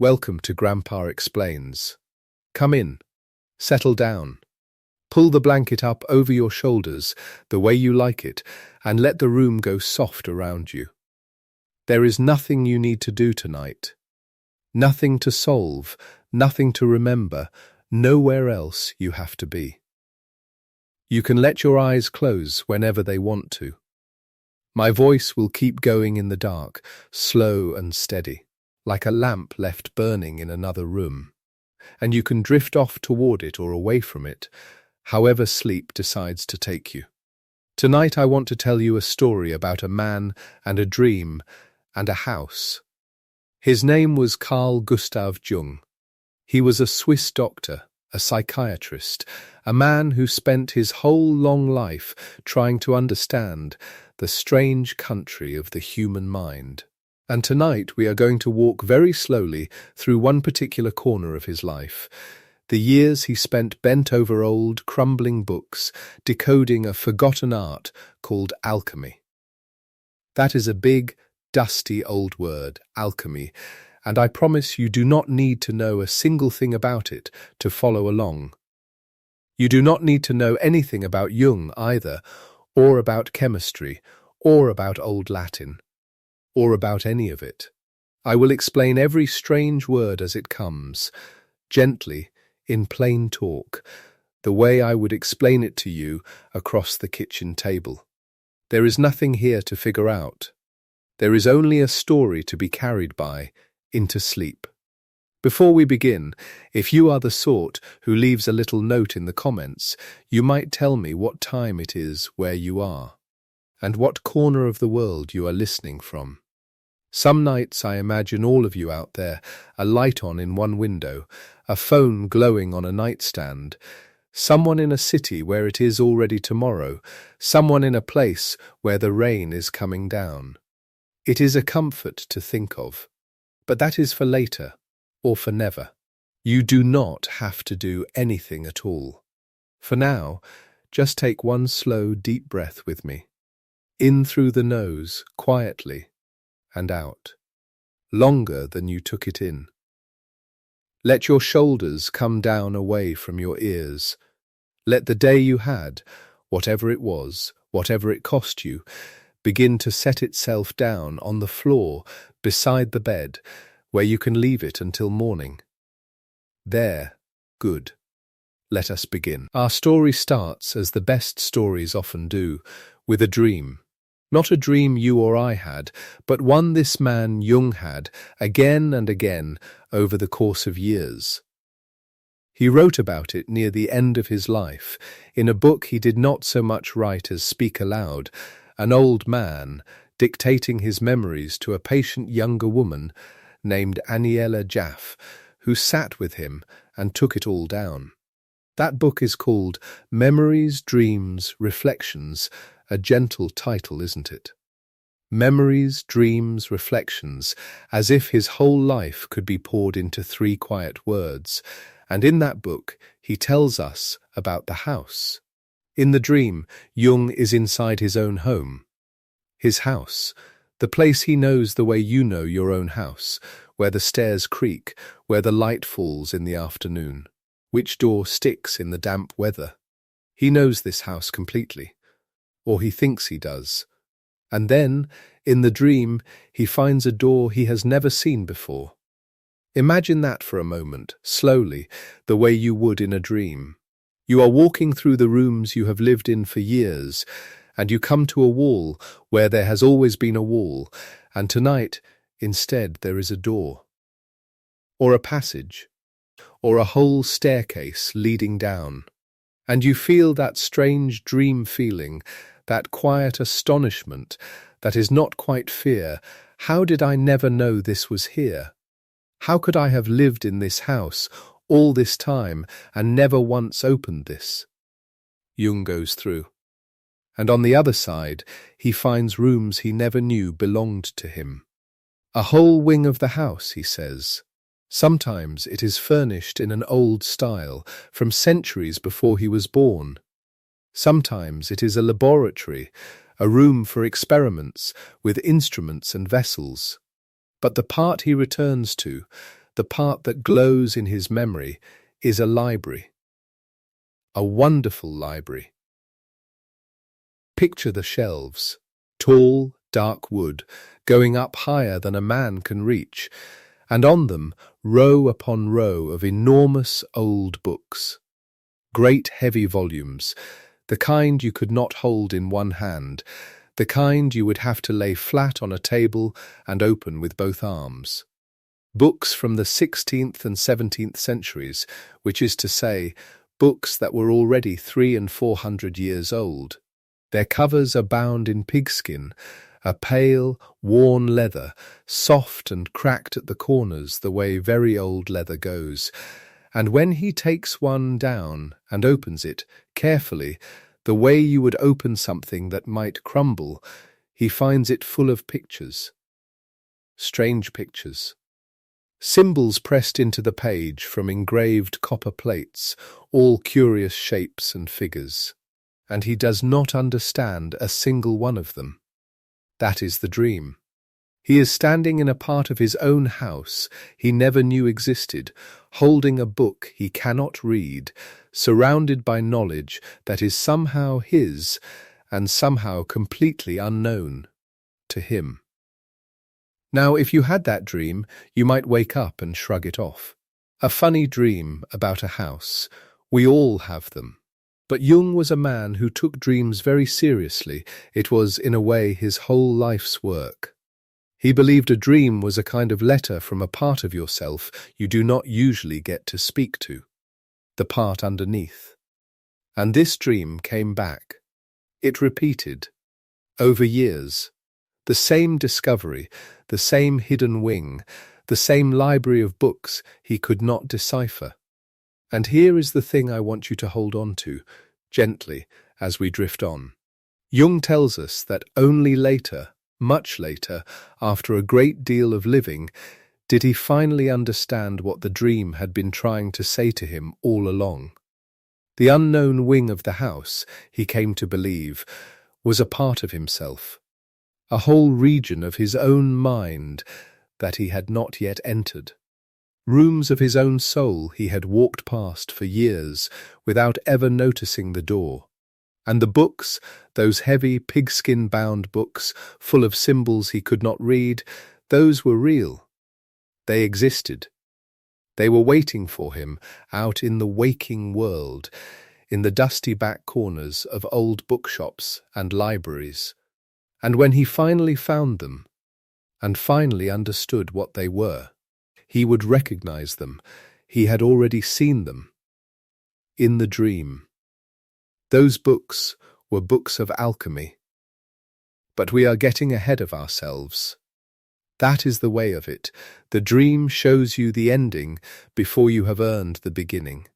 Welcome to Grandpa Explains. Come in, settle down, pull the blanket up over your shoulders the way you like it, and let the room go soft around you. There is nothing you need to do tonight. Nothing to solve, nothing to remember, nowhere else you have to be. You can let your eyes close whenever they want to. My voice will keep going in the dark, slow and steady, like a lamp left burning in another room, and you can drift off toward it or away from it, however sleep decides to take you. Tonight I want to tell you a story about a man and a dream and a house. His name was Carl Gustav Jung. He was a Swiss doctor, a psychiatrist, a man who spent his whole long life trying to understand the strange country of the human mind. And tonight we are going to walk very slowly through one particular corner of his life, the years he spent bent over old, crumbling books, decoding a forgotten art called alchemy. That is a big, dusty old word, alchemy, and I promise you do not need to know a single thing about it to follow along. You do not need to know anything about Jung either, or about chemistry, or about Old Latin, or about any of it. I will explain every strange word as it comes, gently, in plain talk, the way I would explain it to you across the kitchen table. There is nothing here to figure out. There is only a story to be carried by into sleep. Before we begin, if you are the sort who leaves a little note in the comments, you might tell me what time it is where you are, and what corner of the world you are listening from. Some nights I imagine all of you out there, a light on in one window, a phone glowing on a nightstand, someone in a city where it is already tomorrow, someone in a place where the rain is coming down. It is a comfort to think of, but that is for later, or for never. You do not have to do anything at all. For now, just take one slow, deep breath with me. In through the nose, quietly, and out, longer than you took it in. Let your shoulders come down away from your ears. Let the day you had, whatever it was, whatever it cost you, begin to set itself down on the floor beside the bed, where you can leave it until morning. There, good. Let us begin. Our story starts, as the best stories often do, with a dream. Not a dream you or I had, but one this man Jung had again and again over the course of years. He wrote about it near the end of his life, in a book he did not so much write as speak aloud, an old man dictating his memories to a patient younger woman named Aniela Jaff, who sat with him and took it all down. That book is called Memories, Dreams, Reflections, a gentle title, isn't it? Memories, Dreams, Reflections, as if his whole life could be poured into 3 quiet words, and in that book he tells us about the house. In the dream, Jung is inside his own home. His house, the place he knows the way you know your own house, where the stairs creak, where the light falls in the afternoon, which door sticks in the damp weather. He knows this house completely, or he thinks he does. And then, in the dream, he finds a door he has never seen before. Imagine that for a moment, slowly, the way you would in a dream. You are walking through the rooms you have lived in for years, and you come to a wall where there has always been a wall, and tonight, instead, there is a door. Or a passage, or a whole staircase leading down. And you feel that strange dream feeling, that quiet astonishment that is not quite fear. How did I never know this was here? How could I have lived in this house all this time and never once opened this? Jung goes through. And on the other side, he finds rooms he never knew belonged to him. A whole wing of the house, he says. Sometimes it is furnished in an old style, from centuries before he was born. Sometimes it is a laboratory, a room for experiments with instruments and vessels. But the part he returns to, the part that glows in his memory, is a library. A wonderful library. Picture the shelves, tall, dark wood, going up higher than a man can reach, and on them row upon row of enormous old books. Great heavy volumes, the kind you could not hold in one hand, the kind you would have to lay flat on a table and open with both arms. Books from the 16th and 17th centuries, which is to say, books that were already 300 and 400 years old. Their covers are bound in pigskin, a pale, worn leather, soft and cracked at the corners the way very old leather goes, and when he takes one down and opens it carefully, the way you would open something that might crumble, he finds it full of pictures. Strange pictures. Symbols pressed into the page from engraved copper plates, all curious shapes and figures. And he does not understand a single one of them. That is the dream. He is standing in a part of his own house he never knew existed, holding a book he cannot read, surrounded by knowledge that is somehow his and somehow completely unknown to him. Now, if you had that dream, you might wake up and shrug it off. A funny dream about a house. We all have them. But Jung was a man who took dreams very seriously. It was, in a way, his whole life's work. He believed a dream was a kind of letter from a part of yourself you do not usually get to speak to, the part underneath. And this dream came back. It repeated, over years. The same discovery, the same hidden wing, the same library of books he could not decipher. And here is the thing I want you to hold on to, gently, as we drift on. Jung tells us that only later, much later, after a great deal of living, did he finally understand what the dream had been trying to say to him all along. The unknown wing of the house, he came to believe, was a part of himself, a whole region of his own mind that he had not yet entered. Rooms of his own soul he had walked past for years without ever noticing the door. And the books, those heavy pigskin-bound books full of symbols he could not read, those were real. They existed. They were waiting for him out in the waking world, in the dusty back corners of old bookshops and libraries. And when he finally found them, and finally understood what they were, he would recognize them. He had already seen them. In the dream. Those books were books of alchemy. But we are getting ahead of ourselves. That is the way of it. The dream shows you the ending before you have earned the beginning.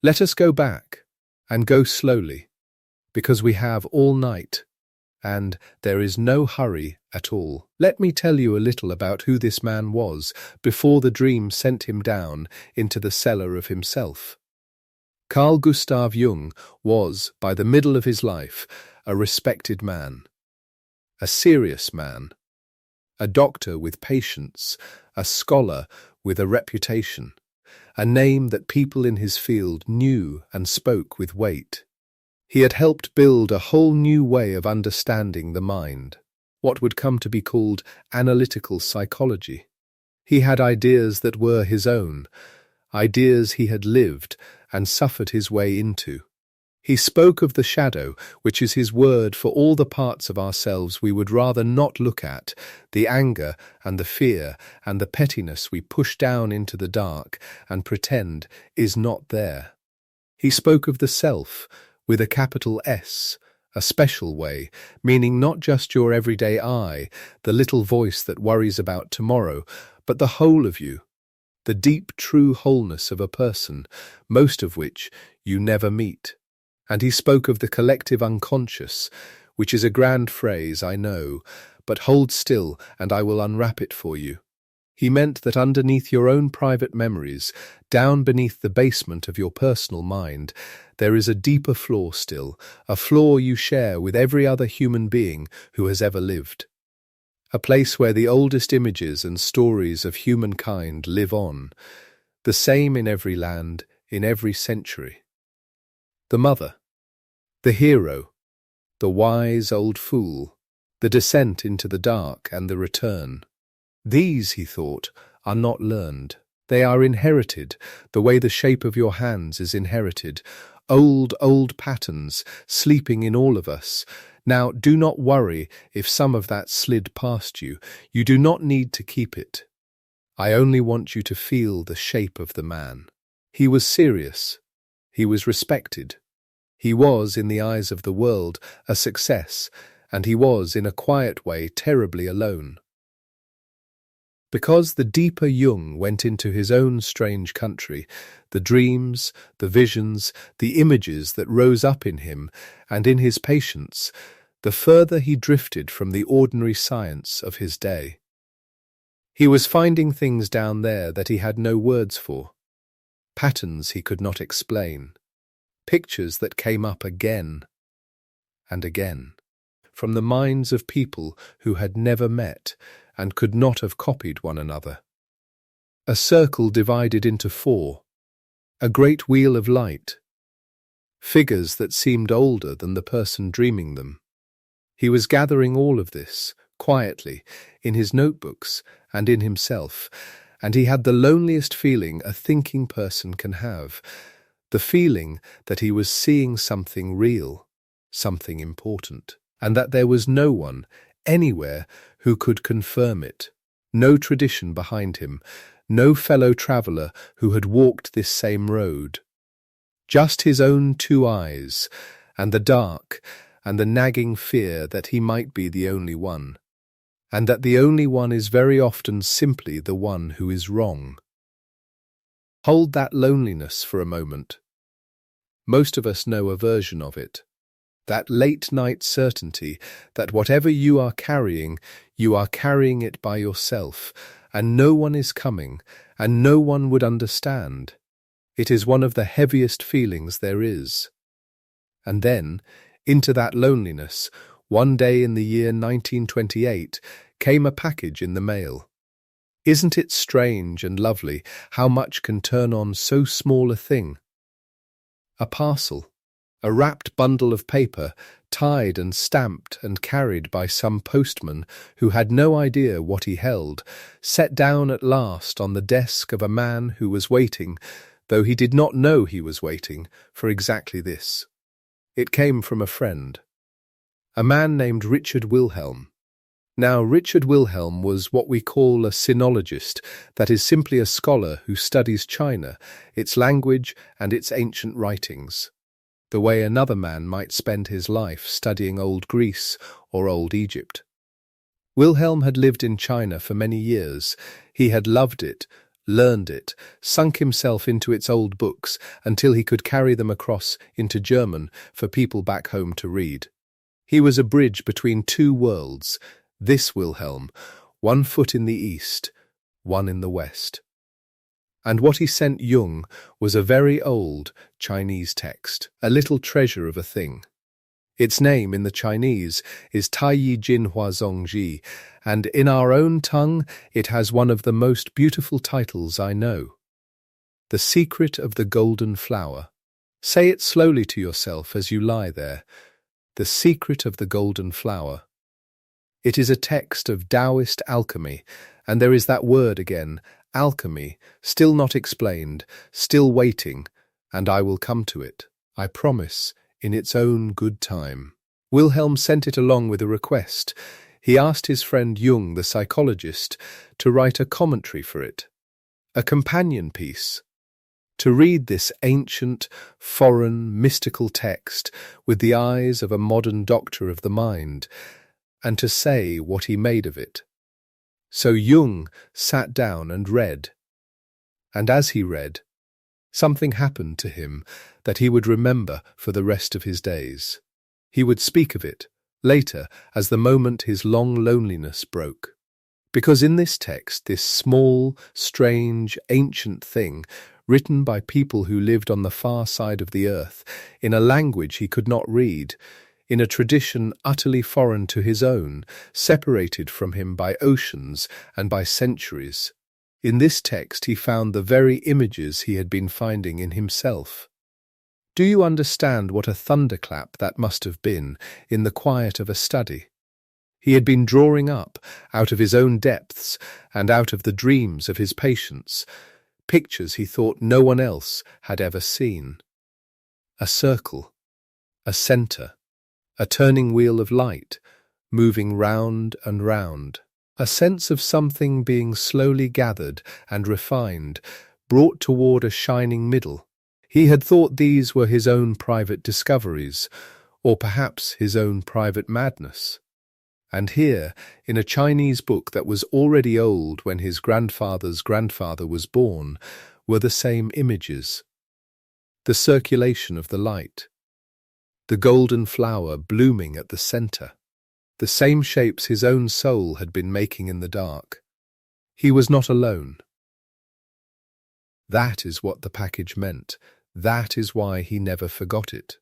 Let us go back, and go slowly, because we have all night, and there is no hurry at all. Let me tell you a little about who this man was before the dream sent him down into the cellar of himself. Carl Gustav Jung was, by the middle of his life, a respected man, a serious man, a doctor with patience, a scholar with a reputation, a name that people in his field knew and spoke with weight. He had helped build a whole new way of understanding the mind, what would come to be called analytical psychology. He had ideas that were his own, ideas he had lived and suffered his way into. He spoke of the shadow, which is his word for all the parts of ourselves we would rather not look at, the anger and the fear and the pettiness we push down into the dark and pretend is not there. He spoke of the self, with a capital S, a special way, meaning not just your everyday I, the little voice that worries about tomorrow, but the whole of you, the deep true wholeness of a person, most of which you never meet. And he spoke of the collective unconscious, which is a grand phrase, I know, but hold still and I will unwrap it for you. He meant that underneath your own private memories, down beneath the basement of your personal mind, there is a deeper flaw still, a flaw you share with every other human being who has ever lived. a place where the oldest images and stories of humankind live on, the same in every land, in every century. The mother, the hero, the wise old fool, the descent into the dark and the return. These, he thought, are not learned. They are inherited, the way the shape of your hands is inherited. Old patterns, sleeping in all of us. Now, do not worry if some of that slid past you. You do not need to keep it. I only want you to feel the shape of the man. He was serious. He was respected. He was, in the eyes of the world, a success, and he was, in a quiet way, terribly alone. Because the deeper Jung went into his own strange country, the dreams, the visions, the images that rose up in him and in his patience, the further he drifted from the ordinary science of his day. He was finding things down there that he had no words for, patterns he could not explain, pictures that came up again and again, from the minds of people who had never met and could not have copied one another. A circle divided into four, a great wheel of light, figures that seemed older than the person dreaming them. He was gathering all of this, quietly, in his notebooks and in himself, and he had the loneliest feeling a thinking person can have, the feeling that he was seeing something real, something important, and that there was no one, anywhere, who could confirm it, no tradition behind him, no fellow traveller who had walked this same road. Just his own two eyes, and the dark, and the nagging fear that he might be the only one, and that the only one is very often simply the one who is wrong. Hold that loneliness for a moment. Most of us know a version of it. That late-night certainty that whatever you are carrying it by yourself, and no one is coming, and no one would understand. It is one of the heaviest feelings there is. And then, into that loneliness, one day in the year 1928, came a package in the mail. Isn't it strange and lovely how much can turn on so small a thing? A parcel. A wrapped bundle of paper, tied and stamped and carried by some postman who had no idea what he held, set down at last on the desk of a man who was waiting, though he did not know he was waiting, for exactly this. It came from a friend, a man named Richard Wilhelm. Now, Richard Wilhelm was what we call a sinologist, that is simply a scholar who studies China, its language and its ancient writings, the way another man might spend his life studying Old Greece or Old Egypt. Wilhelm had lived in China for many years. He had loved it, learned it, sunk himself into its old books until he could carry them across into German for people back home to read. He was a bridge between two worlds, this Wilhelm, one foot in the east, one in the west. And what he sent Jung was a very old Chinese text, a little treasure of a thing. Its name in the Chinese is Taiyi Jin Hua Zongji, and in our own tongue it has one of the most beautiful titles I know. The Secret of the Golden Flower. Say it slowly to yourself as you lie there. The Secret of the Golden Flower. It is a text of Taoist alchemy, and there is that word again, alchemy, still not explained, still waiting, and I will come to it, I promise, in its own good time. Wilhelm sent it along with a request. He asked his friend Jung, the psychologist, to write a commentary for it, a companion piece, to read this ancient, foreign, mystical text with the eyes of a modern doctor of the mind, and to say what he made of it. So Jung sat down and read. And as he read, something happened to him that he would remember for the rest of his days. He would speak of it later as the moment his long loneliness broke. Because in this text, this small, strange, ancient thing, written by people who lived on the far side of the earth, in a language he could not read, in a tradition utterly foreign to his own, separated from him by oceans and by centuries. In this text he found the very images he had been finding in himself. Do you understand what a thunderclap that must have been in the quiet of a study? He had been drawing up, out of his own depths and out of the dreams of his patients, pictures he thought no one else had ever seen. A circle, a centre, a turning wheel of light, moving round and round. A sense of something being slowly gathered and refined, brought toward a shining middle. He had thought these were his own private discoveries, or perhaps his own private madness. And here, in a Chinese book that was already old when his grandfather's grandfather was born, were the same images. The circulation of the light, the golden flower blooming at the centre, the same shapes his own soul had been making in the dark. He was not alone. That is what the package meant. That is why he never forgot it.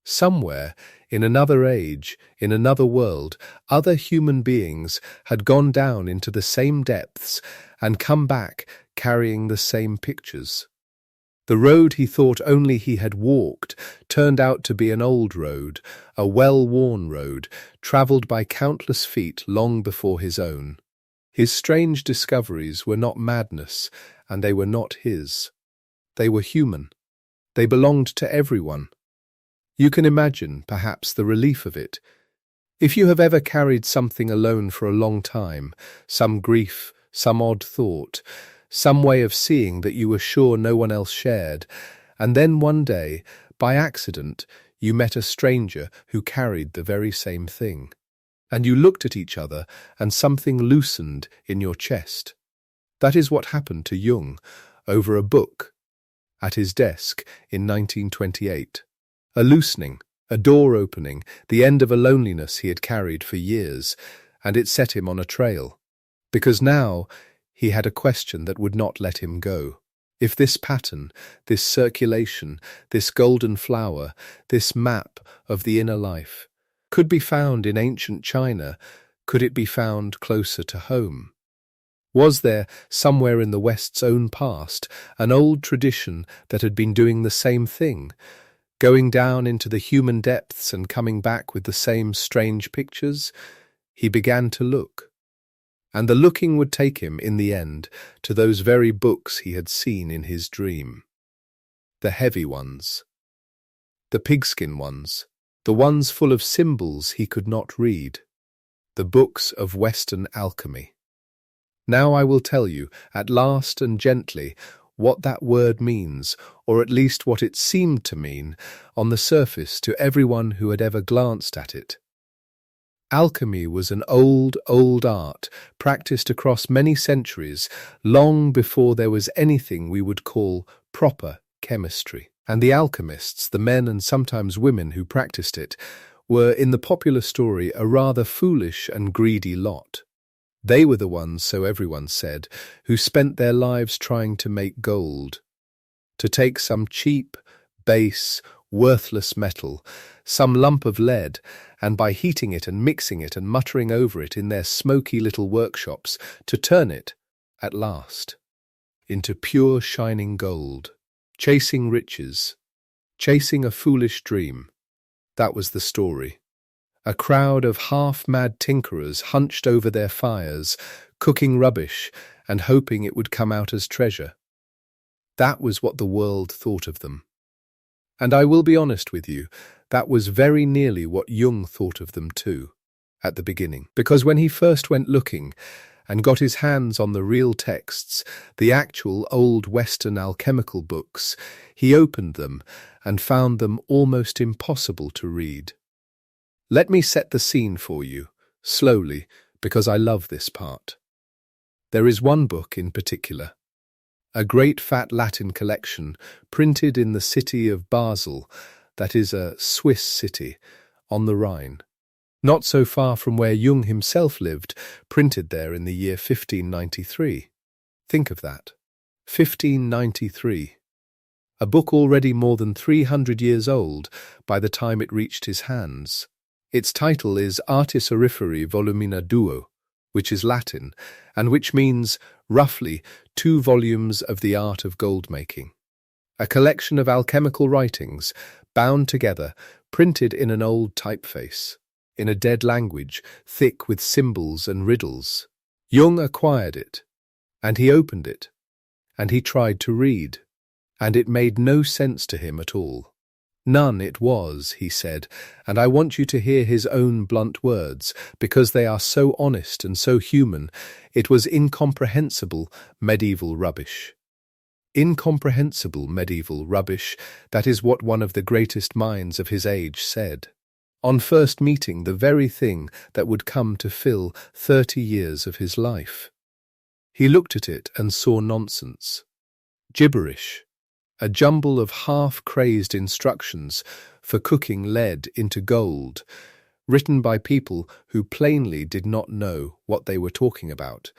Somewhere, in another age, in another world, other human beings had gone down into the same depths and come back carrying the same pictures. The road he thought only he had walked turned out to be an old road, a well-worn road, travelled by countless feet long before his own. His strange discoveries were not madness, and they were not his. They were human. They belonged to everyone. You can imagine, perhaps, the relief of it. If you have ever carried something alone for a long time, some grief, some odd thought, some way of seeing that you were sure no one else shared, and then one day, by accident, you met a stranger who carried the very same thing, and you looked at each other and something loosened in your chest. That is what happened to Jung over a book at his desk in 1928. A loosening, a door opening, the end of a loneliness he had carried for years, and it set him on a trail. Because now he had a question that would not let him go. If this pattern, this circulation, this golden flower, this map of the inner life, could be found in ancient China, could it be found closer to home? Was there, somewhere in the West's own past, an old tradition that had been doing the same thing, going down into the human depths and coming back with the same strange pictures? He began to look. And the looking would take him, in the end, to those very books he had seen in his dream. The heavy ones. The pigskin ones. The ones full of symbols he could not read. The books of Western alchemy. Now I will tell you, at last and gently, what that word means, or at least what it seemed to mean, on the surface to everyone who had ever glanced at it. Alchemy was an old art, practiced across many centuries, long before there was anything we would call proper chemistry. And the alchemists, the men and sometimes women who practiced it, were, in the popular story, a rather foolish and greedy lot. They were the ones, so everyone said, who spent their lives trying to make gold, to take some cheap, base, worthless metal, some lump of lead, and by heating it and mixing it and muttering over it in their smoky little workshops, to turn it, at last, into pure shining gold, chasing riches, chasing a foolish dream. That was the story. A crowd of half-mad tinkerers hunched over their fires, cooking rubbish and hoping it would come out as treasure. That was what the world thought of them. And I will be honest with you, that was very nearly what Jung thought of them too, at the beginning. Because when he first went looking and got his hands on the real texts, the actual old Western alchemical books, he opened them and found them almost impossible to read. Let me set the scene for you, slowly, because I love this part. There is one book in particular, a great fat Latin collection printed in the city of Basel, that is a Swiss city, on the Rhine, not so far from where Jung himself lived, printed there in the year 1593. Think of that. 1593. a book already more than 300 years old by the time it reached his hands. Its title is Artis Auriferae Volumina Duo, which is Latin, and which means, roughly, 2 volumes of the art of gold-making. A collection of alchemical writings, bound together, printed in an old typeface, in a dead language, thick with symbols and riddles. Jung acquired it, and he opened it, and he tried to read, and it made no sense to him at all. None it was, he said, and I want you to hear his own blunt words, because they are so honest and so human. It was incomprehensible medieval rubbish. Incomprehensible medieval rubbish, that is what one of the greatest minds of his age said. On first meeting, the very thing that would come to fill 30 years of his life. He looked at it and saw nonsense. Gibberish. A jumble of half-crazed instructions for cooking lead into gold, written by people who plainly did not know what they were talking about,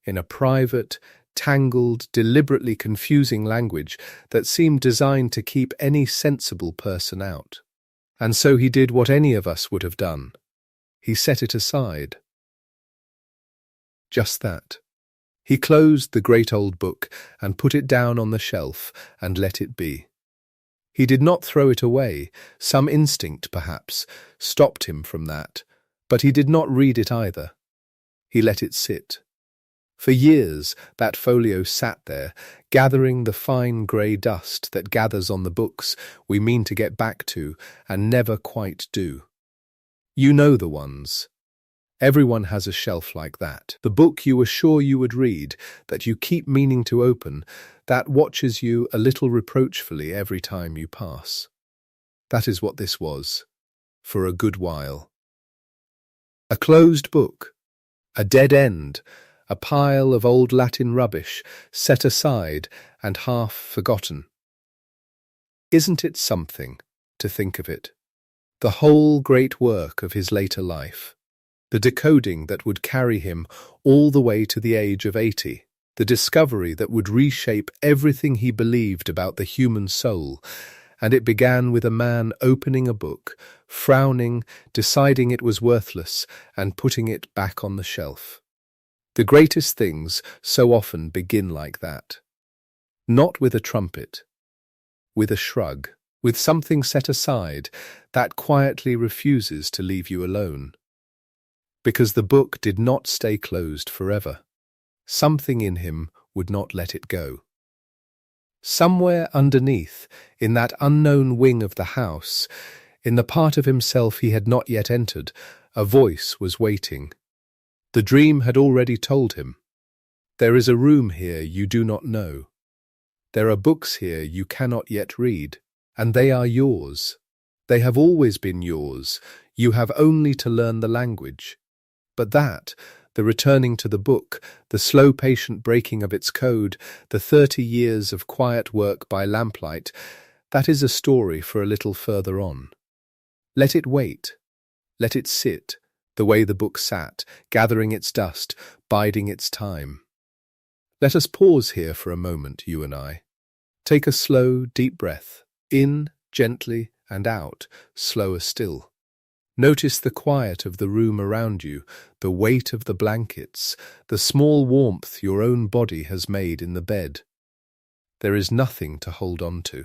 in a private, tangled, deliberately confusing language that seemed designed to keep any sensible person out. And so he did what any of us would have done. He set it aside. Just that. He closed the great old book and put it down on the shelf and let it be. He did not throw it away. Some instinct, perhaps, stopped him from that, but he did not read it either. He let it sit. For years that folio sat there, gathering the fine grey dust that gathers on the books we mean to get back to and never quite do. You know the ones. Everyone has a shelf like that. The book you were sure you would read, that you keep meaning to open, that watches you a little reproachfully every time you pass. That is what this was, for a good while. A closed book, a dead end, a pile of old Latin rubbish, set aside and half forgotten. Isn't it something to think of it? The whole great work of his later life. The decoding that would carry him all the way to the age of 80, the discovery that would reshape everything he believed about the human soul, and it began with a man opening a book, frowning, deciding it was worthless, and putting it back on the shelf. The greatest things so often begin like that. Not with a trumpet, with a shrug, with something set aside that quietly refuses to leave you alone. Because the book did not stay closed forever. Something in him would not let it go. Somewhere underneath, in that unknown wing of the house, in the part of himself he had not yet entered, a voice was waiting. The dream had already told him. There is a room here you do not know. There are books here you cannot yet read, and they are yours. They have always been yours. You have only to learn the language. But that, the returning to the book, the slow patient breaking of its code, the 30 years of quiet work by lamplight, that is a story for a little further on. Let it wait. Let it sit, the way the book sat, gathering its dust, biding its time. Let us pause here for a moment, you and I. Take a slow, deep breath, in, gently, and out, slower still. Notice the quiet of the room around you, the weight of the blankets, the small warmth your own body has made in the bed. There is nothing to hold on to.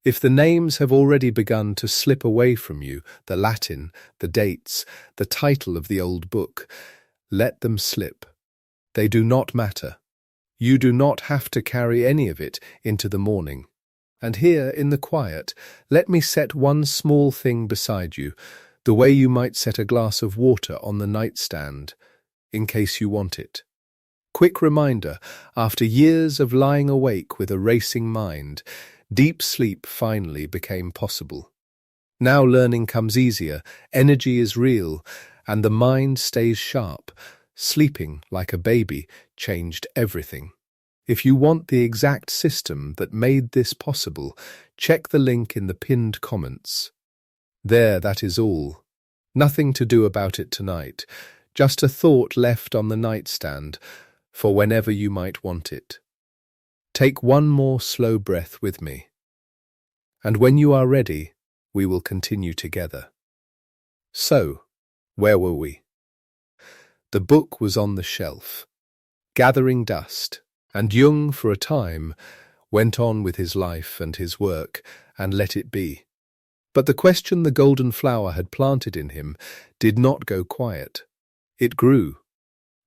If the names have already begun to slip away from you, the Latin, the dates, the title of the old book, let them slip. They do not matter. You do not have to carry any of it into the morning. And here, in the quiet, let me set one small thing beside you, the way you might set a glass of water on the nightstand, in case you want it. Quick reminder, after years of lying awake with a racing mind, deep sleep finally became possible. Now learning comes easier, energy is real, and the mind stays sharp. Sleeping like a baby changed everything. If you want the exact system that made this possible, check the link in the pinned comments. There, that is all. Nothing to do about it tonight, just a thought left on the nightstand for whenever you might want it. Take one more slow breath with me. And when you are ready, we will continue together. So, where were we? The book was on the shelf, gathering dust, and Jung, for a time, went on with his life and his work and let it be. But the question the golden flower had planted in him did not go quiet. It grew.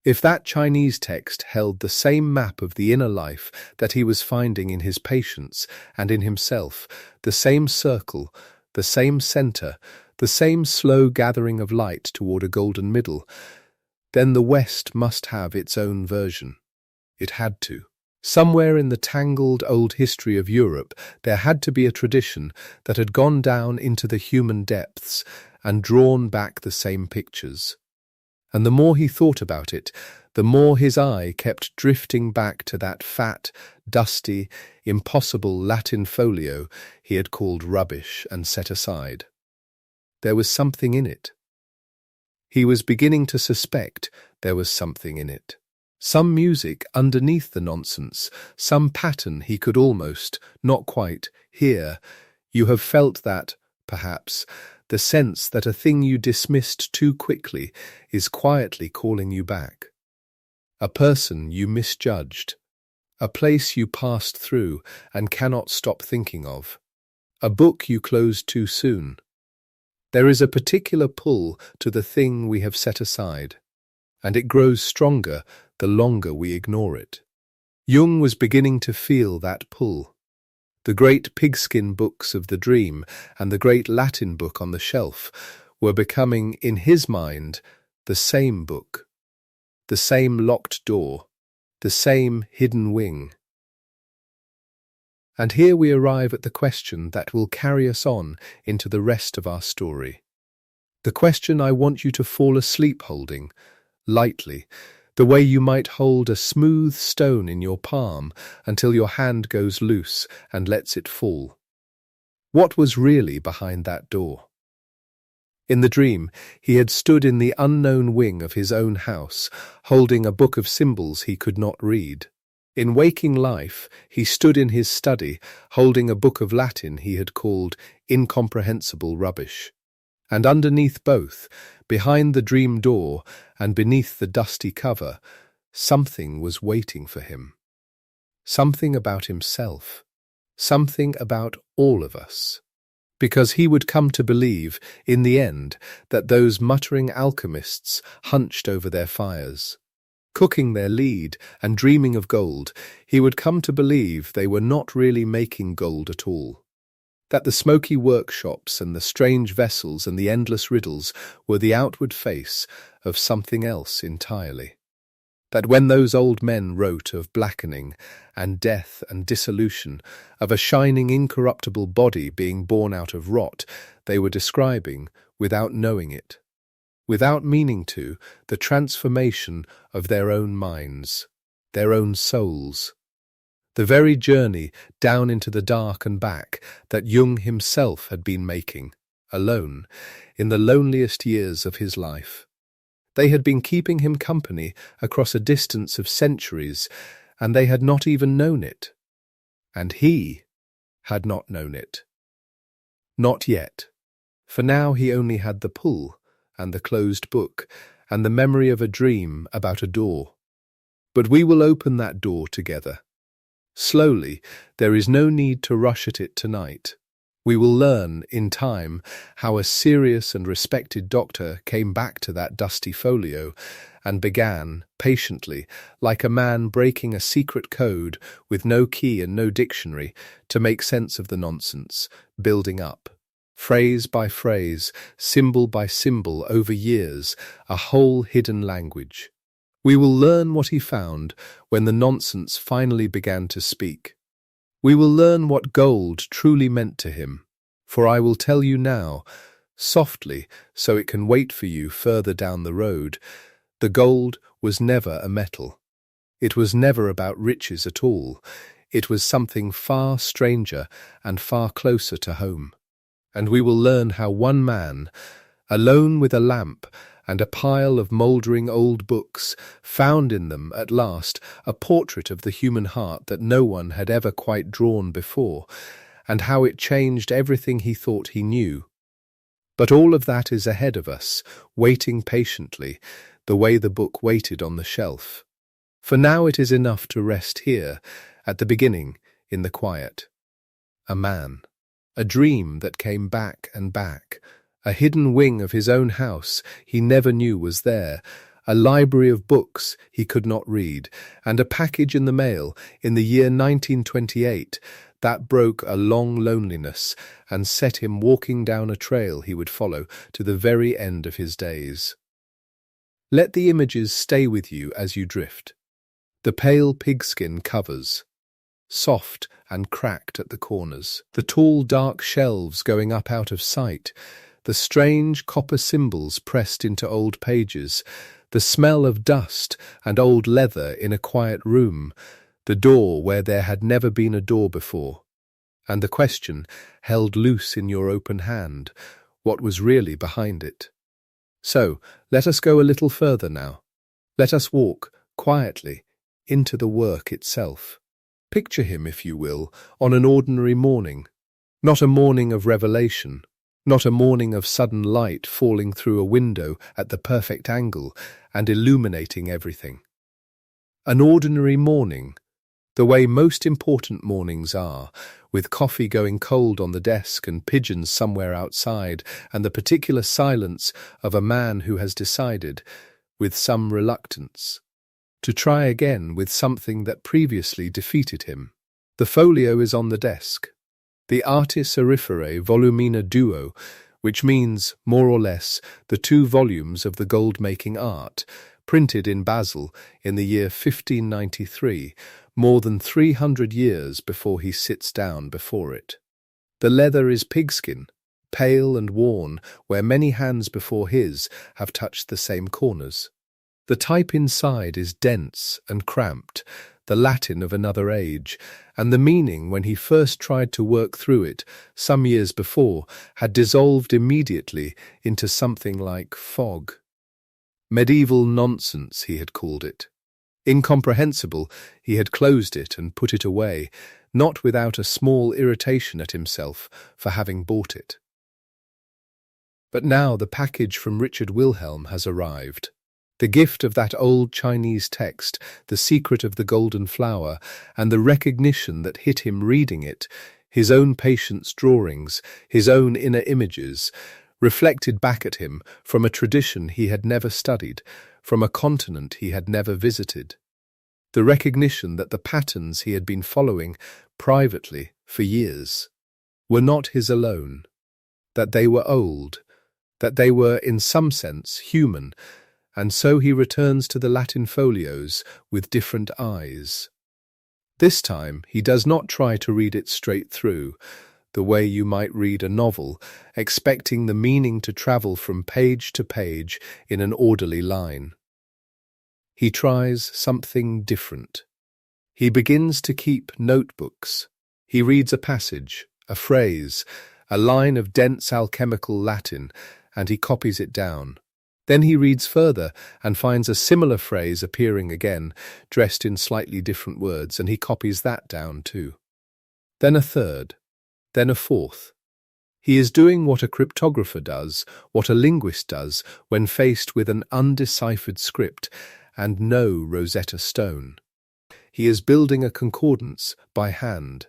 If that Chinese text held the same map of the inner life that he was finding in his patients and in himself, the same circle, the same center, the same slow gathering of light toward a golden middle, then the West must have its own version. It had to. Somewhere in the tangled old history of Europe, there had to be a tradition that had gone down into the human depths and drawn back the same pictures. And the more he thought about it, the more his eye kept drifting back to that fat, dusty, impossible Latin folio he had called rubbish and set aside. There was something in it. He was beginning to suspect there was something in it. Some music underneath the nonsense, some pattern he could almost, not quite, hear. You have felt that, perhaps, the sense that a thing you dismissed too quickly is quietly calling you back. A person you misjudged. A place you passed through and cannot stop thinking of. A book you closed too soon. There is a particular pull to the thing we have set aside, and it grows stronger the longer we ignore it. Jung was beginning to feel that pull. The great pigskin books of the dream and the great Latin book on the shelf were becoming, in his mind, the same book, the same locked door, the same hidden wing. And here we arrive at the question that will carry us on into the rest of our story. The question I want you to fall asleep holding, lightly, the way you might hold a smooth stone in your palm until your hand goes loose and lets it fall. What was really behind that door? In the dream, he had stood in the unknown wing of his own house, holding a book of symbols he could not read. In waking life, he stood in his study, holding a book of Latin he had called incomprehensible rubbish. And underneath both, behind the dream door and beneath the dusty cover, something was waiting for him. Something about himself. Something about all of us. Because he would come to believe, in the end, that those muttering alchemists hunched over their fires. Cooking their lead and dreaming of gold, he would come to believe they were not really making gold at all. That the smoky workshops and the strange vessels and the endless riddles were the outward face of something else entirely. That when those old men wrote of blackening and death and dissolution, of a shining incorruptible body being born out of rot, they were describing, without knowing it, without meaning to, the transformation of their own minds, their own souls. The very journey down into the dark and back that Jung himself had been making, alone, in the loneliest years of his life. They had been keeping him company across a distance of centuries, and they had not even known it. And he had not known it. Not yet, for now he only had the pull, and the closed book, and the memory of a dream about a door. But we will open that door together. Slowly, there is no need to rush at it tonight. We will learn, in time, how a serious and respected doctor came back to that dusty folio and began, patiently, like a man breaking a secret code with no key and no dictionary, to make sense of the nonsense, building up. Phrase by phrase, symbol by symbol, over years, a whole hidden language. We will learn what he found when the nonsense finally began to speak. We will learn what gold truly meant to him, for I will tell you now, softly, so it can wait for you further down the road, the gold was never a metal. It was never about riches at all. It was something far stranger and far closer to home. And we will learn how one man, alone with a lamp and a pile of mouldering old books, found in them, at last, a portrait of the human heart that no one had ever quite drawn before, and how it changed everything he thought he knew. But all of that is ahead of us, waiting patiently, the way the book waited on the shelf. For now it is enough to rest here, at the beginning, in the quiet. A man. A dream that came back and back. A hidden wing of his own house he never knew was there, a library of books he could not read, and a package in the mail in the year 1928 that broke a long loneliness and set him walking down a trail he would follow to the very end of his days. Let the images stay with you as you drift. The pale pigskin covers, soft and cracked at the corners, the tall dark shelves going up out of sight, the strange copper symbols pressed into old pages, the smell of dust and old leather in a quiet room, the door where there had never been a door before, and the question held loose in your open hand, what was really behind it. So, let us go a little further now. Let us walk, quietly, into the work itself. Picture him, if you will, on an ordinary morning, not a morning of revelation, not a morning of sudden light falling through a window at the perfect angle and illuminating everything. An ordinary morning, the way most important mornings are, with coffee going cold on the desk and pigeons somewhere outside, and the particular silence of a man who has decided, with some reluctance, to try again with something that previously defeated him. The folio is on the desk. The Artis Auriferae Volumina Duo, which means, more or less, the 2 volumes of the gold-making art, printed in Basel in the year 1593, more than 300 years before he sits down before it. The leather is pigskin, pale and worn, where many hands before his have touched the same corners. The type inside is dense and cramped, the Latin of another age, and the meaning, when he first tried to work through it, some years before, had dissolved immediately into something like fog. Medieval nonsense, he had called it. Incomprehensible, he had closed it and put it away, not without a small irritation at himself for having bought it. But now the package from Richard Wilhelm has arrived. The gift of that old Chinese text, The Secret of the Golden Flower, and the recognition that hit him reading it, his own patient's drawings, his own inner images, reflected back at him from a tradition he had never studied, from a continent he had never visited. The recognition that the patterns he had been following privately for years were not his alone, that they were old, that they were in some sense human, and so he returns to the Latin folios with different eyes. This time he does not try to read it straight through, the way you might read a novel, expecting the meaning to travel from page to page in an orderly line. He tries something different. He begins to keep notebooks. He reads a passage, a phrase, a line of dense alchemical Latin, and he copies it down. Then he reads further and finds a similar phrase appearing again, dressed in slightly different words, and he copies that down too. Then a third, then a fourth. He is doing what a cryptographer does, what a linguist does, when faced with an undeciphered script and no Rosetta Stone. He is building a concordance by hand,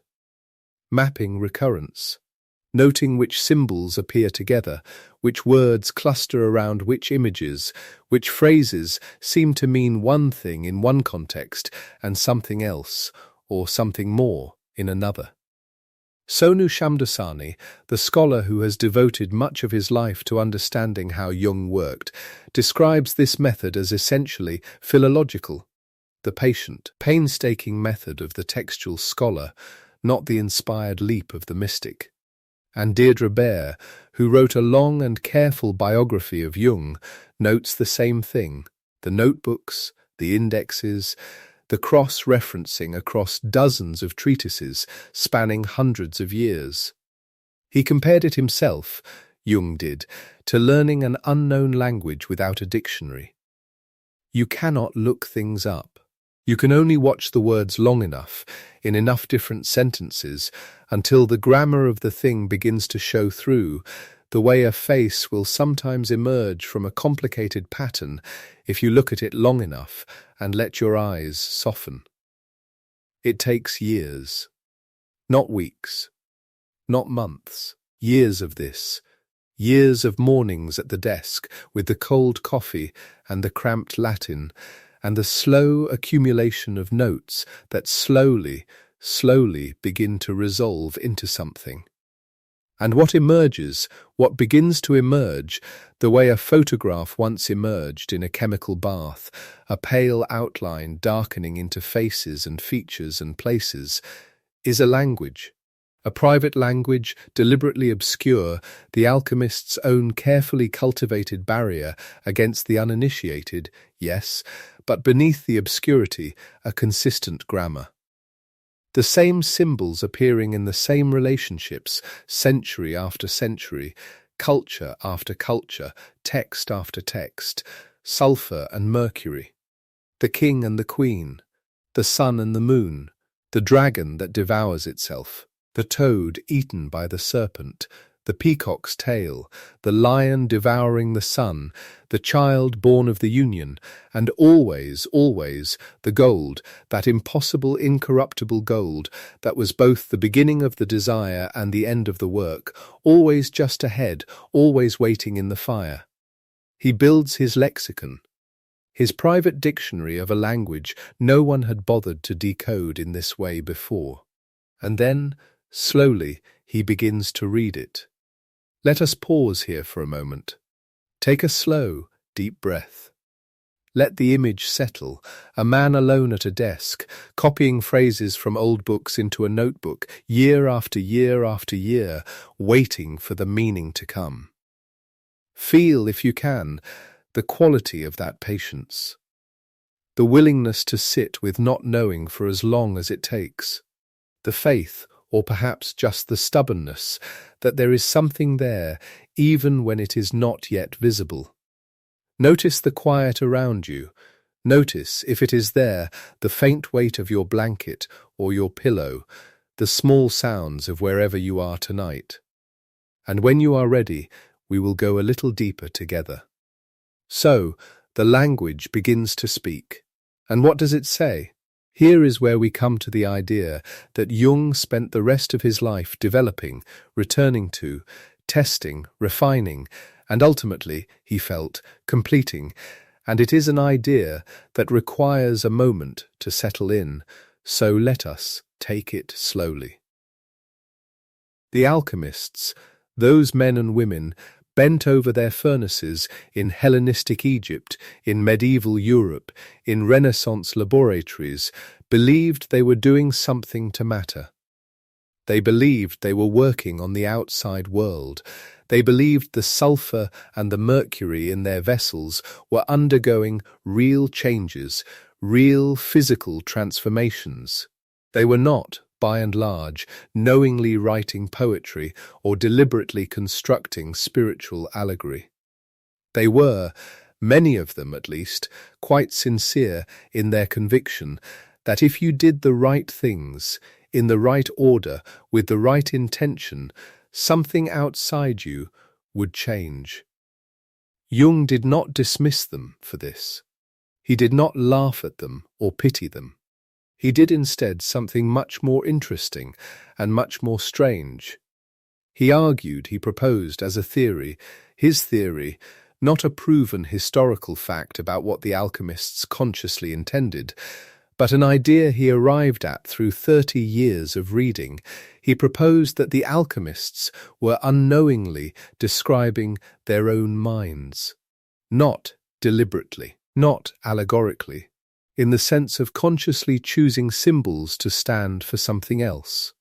mapping recurrence, noting which symbols appear together, which words cluster around which images, which phrases seem to mean one thing in one context and something else, or something more, in another. Sonu Shamdasani, the scholar who has devoted much of his life to understanding how Jung worked, describes this method as essentially philological, the patient, painstaking method of the textual scholar, not the inspired leap of the mystic. And Deirdre Baer, who wrote a long and careful biography of Jung, notes the same thing: the notebooks, the indexes, the cross-referencing across dozens of treatises spanning hundreds of years. He compared it himself, Jung did, to learning an unknown language without a dictionary. You cannot look things up. You can only watch the words long enough, in enough different sentences, until the grammar of the thing begins to show through, the way a face will sometimes emerge from a complicated pattern if you look at it long enough and let your eyes soften. It takes years, not weeks, not months, years of this, years of mornings at the desk with the cold coffee and the cramped Latin, and the slow accumulation of notes that slowly begin to resolve into something. And what emerges, what begins to emerge, the way a photograph once emerged in a chemical bath, a pale outline darkening into faces and features and places, is a language. A private language, deliberately obscure, the alchemist's own carefully cultivated barrier against the uninitiated, yes, but beneath the obscurity, a consistent grammar. The same symbols appearing in the same relationships, century after century, culture after culture, text after text, sulphur and mercury, the king and the queen, the sun and the moon, the dragon that devours itself, the toad eaten by the serpent, the peacock's tail, the lion devouring the sun, the child born of the union, and always the gold, that impossible incorruptible gold that was both the beginning of the desire and the end of the work, always just ahead, always waiting in the fire. He builds his lexicon, his private dictionary of a language no one had bothered to decode in this way before. And then, slowly, he begins to read it. Let us pause here for a moment. Take a slow, deep breath. Let the image settle, a man alone at a desk, copying phrases from old books into a notebook, year after year after year, waiting for the meaning to come. Feel, if you can, the quality of that patience. The willingness to sit with not knowing for as long as it takes. The faith, or perhaps just the stubbornness, that there is something there, even when it is not yet visible. Notice the quiet around you. Notice, if it is there, the faint weight of your blanket or your pillow, the small sounds of wherever you are tonight. And when you are ready, we will go a little deeper together. So, the language begins to speak. And what does it say? Here is where we come to the idea that Jung spent the rest of his life developing, returning to, testing, refining, and ultimately, he felt, completing, and it is an idea that requires a moment to settle in, so let us take it slowly. The alchemists, those men and women, bent over their furnaces in Hellenistic Egypt, in medieval Europe, in Renaissance laboratories, believed they were doing something to matter. They believed they were working on the outside world. They believed the sulphur and the mercury in their vessels were undergoing real changes, real physical transformations. They were not, by and large, knowingly writing poetry or deliberately constructing spiritual allegory. They were, many of them at least, quite sincere in their conviction that if you did the right things, in the right order, with the right intention, something outside you would change. Jung did not dismiss them for this. He did not laugh at them or pity them. He did instead something much more interesting and much more strange. He argued, he proposed as a theory, his theory, not a proven historical fact about what the alchemists consciously intended, but an idea he arrived at through 30 years of reading. He proposed that the alchemists were unknowingly describing their own minds, not deliberately, not allegorically, in the sense of consciously choosing symbols to stand for something else.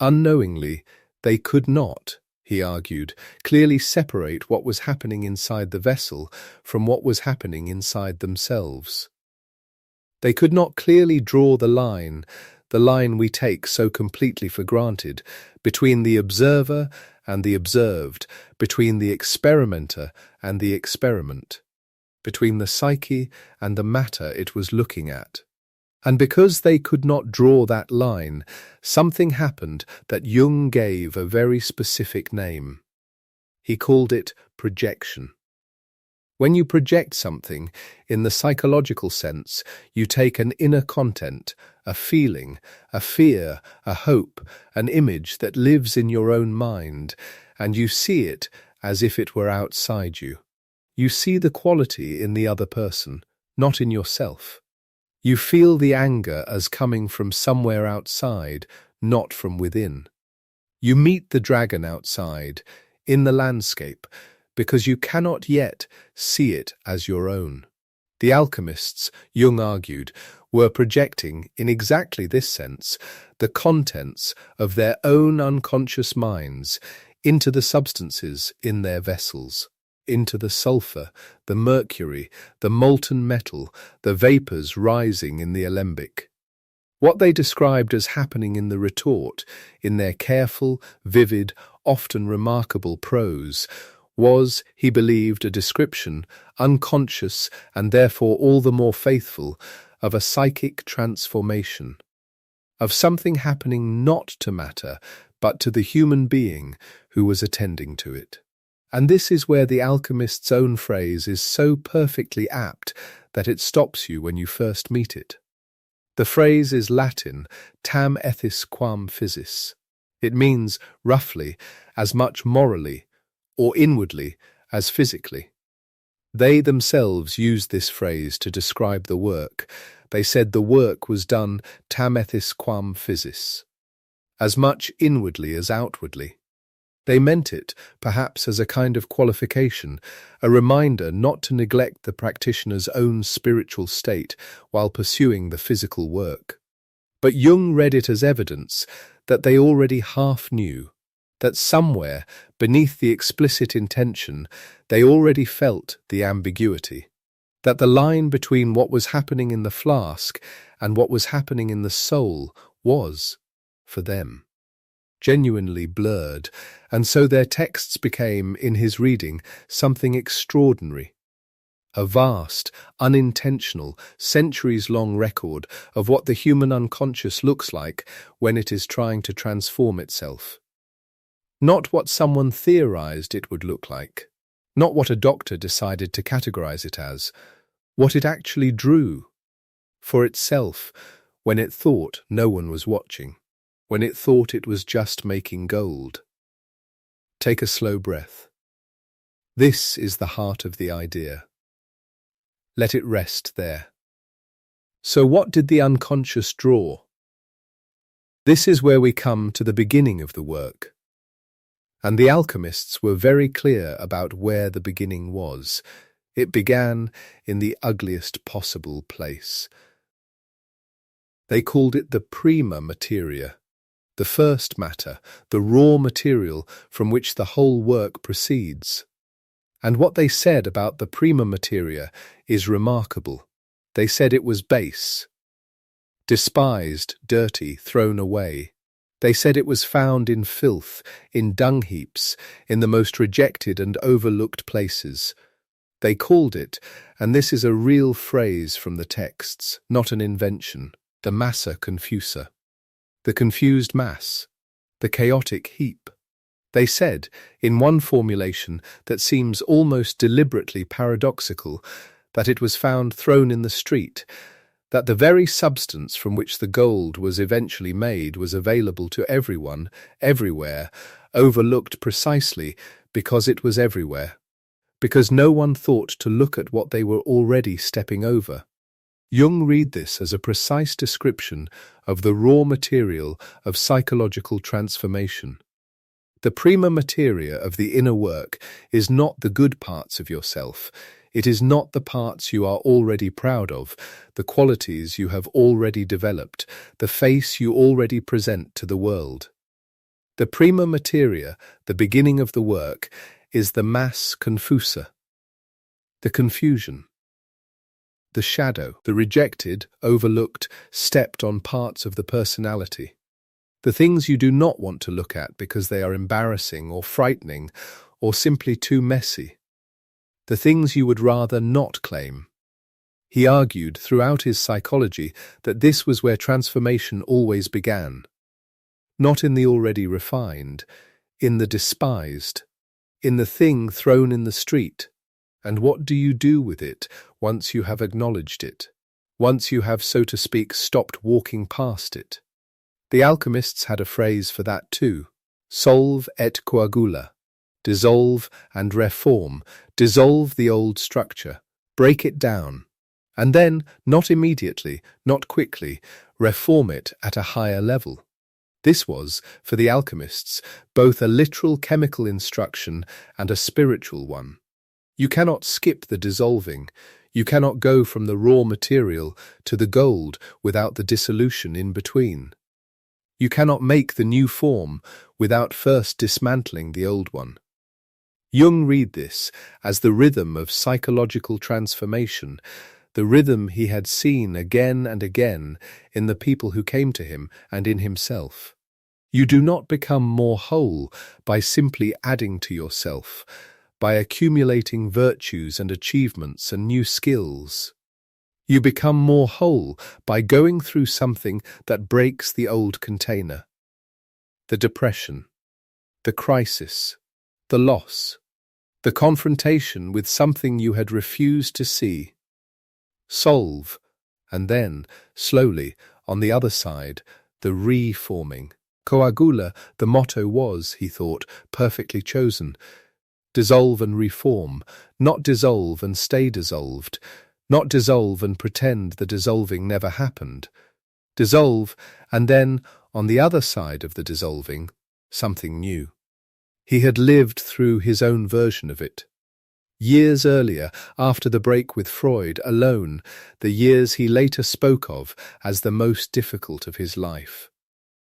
Unknowingly, they could not, he argued, clearly separate what was happening inside the vessel from what was happening inside themselves. They could not clearly draw the line, the line we take so completely for granted, between the observer and the observed, between the experimenter and the experiment, between the psyche and the matter it was looking at. And because they could not draw that line, something happened that Jung gave a very specific name. He called it projection. When you project something, in the psychological sense, you take an inner content, a feeling, a fear, a hope, an image that lives in your own mind, and you see it as if it were outside you. You see the quality in the other person, not in yourself. You feel the anger as coming from somewhere outside, not from within. You meet the dragon outside, in the landscape, because you cannot yet see it as your own. The alchemists, Jung argued, were projecting, in exactly this sense, the contents of their own unconscious minds into the substances in their vessels, into the sulfur, the mercury, the molten metal, the vapours rising in the alembic. What they described as happening in the retort, in their careful, vivid, often remarkable prose, was, he believed, a description, unconscious and therefore all the more faithful, of a psychic transformation, of something happening not to matter, but to the human being who was attending to it. And this is where the alchemist's own phrase is so perfectly apt that it stops you when you first meet it. The phrase is Latin, tam ethis quam physis. It means, roughly, as much morally, or inwardly, as physically. They themselves used this phrase to describe the work. They said the work was done tam ethis quam physis, as much inwardly as outwardly. They meant it, perhaps as a kind of qualification, a reminder not to neglect the practitioner's own spiritual state while pursuing the physical work. But Jung read it as evidence that they already half knew, that somewhere, beneath the explicit intention, they already felt the ambiguity, that the line between what was happening in the flask and what was happening in the soul was, for them, genuinely blurred, and so their texts became, in his reading, something extraordinary. A vast, unintentional, centuries-long record of what the human unconscious looks like when it is trying to transform itself. Not what someone theorized it would look like, not what a doctor decided to categorize it as, what it actually drew for itself when it thought no one was watching, when it thought it was just making gold. Take a slow breath. This is the heart of the idea. Let it rest there. So what did the unconscious draw? This is where we come to the beginning of the work. And the alchemists were very clear about where the beginning was. It began in the ugliest possible place. They called it the prima materia, the first matter, the raw material from which the whole work proceeds. And what they said about the prima materia is remarkable. They said it was base, despised, dirty, thrown away. They said it was found in filth, in dung heaps, in the most rejected and overlooked places. They called it, and this is a real phrase from the texts, not an invention, the massa confusa, the confused mass, the chaotic heap. They said, in one formulation that seems almost deliberately paradoxical, that it was found thrown in the street, that the very substance from which the gold was eventually made was available to everyone, everywhere, overlooked precisely because it was everywhere, because no one thought to look at what they were already stepping over. Jung read this as a precise description of the raw material of psychological transformation. The prima materia of the inner work is not the good parts of yourself. It is not the parts you are already proud of, the qualities you have already developed, the face you already present to the world. The prima materia, the beginning of the work, is the mass confusa, the confusion. the shadow, the rejected, overlooked, stepped on parts of the personality. The things you do not want to look at because they are embarrassing or frightening or simply too messy. The things you would rather not claim. He argued throughout his psychology that this was where transformation always began. Not in the already refined, in the despised, in the thing thrown in the street. And what do you do with it once you have acknowledged it? Once you have, so to speak, stopped walking past it? The alchemists had a phrase for that too. Solve et coagula. Dissolve and reform. Dissolve the old structure. Break it down. And then, not immediately, not quickly, reform it at a higher level. This was, for the alchemists, both a literal chemical instruction and a spiritual one. You cannot skip the dissolving. You cannot go from the raw material to the gold without the dissolution in between. You cannot make the new form without first dismantling the old one. Jung read this as the rhythm of psychological transformation, the rhythm he had seen again and again in the people who came to him and in himself. You do not become more whole by simply adding to yourself, by accumulating virtues and achievements and new skills. You become more whole by going through something that breaks the old container. The depression, the crisis, the loss, the confrontation with something you had refused to see. Solve, and then, slowly, on the other side, the reforming. Coagula, the motto was, he thought, perfectly chosen. Dissolve and reform, not dissolve and stay dissolved, not dissolve and pretend the dissolving never happened. Dissolve, and then, on the other side of the dissolving, something new. He had lived through his own version of it. Years earlier, after the break with Freud, alone, the years he later spoke of as the most difficult of his life.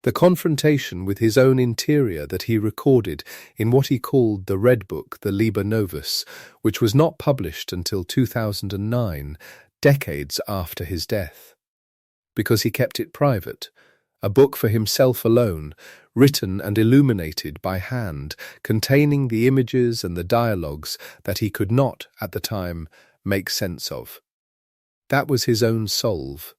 The confrontation with his own interior that he recorded in what he called the Red Book, the Liber Novus, which was not published until 2009, decades after his death. Because he kept it private, a book for himself alone, written and illuminated by hand, containing the images and the dialogues that he could not, at the time, make sense of. That was his own solve,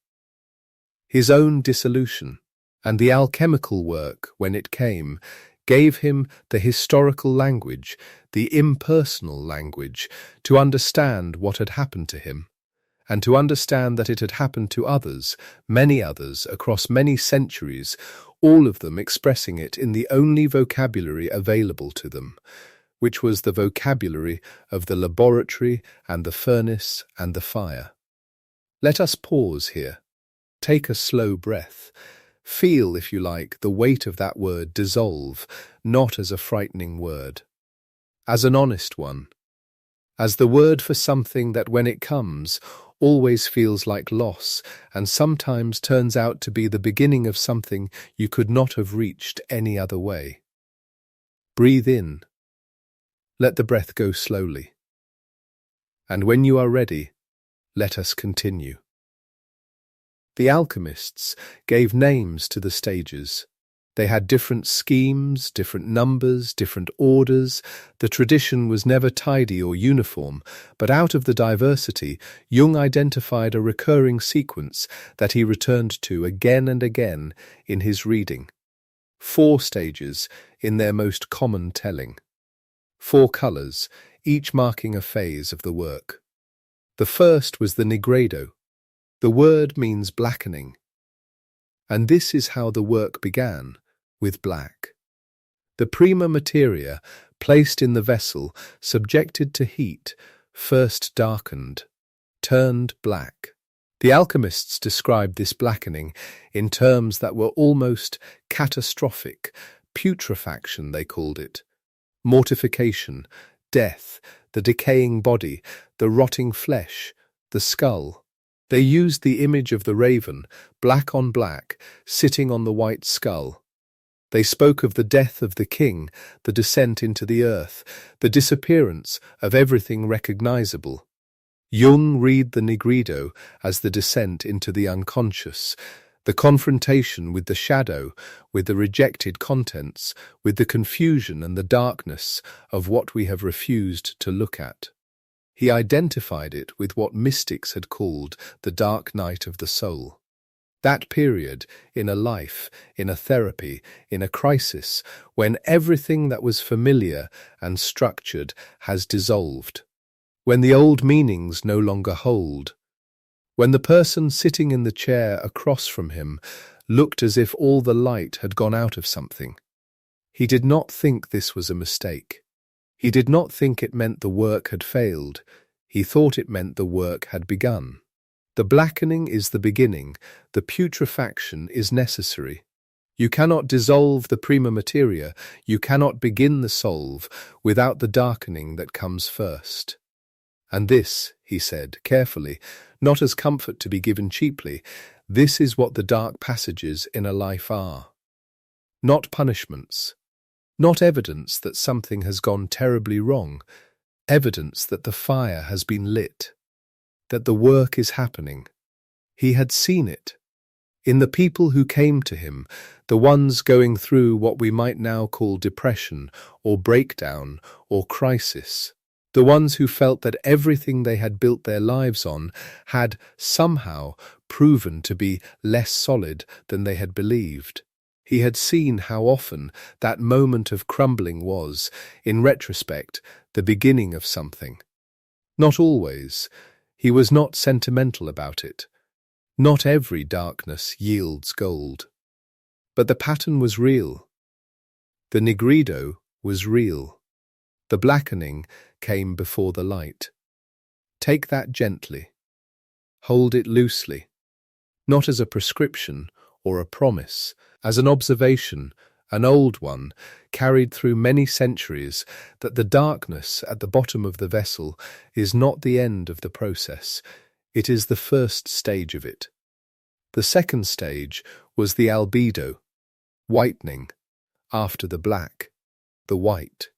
his own dissolution, and the alchemical work, when it came, gave him the historical language, the impersonal language, to understand what had happened to him, and to understand that it had happened to others, many others, across many centuries, all of them expressing it in the only vocabulary available to them, which was the vocabulary of the laboratory and the furnace and the fire. Let us pause here. Take a slow breath. Feel, if you like, the weight of that word dissolve, not as a frightening word, as an honest one, as the word for something that, when it comes, always feels like loss and sometimes turns out to be the beginning of something you could not have reached any other way. Breathe in. Let the breath go slowly. And when you are ready, let us continue. The alchemists gave names to the stages. They had different schemes, different numbers, different orders. The tradition was never tidy or uniform, but out of the diversity, Jung identified a recurring sequence that he returned to again and again in his reading. 4 stages in their most common telling. 4 colours, each marking a phase of the work. The first was the nigredo. The word means blackening. And this is how the work began, with black. The prima materia, placed in the vessel, subjected to heat, first darkened, turned black. The alchemists described this blackening in terms that were almost catastrophic. Putrefaction, they called it. Mortification, death, the decaying body, the rotting flesh, the skull. They used the image of the raven, black on black, sitting on the white skull. They spoke of the death of the king, the descent into the earth, the disappearance of everything recognizable. Jung read the nigredo as the descent into the unconscious, the confrontation with the shadow, with the rejected contents, with the confusion and the darkness of what we have refused to look at. He identified it with what mystics had called the dark night of the soul. That period in a life, in a therapy, in a crisis, when everything that was familiar and structured has dissolved, when the old meanings no longer hold, when the person sitting in the chair across from him looked as if all the light had gone out of something. He did not think this was a mistake. He did not think it meant the work had failed. He thought it meant the work had begun. The blackening is the beginning. The putrefaction is necessary. You cannot dissolve the prima materia. You cannot begin the solve without the darkening that comes first. And this, he said carefully, not as comfort to be given cheaply, this is what the dark passages in a life are. Not punishments. Not evidence that something has gone terribly wrong. Evidence that the fire has been lit. That the work is happening. He had seen it. In the people who came to him, the ones going through what we might now call depression, or breakdown, or crisis. The ones who felt that everything they had built their lives on had somehow proven to be less solid than they had believed. He had seen how often that moment of crumbling was, in retrospect, the beginning of something. Not always. He was not sentimental about it. Not every darkness yields gold. But the pattern was real. The nigredo was real. The blackening came before the light. Take that gently. Hold it loosely, not as a prescription or a promise, as an observation, an old one, carried through many centuries, that the darkness at the bottom of the vessel is not the end of the process, it is the first stage of it. The second stage was the albedo, whitening, after the black, the white.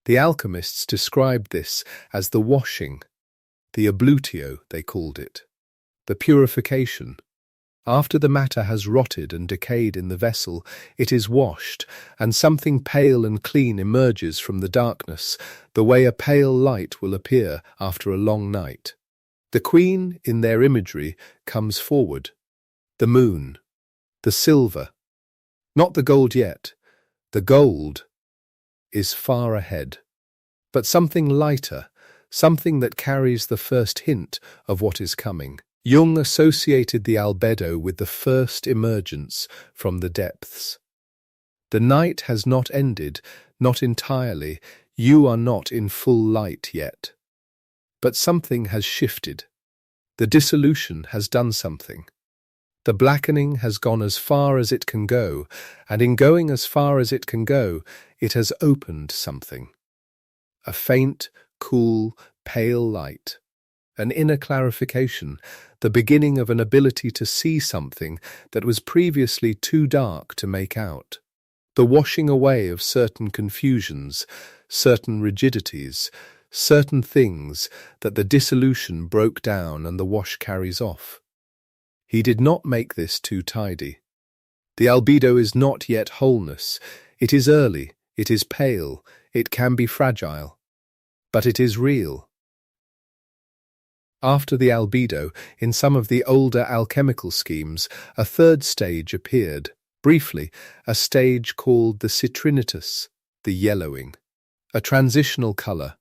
The alchemists described this as the washing, the ablutio they called it, the purification. After the matter has rotted and decayed in the vessel, it is washed, and something pale and clean emerges from the darkness, the way a pale light will appear after a long night. The queen, in their imagery, comes forward. The moon, the silver, not the gold yet, the gold is far ahead. But something lighter, something that carries the first hint of what is coming. Jung associated the albedo with the first emergence from the depths. The night has not ended, not entirely. You are not in full light yet. But something has shifted. The dissolution has done something. The blackening has gone as far as it can go, and in going as far as it can go, it has opened something. A faint, cool, pale light. An inner clarification, the beginning of an ability to see something that was previously too dark to make out. The washing away of certain confusions, certain rigidities, certain things that the dissolution broke down and the wash carries off. He did not make this too tidy. The albedo is not yet wholeness. It is early, it is pale, it can be fragile. But it is real. After the albedo, in some of the older alchemical schemes, a third stage appeared. Briefly, a stage called the citrinitas, the yellowing. A transitional colour.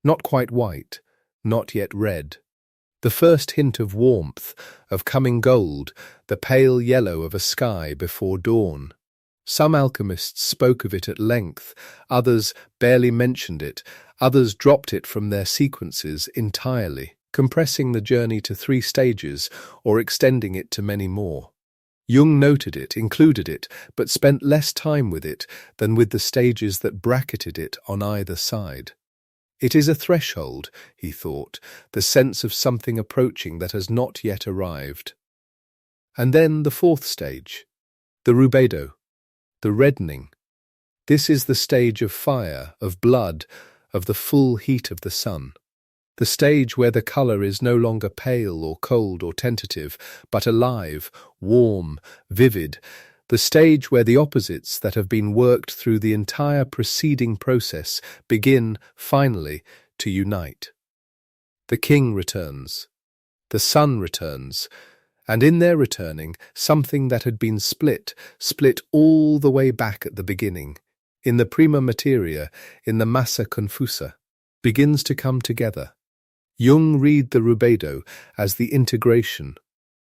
Not quite white, not yet red. The first hint of warmth, of coming gold, the pale yellow of a sky before dawn. Some alchemists spoke of it at length, others barely mentioned it, others dropped it from their sequences entirely, compressing the journey to 3 stages or extending it to many more. Jung noted it, included it, but spent less time with it than with the stages that bracketed it on either side. It is a threshold, he thought, the sense of something approaching that has not yet arrived. And then the 4th stage, the rubedo, the reddening. This is the stage of fire, of blood, of the full heat of the sun. the stage where the colour is no longer pale or cold or tentative, but alive, warm, vivid, the stage where the opposites that have been worked through the entire preceding process begin, finally, to unite. The king returns. The sun returns. And in their returning, something that had been split all the way back at the beginning, in the prima materia, in the massa confusa, begins to come together. Jung read the rubedo as the integration,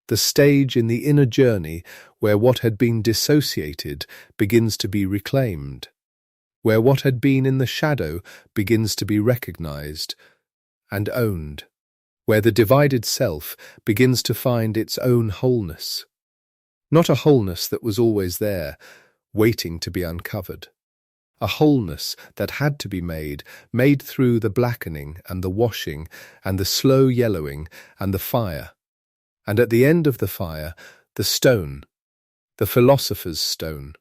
the stage in the inner journey where what had been dissociated begins to be reclaimed, where what had been in the shadow begins to be recognized and owned, where the divided self begins to find its own wholeness. Not a wholeness that was always there, waiting to be uncovered. A wholeness that had to be made through the blackening and the washing and the slow yellowing and the fire. And at the end of the fire, the stone, the philosopher's stone,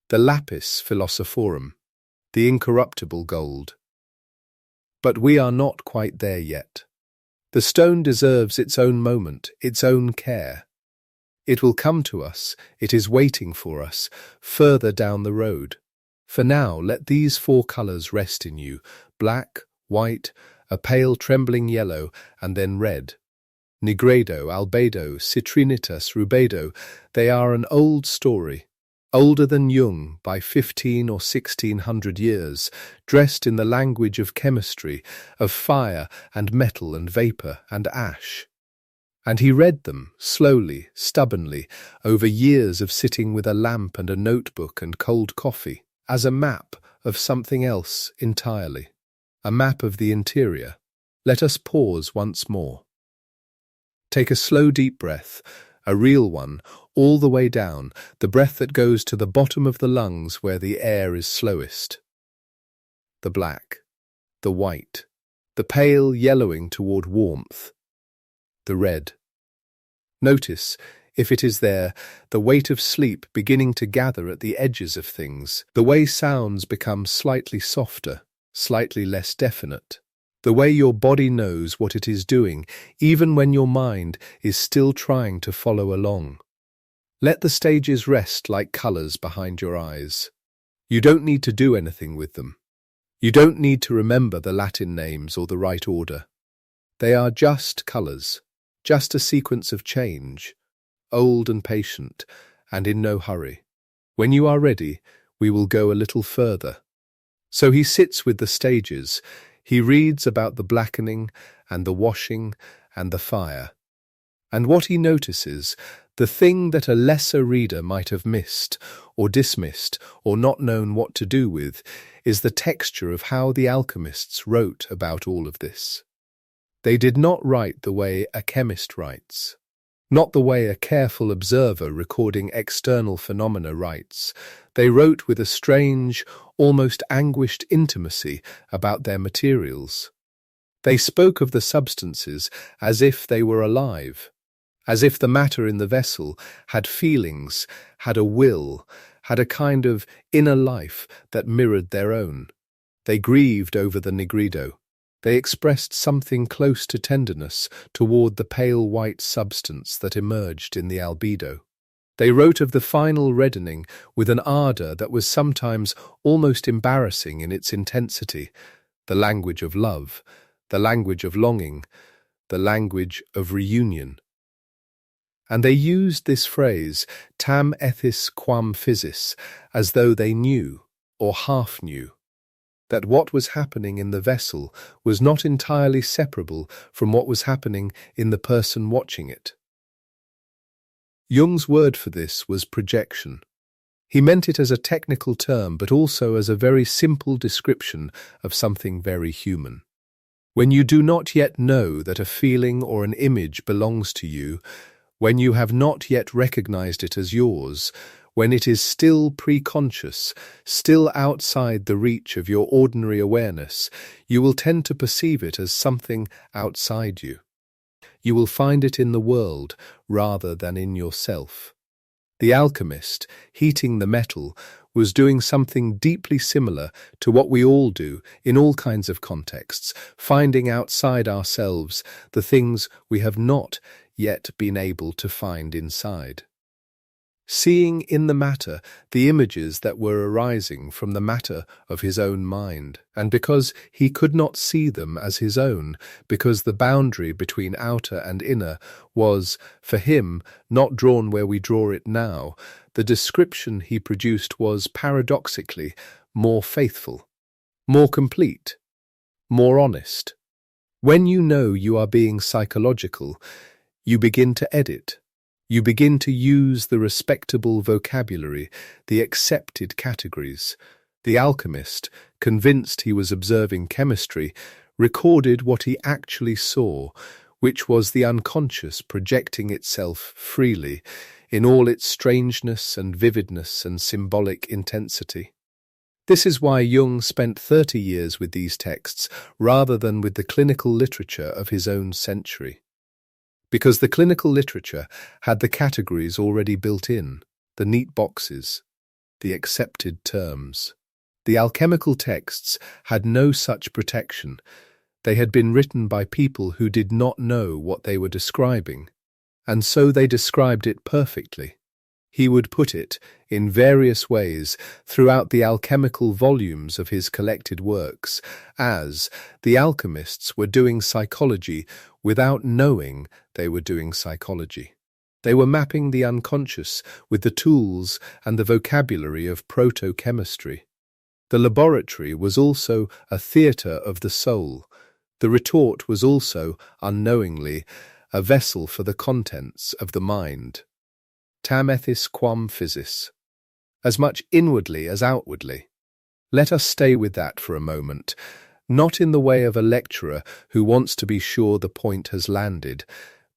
the lapis philosophorum, the incorruptible gold. But we are not quite there yet. The stone deserves its own moment, its own care. It will come to us, it is waiting for us, further down the road. For now, let these four colours rest in you, black, white, a pale trembling yellow, and then red. Nigredo, albedo, citrinitas, rubedo, they are an old story, older than Jung by 15 or 1600 years, dressed in the language of chemistry, of fire and metal and vapour and ash. And he read them, slowly, stubbornly, over years of sitting with a lamp and a notebook and cold coffee, as a map of something else entirely, a map of the interior. Let us pause once more. Take a slow deep breath, a real one, all the way down, the breath that goes to the bottom of the lungs where the air is slowest. The black, the white, the pale yellowing toward warmth, the red. Notice, if it is there, the weight of sleep beginning to gather at the edges of things, the way sounds become slightly softer, slightly less definite, the way your body knows what it is doing, even when your mind is still trying to follow along. Let the stages rest like colours behind your eyes. You don't need to do anything with them. You don't need to remember the Latin names or the right order. They are just colours, just a sequence of change, old and patient, and in no hurry. When you are ready, we will go a little further. So he sits with the stages. He reads about the blackening and the washing and the fire. And what he notices, the thing that a lesser reader might have missed or dismissed or not known what to do with, is the texture of how the alchemists wrote about all of this. They did not write the way a chemist writes, not the way a careful observer recording external phenomena writes. They wrote with a strange, almost anguished intimacy about their materials. They spoke of the substances as if they were alive, as if the matter in the vessel had feelings, had a will, had a kind of inner life that mirrored their own. They grieved over the nigredo. They expressed something close to tenderness toward the pale white substance that emerged in the albedo. They wrote of the final reddening with an ardour that was sometimes almost embarrassing in its intensity, the language of love, the language of longing, the language of reunion. And they used this phrase, tam ethis quam physis, as though they knew, or half knew, that what was happening in the vessel was not entirely separable from what was happening in the person watching it. Jung's word for this was projection. He meant it as a technical term, but also as a very simple description of something very human. When you do not yet know that a feeling or an image belongs to you, when you have not yet recognized it as yours, when it is still pre-conscious, still outside the reach of your ordinary awareness, you will tend to perceive it as something outside you. You will find it in the world rather than in yourself. The alchemist, heating the metal, was doing something deeply similar to what we all do in all kinds of contexts, finding outside ourselves the things we have not yet been able to find inside. Seeing in the matter the images that were arising from the matter of his own mind, and because he could not see them as his own, because the boundary between outer and inner was, for him, not drawn where we draw it now, the description he produced was, paradoxically, more faithful, more complete, more honest. When you know you are being psychological, you begin to edit. You begin to use the respectable vocabulary, the accepted categories. The alchemist, convinced he was observing chemistry, recorded what he actually saw, which was the unconscious projecting itself freely, in all its strangeness and vividness and symbolic intensity. This is why Jung spent 30 years with these texts rather than with the clinical literature of his own century. Because the clinical literature had the categories already built in, the neat boxes, the accepted terms. The alchemical texts had no such protection. They had been written by people who did not know what they were describing, and so they described it perfectly. He would put it, in various ways, throughout the alchemical volumes of his collected works, as the alchemists were doing psychology without knowing they were doing psychology. They were mapping the unconscious with the tools and the vocabulary of proto-chemistry. The laboratory was also a theatre of the soul. The retort was also, unknowingly, a vessel for the contents of the mind. Tam ethis quam physis. As much inwardly as outwardly. Let us stay with that for a moment, not in the way of a lecturer who wants to be sure the point has landed,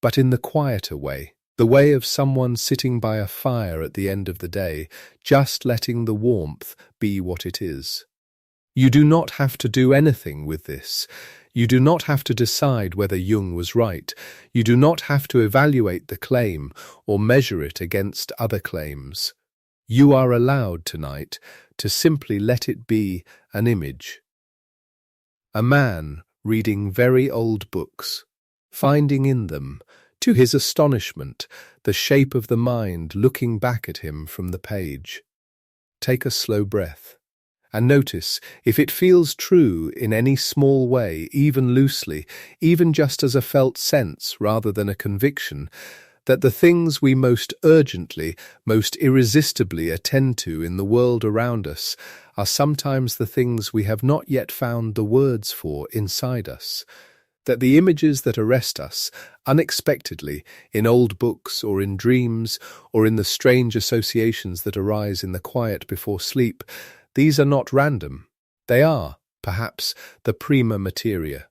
but in the quieter way, the way of someone sitting by a fire at the end of the day, just letting the warmth be what it is. You do not have to do anything with this. You do not have to decide whether Jung was right. You do not have to evaluate the claim or measure it against other claims. You are allowed tonight to simply let it be an image. A man reading very old books, finding in them, to his astonishment, the shape of the mind looking back at him from the page. Take a slow breath. And notice if it feels true in any small way, even loosely, even just as a felt sense rather than a conviction, that the things we most urgently, most irresistibly attend to in the world around us are sometimes the things we have not yet found the words for inside us, that the images that arrest us unexpectedly in old books or in dreams or in the strange associations that arise in the quiet before sleep, these are not random. They are, perhaps, the prima materia,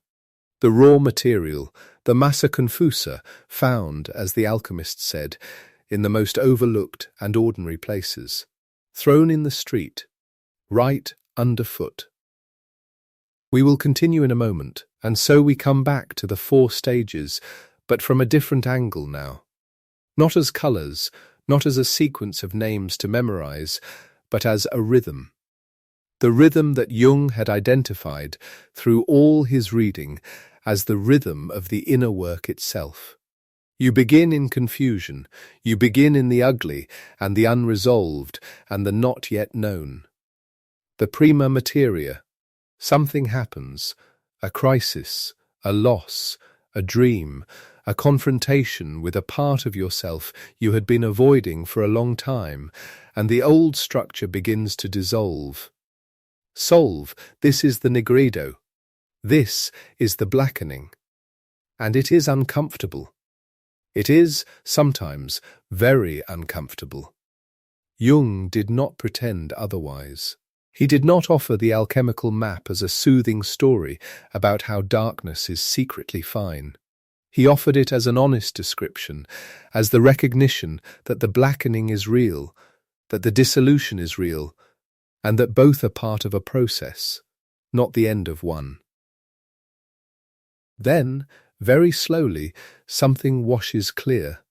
the raw material, the massa confusa, found, as the alchemists said, in the most overlooked and ordinary places, thrown in the street, right underfoot. We will continue in a moment, and so we come back to the 4 stages, but from a different angle now. Not as colours, not as a sequence of names to memorize, but as a rhythm. The rhythm that Jung had identified through all his reading as the rhythm of the inner work itself. You begin in confusion, you begin in the ugly and the unresolved and the not yet known. The prima materia. Something happens, a crisis, a loss, a dream, a confrontation with a part of yourself you had been avoiding for a long time, and the old structure begins to dissolve. Solve, this is the nigredo. This is the blackening. And it is uncomfortable. It is, sometimes, very uncomfortable. Jung did not pretend otherwise. He did not offer the alchemical map as a soothing story about how darkness is secretly fine. He offered it as an honest description, as the recognition that the blackening is real, that the dissolution is real, and that both are part of a process, not the end of one. Then, very slowly, something washes clear.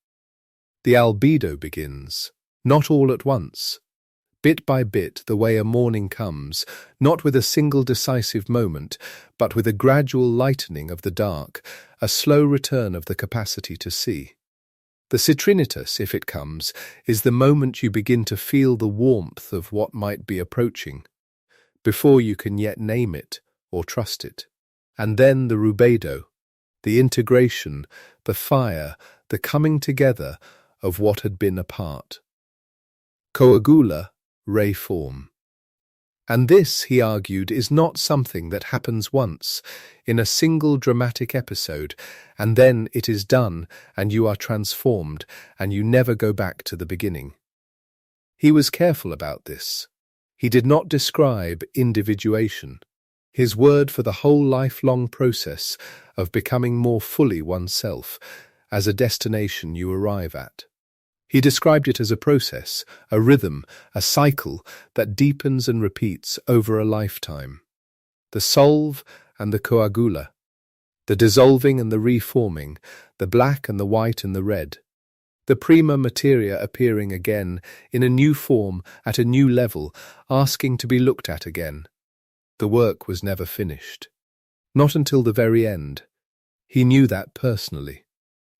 The albedo begins. not all at once. Bit by bit, the way a morning comes, not with a single decisive moment, but with a gradual lightening of the dark, a slow return of the capacity to see. The citrinitas, if it comes, is the moment you begin to feel the warmth of what might be approaching, before you can yet name it or trust it. And then the rubedo, the integration, the fire, the coming together of what had been apart. Coagula, ray form. And this, he argued, is not something that happens once, in a single dramatic episode, and then it is done, and you are transformed, and you never go back to the beginning. He was careful about this. He did not describe individuation, his word for the whole lifelong process of becoming more fully oneself, as a destination you arrive at. He described it as a process, a rhythm, a cycle that deepens and repeats over a lifetime. The solve and the coagula, the dissolving and the reforming, the black and the white and the red, the prima materia appearing again in a new form at a new level, asking to be looked at again. The work was never finished. Not until the very end. He knew that personally.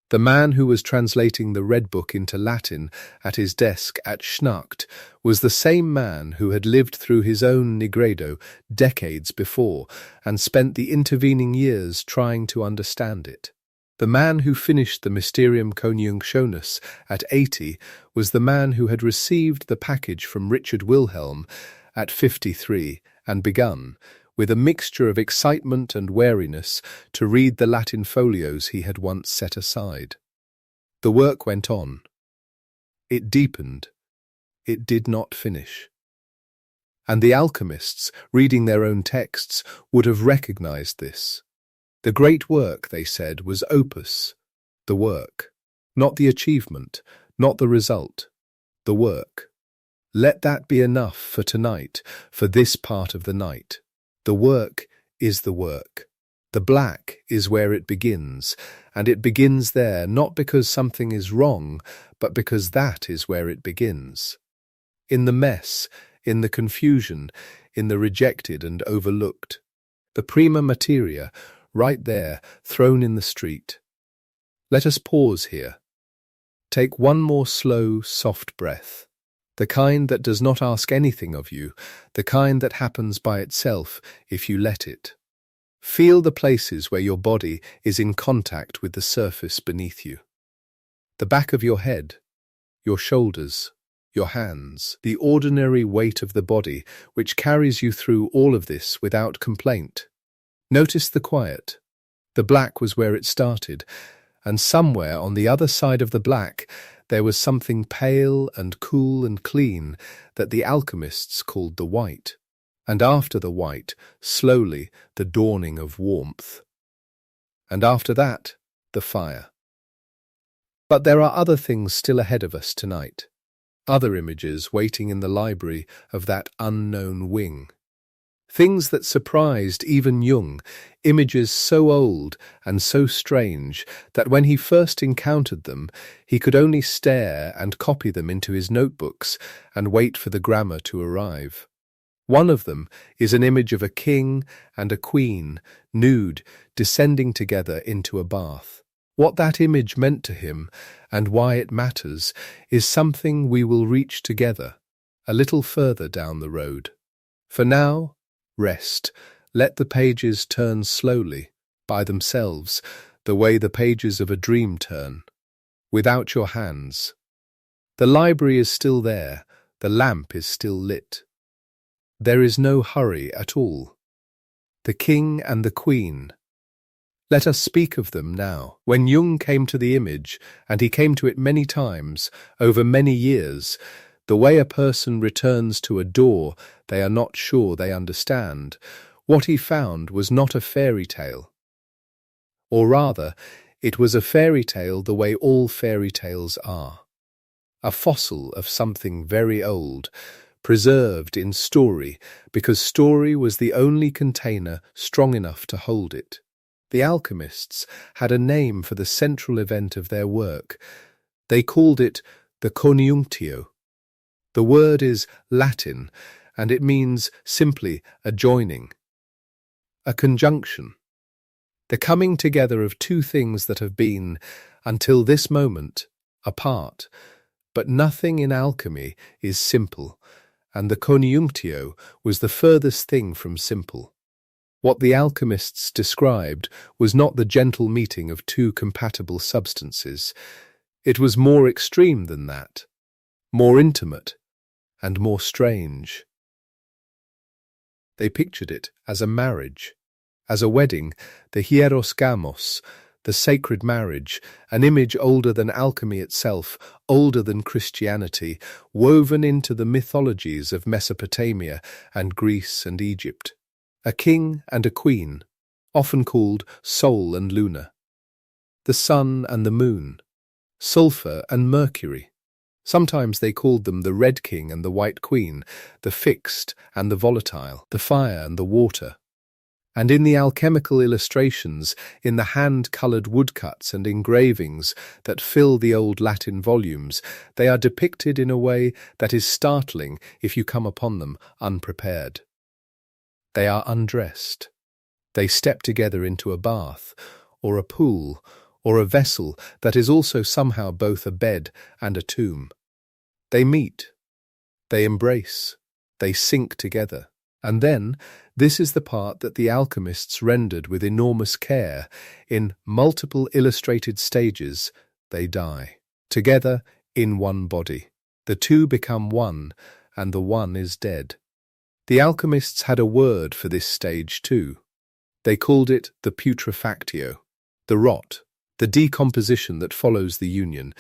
The man who was translating the Red Book into Latin at his desk at Schnacht was the same man who had lived through his own Nigredo decades before and spent the intervening years trying to understand it. The man who finished the Mysterium Conjunctionis at 80 was the man who had received the package from Richard Wilhelm at 53 and begun, with a mixture of excitement and wariness, to read the Latin folios he had once set aside. The work went on. It deepened. It did not finish. And the alchemists, reading their own texts, would have recognized this. The great work, they said, was opus, the work, not the achievement, not the result, the work. Let that be enough for tonight, for this part of the night. The work is the work. The black is where it begins, and it begins there not because something is wrong, but because that is where it begins. In the mess, in the confusion, in the rejected and overlooked. The prima materia, right there, thrown in the street. Let us pause here. Take one more slow, soft breath. The kind that does not ask anything of you, the kind that happens by itself if you let it. Feel the places where your body is in contact with the surface beneath you. The back of your head, your shoulders, your hands, the ordinary weight of the body which carries you through all of this without complaint. Notice the quiet. The black was where it started, and somewhere on the other side of the black there was something pale and cool and clean that the alchemists called the white, and after the white, slowly, the dawning of warmth. And after that, the fire. But there are other things still ahead of us tonight, other images waiting in the library of that unknown wing. Things that surprised even Jung, images so old and so strange that when he first encountered them, he could only stare and copy them into his notebooks and wait for the grammar to arrive. One of them is an image of a king and a queen, nude, descending together into a bath. What that image meant to him, and why it matters, is something we will reach together, a little further down the road. For now, rest. Let the pages turn slowly, by themselves, the way the pages of a dream turn, without your hands. The library is still there, the lamp is still lit. There is no hurry at all. The king and the queen. Let us speak of them now. When Jung came to the image, and he came to it many times, over many years, the way a person returns to a door they are not sure they understand, what he found was not a fairy tale. Or rather, it was a fairy tale the way all fairy tales are. A fossil of something very old, preserved in story, because story was the only container strong enough to hold it. The alchemists had a name for the central event of their work. They called it the conjunctio, The word is Latin, and it means simply a joining, a conjunction, the coming together of two things that have been, until this moment, apart. But nothing in alchemy is simple, and the conjunctio was the furthest thing from simple. What the alchemists described was not the gentle meeting of two compatible substances. It was more extreme than that, more intimate, and more strange. They pictured it as a marriage, as a wedding, the hieros gamos, the sacred marriage, an image older than alchemy itself, older than Christianity, woven into the mythologies of Mesopotamia and Greece and Egypt. A king and a queen, often called Sol and Luna. The sun and the moon, sulphur and mercury. Sometimes they called them the red king and the white queen, the fixed and the volatile, the fire and the water. And in the alchemical illustrations, in the hand-coloured woodcuts and engravings that fill the old Latin volumes, they are depicted in a way that is startling if you come upon them unprepared. They are undressed. They step together into a bath, or a pool, or a vessel that is also somehow both a bed and a tomb. They meet, they embrace, they sink together. And then, this is the part that the alchemists rendered with enormous care. In multiple illustrated stages, they die. Together, in one body. The two become one, and the one is dead. The alchemists had a word for this stage too. They called it the putrefactio, the rot, the decomposition that follows the union,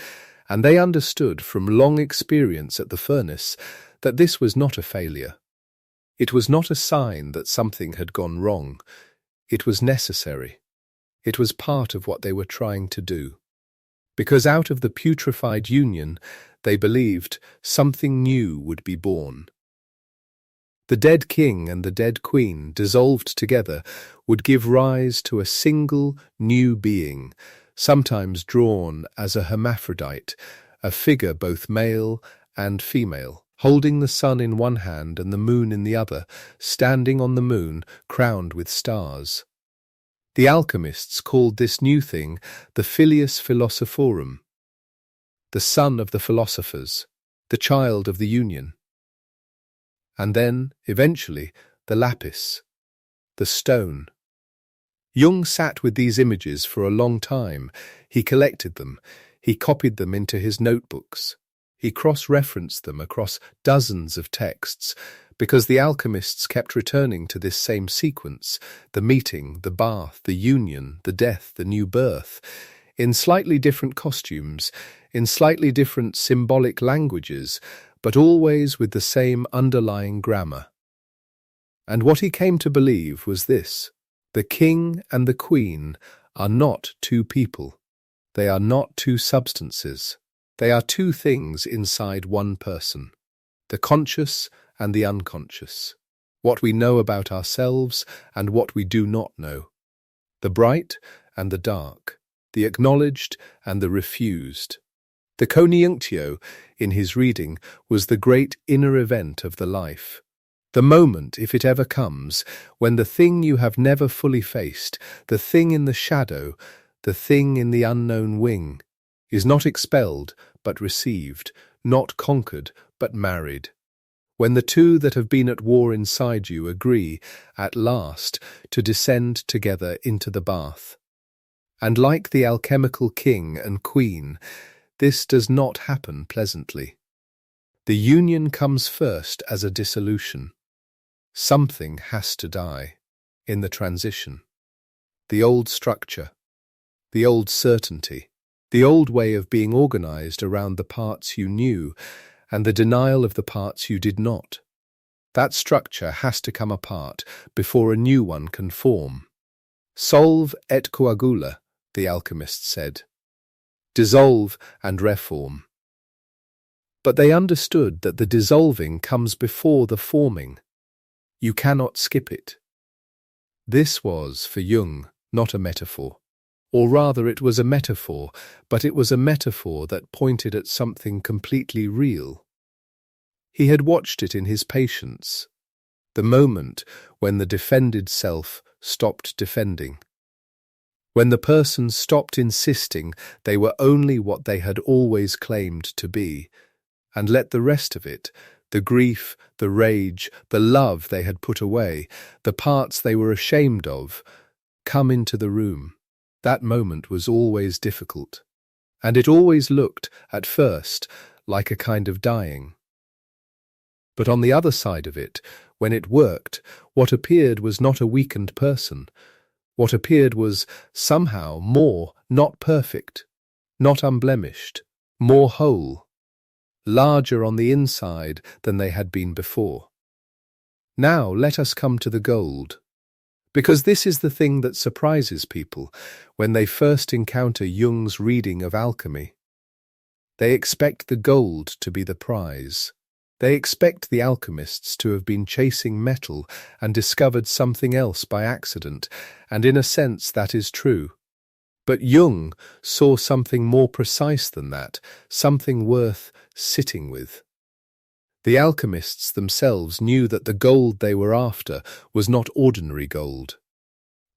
and they understood from long experience at the furnace that this was not a failure. It was not a sign that something had gone wrong. It was necessary. It was part of what they were trying to do. Because out of the putrefied union, they believed something new would be born. The dead king and the dead queen, dissolved together, would give rise to a single new being, sometimes drawn as a hermaphrodite, a figure both male and female, holding the sun in one hand and the moon in the other, standing on the moon, crowned with stars. The alchemists called this new thing the filius philosophorum, the son of the philosophers, the child of the union. And then, eventually, the lapis, the stone. Jung sat with these images for a long time. He collected them. He copied them into his notebooks. He cross-referenced them across dozens of texts, because the alchemists kept returning to this same sequence, the meeting, the bath, the union, the death, the new birth, in slightly different costumes, in slightly different symbolic languages, but always with the same underlying grammar. And what he came to believe was this: the king and the queen are not two people. They are not two substances. They are two things inside one person, the conscious and the unconscious, what we know about ourselves and what we do not know, the bright and the dark, the acknowledged and the refused. The conjunctio, in his reading, was the great inner event of the life. The moment, if it ever comes, when the thing you have never fully faced, the thing in the shadow, the thing in the unknown wing, is not expelled but received, not conquered but married. When the two that have been at war inside you agree, at last, to descend together into the bath. And like the alchemical king and queen, this does not happen pleasantly. The union comes first as a dissolution. Something has to die in the transition. The old structure, the old certainty, the old way of being organized around the parts you knew and the denial of the parts you did not. That structure has to come apart before a new one can form. Solve et coagula, the alchemists said. Dissolve and reform. But they understood that the dissolving comes before the forming. You cannot skip it. This was, for Jung, not a metaphor. Or rather, it was a metaphor, but it was a metaphor that pointed at something completely real. He had watched it in his patience, the moment when the defended self stopped defending, when the person stopped insisting they were only what they had always claimed to be, and let the rest of it, the grief, the rage, the love they had put away, the parts they were ashamed of, come into the room. That moment was always difficult, and it always looked, at first, like a kind of dying. But on the other side of it, when it worked, what appeared was not a weakened person. What appeared was somehow more, not perfect, not unblemished, more whole, larger on the inside than they had been before. Now let us come to the gold, because this is the thing that surprises people when they first encounter Jung's reading of alchemy. They expect the gold to be the prize. They expect the alchemists to have been chasing metal and discovered something else by accident, and in a sense that is true. But Jung saw something more precise than that, something worth sitting with. The alchemists themselves knew that the gold they were after was not ordinary gold.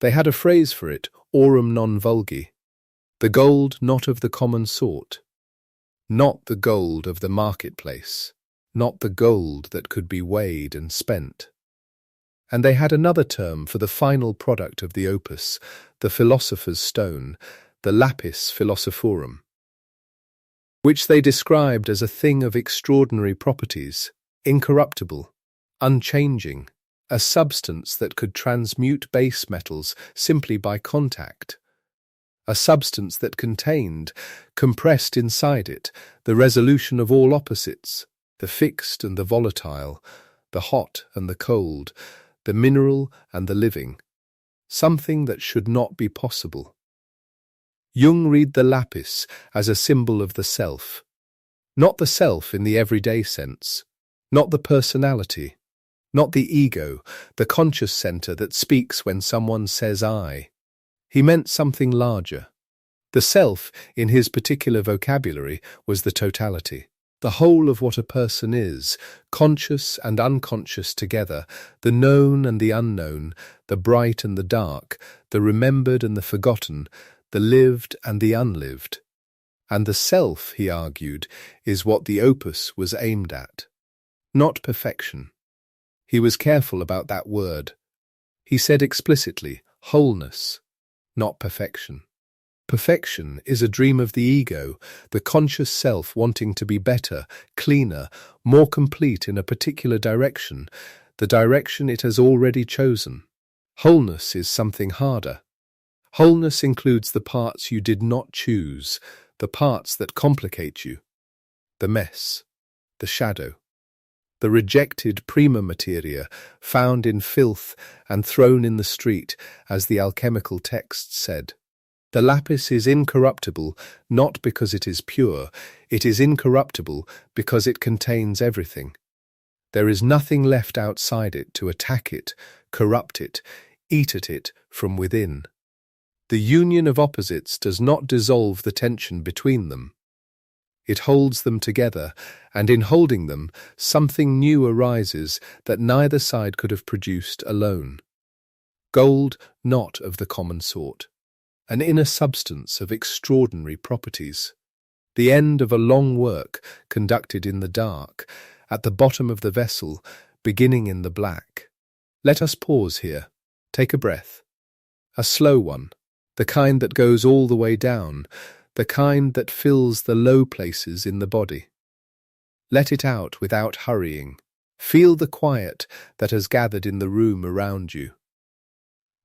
They had a phrase for it, aurum non vulgi, the gold not of the common sort, not the gold of the marketplace, not the gold that could be weighed and spent. And they had another term for the final product of the opus, the philosopher's stone, the lapis philosophorum, which they described as a thing of extraordinary properties, incorruptible, unchanging, a substance that could transmute base metals simply by contact, a substance that contained, compressed inside it, the resolution of all opposites, the fixed and the volatile, the hot and the cold, the mineral and the living, something that should not be possible. Jung read the lapis as a symbol of the self, not the self in the everyday sense, not the personality, not the ego, the conscious center that speaks when someone says I. He meant something larger. The self, in his particular vocabulary, was the totality. The whole of what a person is, conscious and unconscious together, the known and the unknown, the bright and the dark, the remembered and the forgotten, the lived and the unlived. And the self, he argued, is what the opus was aimed at. Not perfection. He was careful about that word. He said explicitly, wholeness, not perfection. Perfection is a dream of the ego, the conscious self wanting to be better, cleaner, more complete in a particular direction, the direction it has already chosen. Wholeness is something harder. Wholeness includes the parts you did not choose, the parts that complicate you, the mess, the shadow, the rejected prima materia found in filth and thrown in the street, as the alchemical text said. The lapis is incorruptible not because it is pure, it is incorruptible because it contains everything. There is nothing left outside it to attack it, corrupt it, eat at it from within. The union of opposites does not dissolve the tension between them. It holds them together, and in holding them, something new arises that neither side could have produced alone. Gold not of the common sort. An inner substance of extraordinary properties. The end of a long work conducted in the dark, at the bottom of the vessel, beginning in the black. Let us pause here. Take a breath. A slow one, the kind that goes all the way down, the kind that fills the low places in the body. Let it out without hurrying. Feel the quiet that has gathered in the room around you.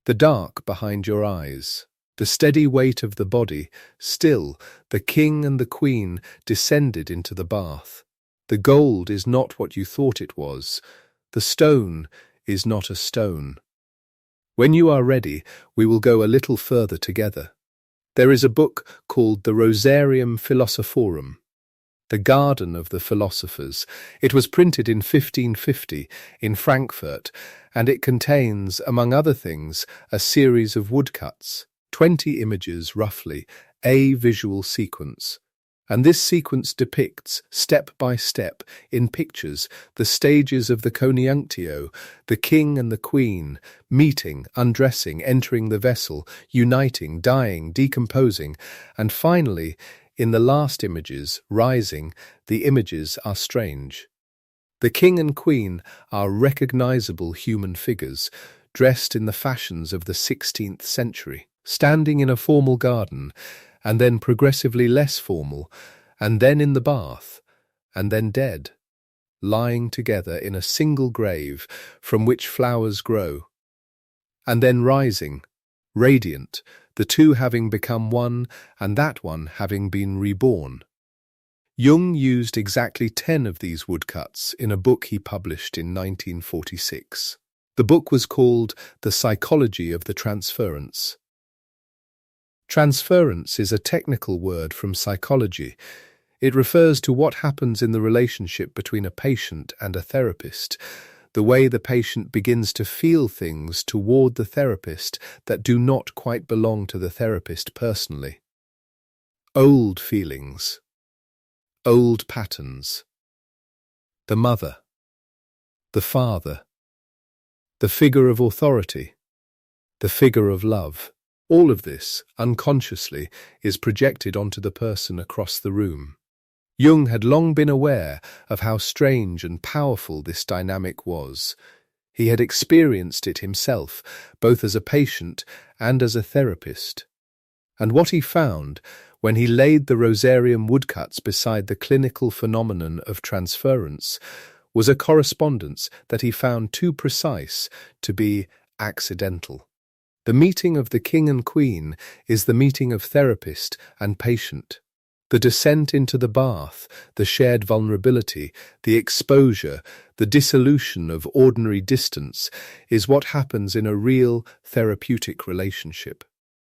The dark behind your eyes. The steady weight of the body, still, the king and the queen descended into the bath. The gold is not what you thought it was. The stone is not a stone. When you are ready, we will go a little further together. There is a book called the Rosarium Philosophorum, the Garden of the Philosophers. It was printed in 1550 in Frankfurt, and it contains, among other things, a series of woodcuts. 20 images roughly, a visual sequence. And this sequence depicts, step by step, in pictures, the stages of the coniunctio, the king and the queen, meeting, undressing, entering the vessel, uniting, dying, decomposing, and finally, in the last images, rising, the images are strange. The king and queen are recognizable human figures, dressed in the fashions of the 16th century, standing in a formal garden, and then progressively less formal, and then in the bath, and then dead, lying together in a single grave from which flowers grow, and then rising, radiant, the two having become one, and that one having been reborn. Jung used exactly 10 of these woodcuts in a book he published in 1946. The book was called The Psychology of the Transference. Transference is a technical word from psychology. It refers to what happens in the relationship between a patient and a therapist, the way the patient begins to feel things toward the therapist that do not quite belong to the therapist personally. Old feelings. Old patterns. The mother. The father. The figure of authority. The figure of love. All of this, unconsciously, is projected onto the person across the room. Jung had long been aware of how strange and powerful this dynamic was. He had experienced it himself, both as a patient and as a therapist. And what he found, when he laid the rosarium woodcuts beside the clinical phenomenon of transference, was a correspondence that he found too precise to be accidental. The meeting of the king and queen is the meeting of therapist and patient. The descent into the bath, the shared vulnerability, the exposure, the dissolution of ordinary distance is what happens in a real therapeutic relationship.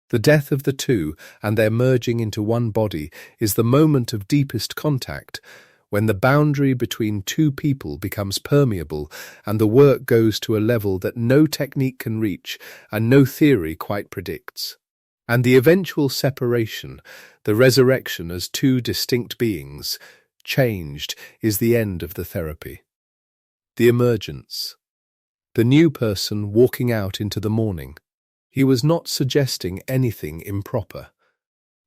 The death of the two and their merging into one body is the moment of deepest contact, when the boundary between two people becomes permeable and the work goes to a level that no technique can reach and no theory quite predicts. And the eventual separation, the resurrection as two distinct beings, changed, is the end of the therapy. The emergence. The new person walking out into the morning. He was not suggesting anything improper.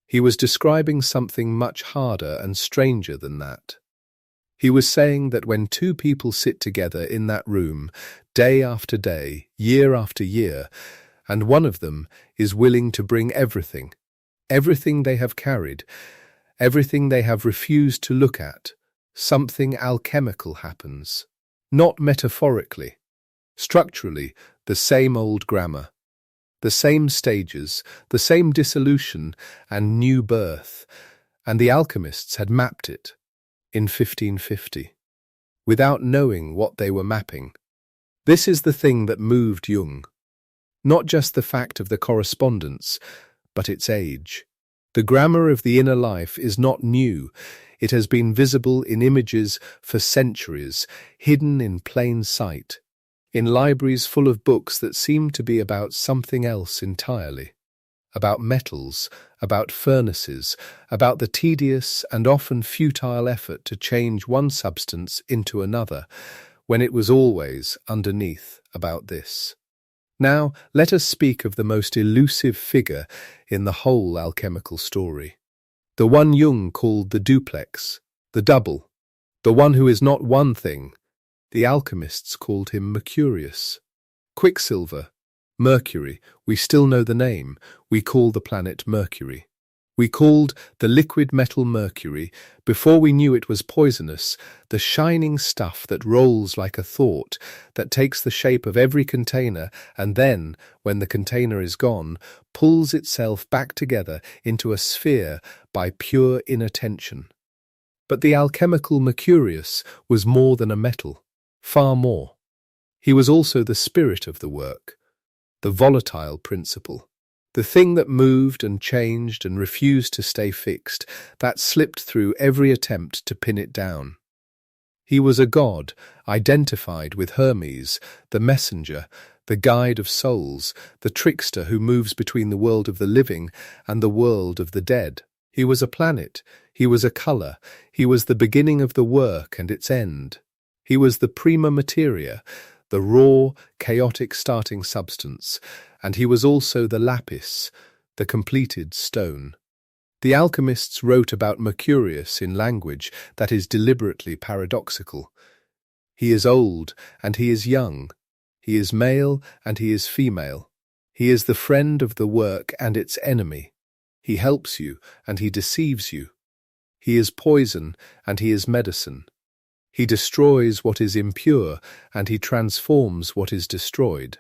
He was describing something much harder and stranger than that. He was saying that when two people sit together in that room, day after day, year after year, and one of them is willing to bring everything they have carried, everything they have refused to look at, something alchemical happens. Not metaphorically. Structurally, the same old grammar. The same stages, the same dissolution and new birth, and the alchemists had mapped it in 1550, without knowing what they were mapping. This is the thing that moved Jung. Not just the fact of the correspondence, but its age. The grammar of the inner life is not new. It has been visible in images for centuries, hidden in plain sight, in libraries full of books that seem to be about something else entirely. About metals, about furnaces, about the tedious and often futile effort to change one substance into another, when it was always, underneath, about this. Now, let us speak of the most elusive figure in the whole alchemical story. The one Jung called the duplex, the double, the one who is not one thing. The alchemists called him Mercurius. Quicksilver, Mercury, we still know the name. We call the planet Mercury. We called the liquid metal mercury, before we knew it was poisonous, the shining stuff that rolls like a thought, that takes the shape of every container and then, when the container is gone, pulls itself back together into a sphere by pure inattention. But the alchemical Mercurius was more than a metal, far more. He was also the spirit of the work, the volatile principle. The thing that moved and changed and refused to stay fixed, that slipped through every attempt to pin it down. He was a god, identified with Hermes, the messenger, the guide of souls, the trickster who moves between the world of the living and the world of the dead. He was a planet, he was a colour, he was the beginning of the work and its end. He was the prima materia, the raw, chaotic starting substance, and he was also the lapis, the completed stone. The alchemists wrote about Mercurius in language that is deliberately paradoxical. He is old and he is young. He is male and he is female. He is the friend of the work and its enemy. He helps you and he deceives you. He is poison and he is medicine. He destroys what is impure and he transforms what is destroyed.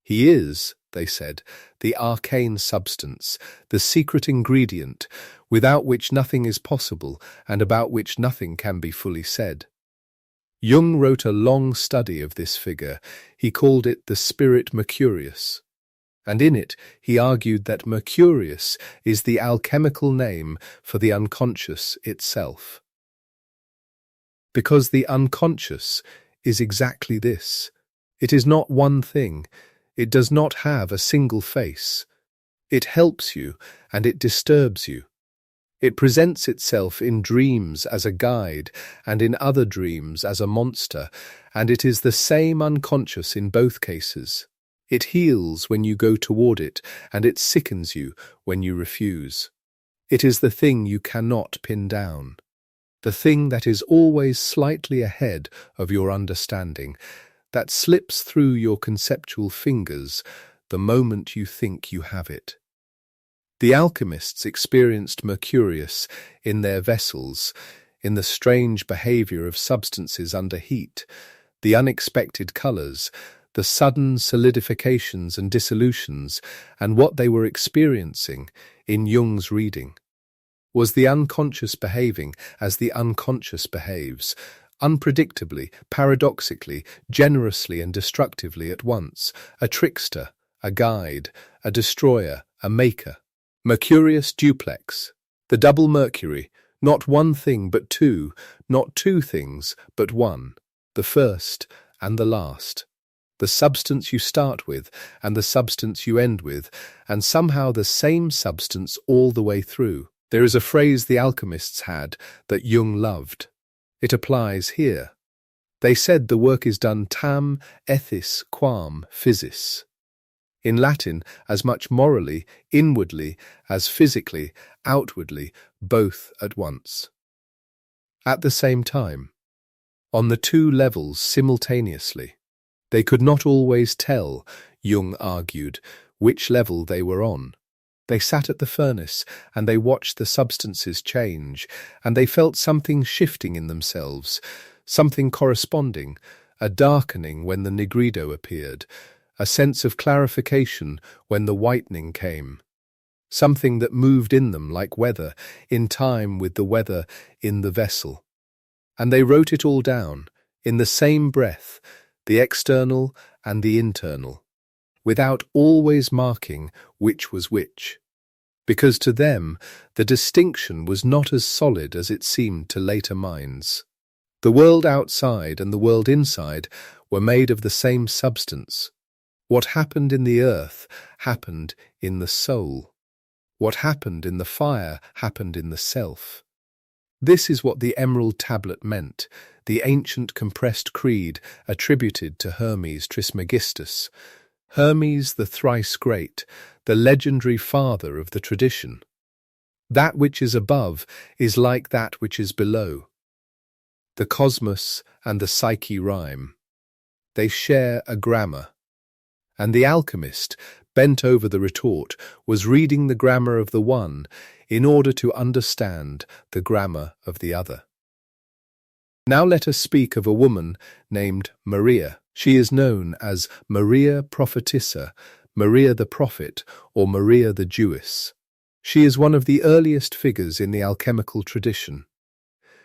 He is, they said, the arcane substance, the secret ingredient, without which nothing is possible and about which nothing can be fully said. Jung wrote a long study of this figure. He called it the spirit Mercurius. And in it he argued that Mercurius is the alchemical name for the unconscious itself. Because the unconscious is exactly this. It is not one thing. It does not have a single face. It helps you and it disturbs you. It presents itself in dreams as a guide and in other dreams as a monster, and it is the same unconscious in both cases. It heals when you go toward it, and it sickens you when you refuse. It is the thing you cannot pin down, the thing that is always slightly ahead of your understanding, that slips through your conceptual fingers the moment you think you have it. The alchemists experienced Mercurius in their vessels, in the strange behaviour of substances under heat, the unexpected colours, the sudden solidifications and dissolutions, and what they were experiencing in Jung's reading. Was the unconscious behaving as the unconscious behaves, unpredictably, paradoxically, generously and destructively at once, a trickster, a guide, a destroyer, a maker? Mercurius duplex, the double Mercury, not one thing but two, not two things but one, the first and the last. The substance you start with and the substance you end with, and somehow the same substance all the way through. There is a phrase the alchemists had that Jung loved. It applies here. They said the work is done tam ethis quam physis. In Latin, as much morally, inwardly, as physically, outwardly, both at once. At the same time. On the two levels simultaneously. They could not always tell, Jung argued, which level they were on. They sat at the furnace, and they watched the substances change, and they felt something shifting in themselves, something corresponding, a darkening when the nigrido appeared, a sense of clarification when the whitening came, something that moved in them like weather, in time with the weather in the vessel. And they wrote it all down, in the same breath, the external and the internal, without always marking which was which, because to them the distinction was not as solid as it seemed to later minds. The world outside and the world inside were made of the same substance. What happened in the earth happened in the soul. What happened in the fire happened in the self. This is what the emerald tablet meant, the ancient compressed creed attributed to Hermes Trismegistus, Hermes the thrice great, the legendary father of the tradition. That which is above is like that which is below. The cosmos and the psyche rhyme. They share a grammar. And the alchemist, bent over the retort, was reading the grammar of the one in order to understand the grammar of the other. Now let us speak of a woman named Maria. She is known as Maria Prophetissa, Maria the Prophet, or Maria the Jewess. She is one of the earliest figures in the alchemical tradition.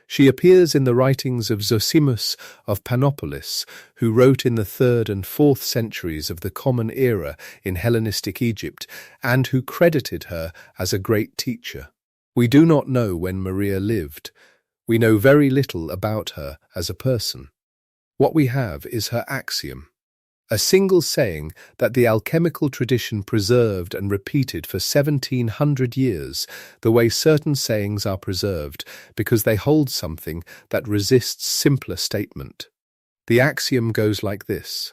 She appears in the writings of Zosimos of Panopolis, who wrote in the 3rd and 4th centuries of the Common Era in Hellenistic Egypt, and who credited her as a great teacher. We do not know when Maria lived. We know very little about her as a person. What we have is her axiom. A single saying that the alchemical tradition preserved and repeated for 1700 years, the way certain sayings are preserved, because they hold something that resists simpler statement. The axiom goes like this: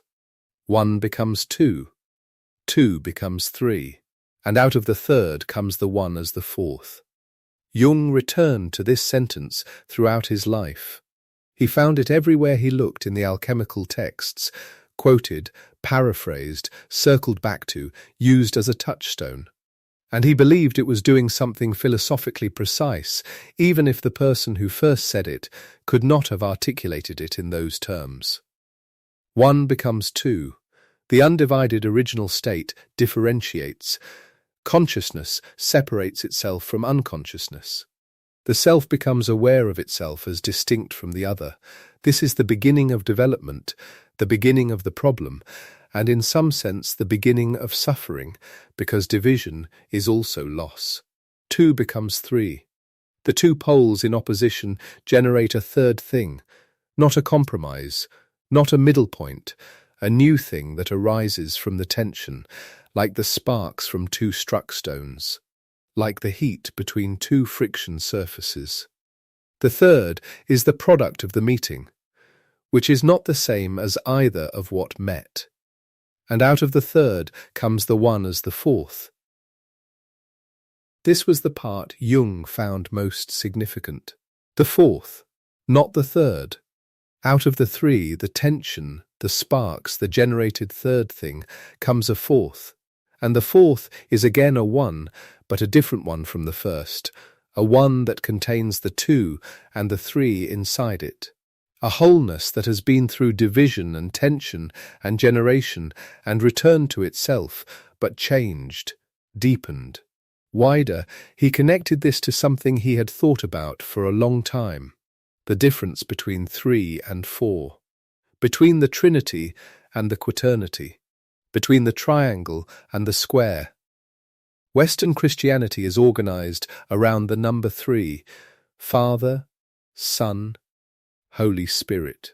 1 becomes 2, 2 becomes 3, and out of the third comes the one as the fourth. Jung returned to this sentence throughout his life. He found it everywhere he looked in the alchemical texts, quoted, paraphrased, circled back to, used as a touchstone. And he believed it was doing something philosophically precise, even if the person who first said it could not have articulated it in those terms. 1 becomes 2. The undivided original state differentiates. Consciousness separates itself from unconsciousness. The self becomes aware of itself as distinct from the other. This is the beginning of development, the beginning of the problem, and in some sense the beginning of suffering, because division is also loss. 2 becomes 3. The two poles in opposition generate a third thing, not a compromise, not a middle point, a new thing that arises from the tension, like the sparks from two struck stones, like the heat between two friction surfaces. The third is the product of the meeting, which is not the same as either of what met. And out of the third comes the one as the fourth. This was the part Jung found most significant. The fourth, not the third. Out of the three, the tension, the sparks, the generated third thing, comes a fourth. And the fourth is again a one, but a different one from the first, a one that contains the two and the three inside it. A wholeness that has been through division and tension and generation and returned to itself, but changed, deepened. Wider, he connected this to something he had thought about for a long time, the difference between 3 and 4, between the Trinity and the Quaternity, between the triangle and the square. Western Christianity is organized around the number 3, Father, Son, Holy Spirit.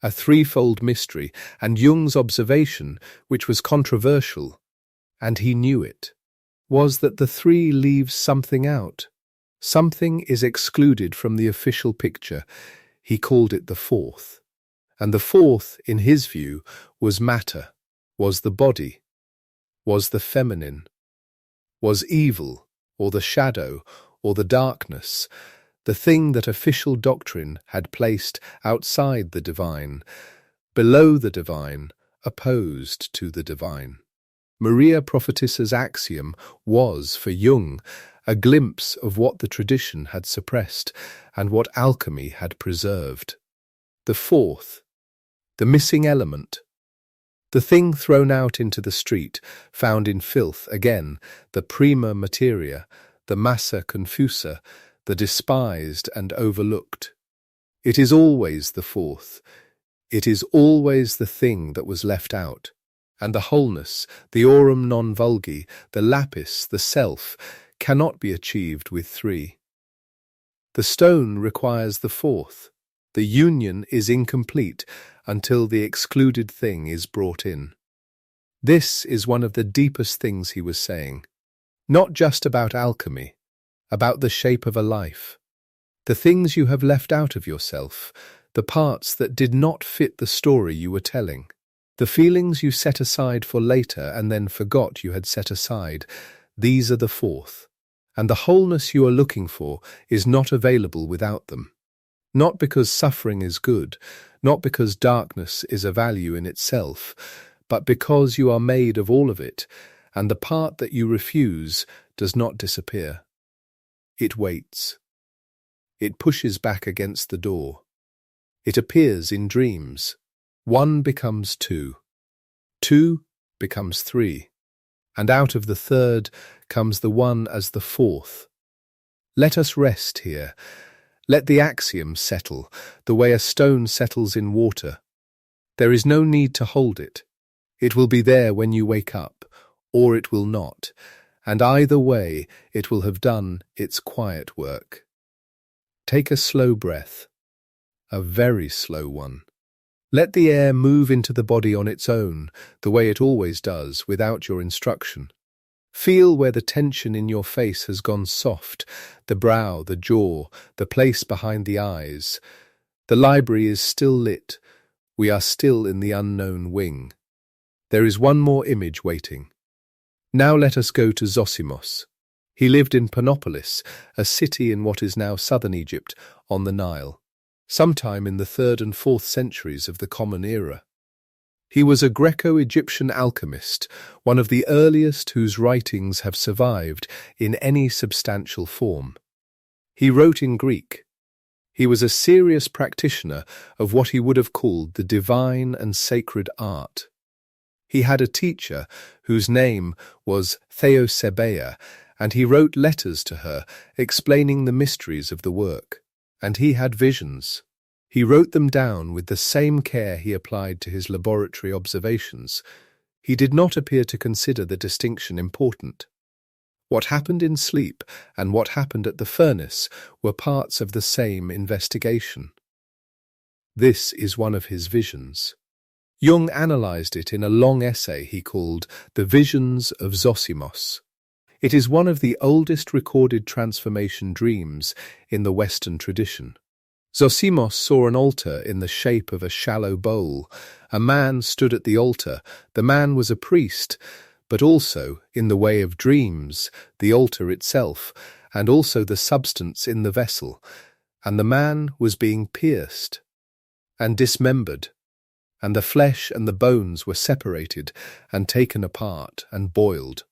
A threefold mystery, and Jung's observation, which was controversial, and he knew it, was that the 3 leaves something out. Something is excluded from the official picture. He called it the fourth. And the fourth, in his view, was matter, was the body, was the feminine, was evil, or the shadow, or the darkness, the thing that official doctrine had placed outside the divine, below the divine, opposed to the divine. Maria Prophetissa's axiom was, for Jung, a glimpse of what the tradition had suppressed and what alchemy had preserved. The fourth, the missing element, the thing thrown out into the street, found in filth, again, the prima materia, the massa confusa, the despised and overlooked. It is always the fourth. It is always the thing that was left out. And the wholeness, the aurum non vulgi, the lapis, the self, cannot be achieved with 3. The stone requires the fourth. The union is incomplete until the excluded thing is brought in. This is one of the deepest things he was saying, not just about alchemy, about the shape of a life, the things you have left out of yourself, the parts that did not fit the story you were telling, the feelings you set aside for later and then forgot you had set aside. These are the fourth, and the wholeness you are looking for is not available without them. Not because suffering is good, not because darkness is a value in itself, but because you are made of all of it, and the part that you refuse does not disappear. It waits. It pushes back against the door. It appears in dreams. 1 becomes 2. 2 becomes 3. And out of the third comes the one as the fourth. Let us rest here. Let the axiom settle, the way a stone settles in water. There is no need to hold it. It will be there when you wake up, or it will not, and either way it will have done its quiet work. Take a slow breath, a very slow one. Let the air move into the body on its own, the way it always does, without your instruction. Feel where the tension in your face has gone soft, the brow, the jaw, the place behind the eyes. The library is still lit. We are still in the unknown wing. There is one more image waiting. Now let us go to Zosimos. He lived in Panopolis, a city in what is now southern Egypt, on the Nile, sometime in the 3rd and 4th centuries of the Common Era. He was a Greco-Egyptian alchemist, one of the earliest whose writings have survived in any substantial form. He wrote in Greek. He was a serious practitioner of what he would have called the divine and sacred art. He had a teacher whose name was Theosebea, and he wrote letters to her explaining the mysteries of the work. And he had visions. He wrote them down with the same care he applied to his laboratory observations. He did not appear to consider the distinction important. What happened in sleep and what happened at the furnace were parts of the same investigation. This is one of his visions. Jung analyzed it in a long essay he called The Visions of Zosimos. It is one of the oldest recorded transformation dreams in the Western tradition. Zosimos saw an altar in the shape of a shallow bowl. A man stood at the altar. The man was a priest, but also, in the way of dreams, the altar itself, and also the substance in the vessel. And the man was being pierced and dismembered, and the flesh and the bones were separated and taken apart and boiled.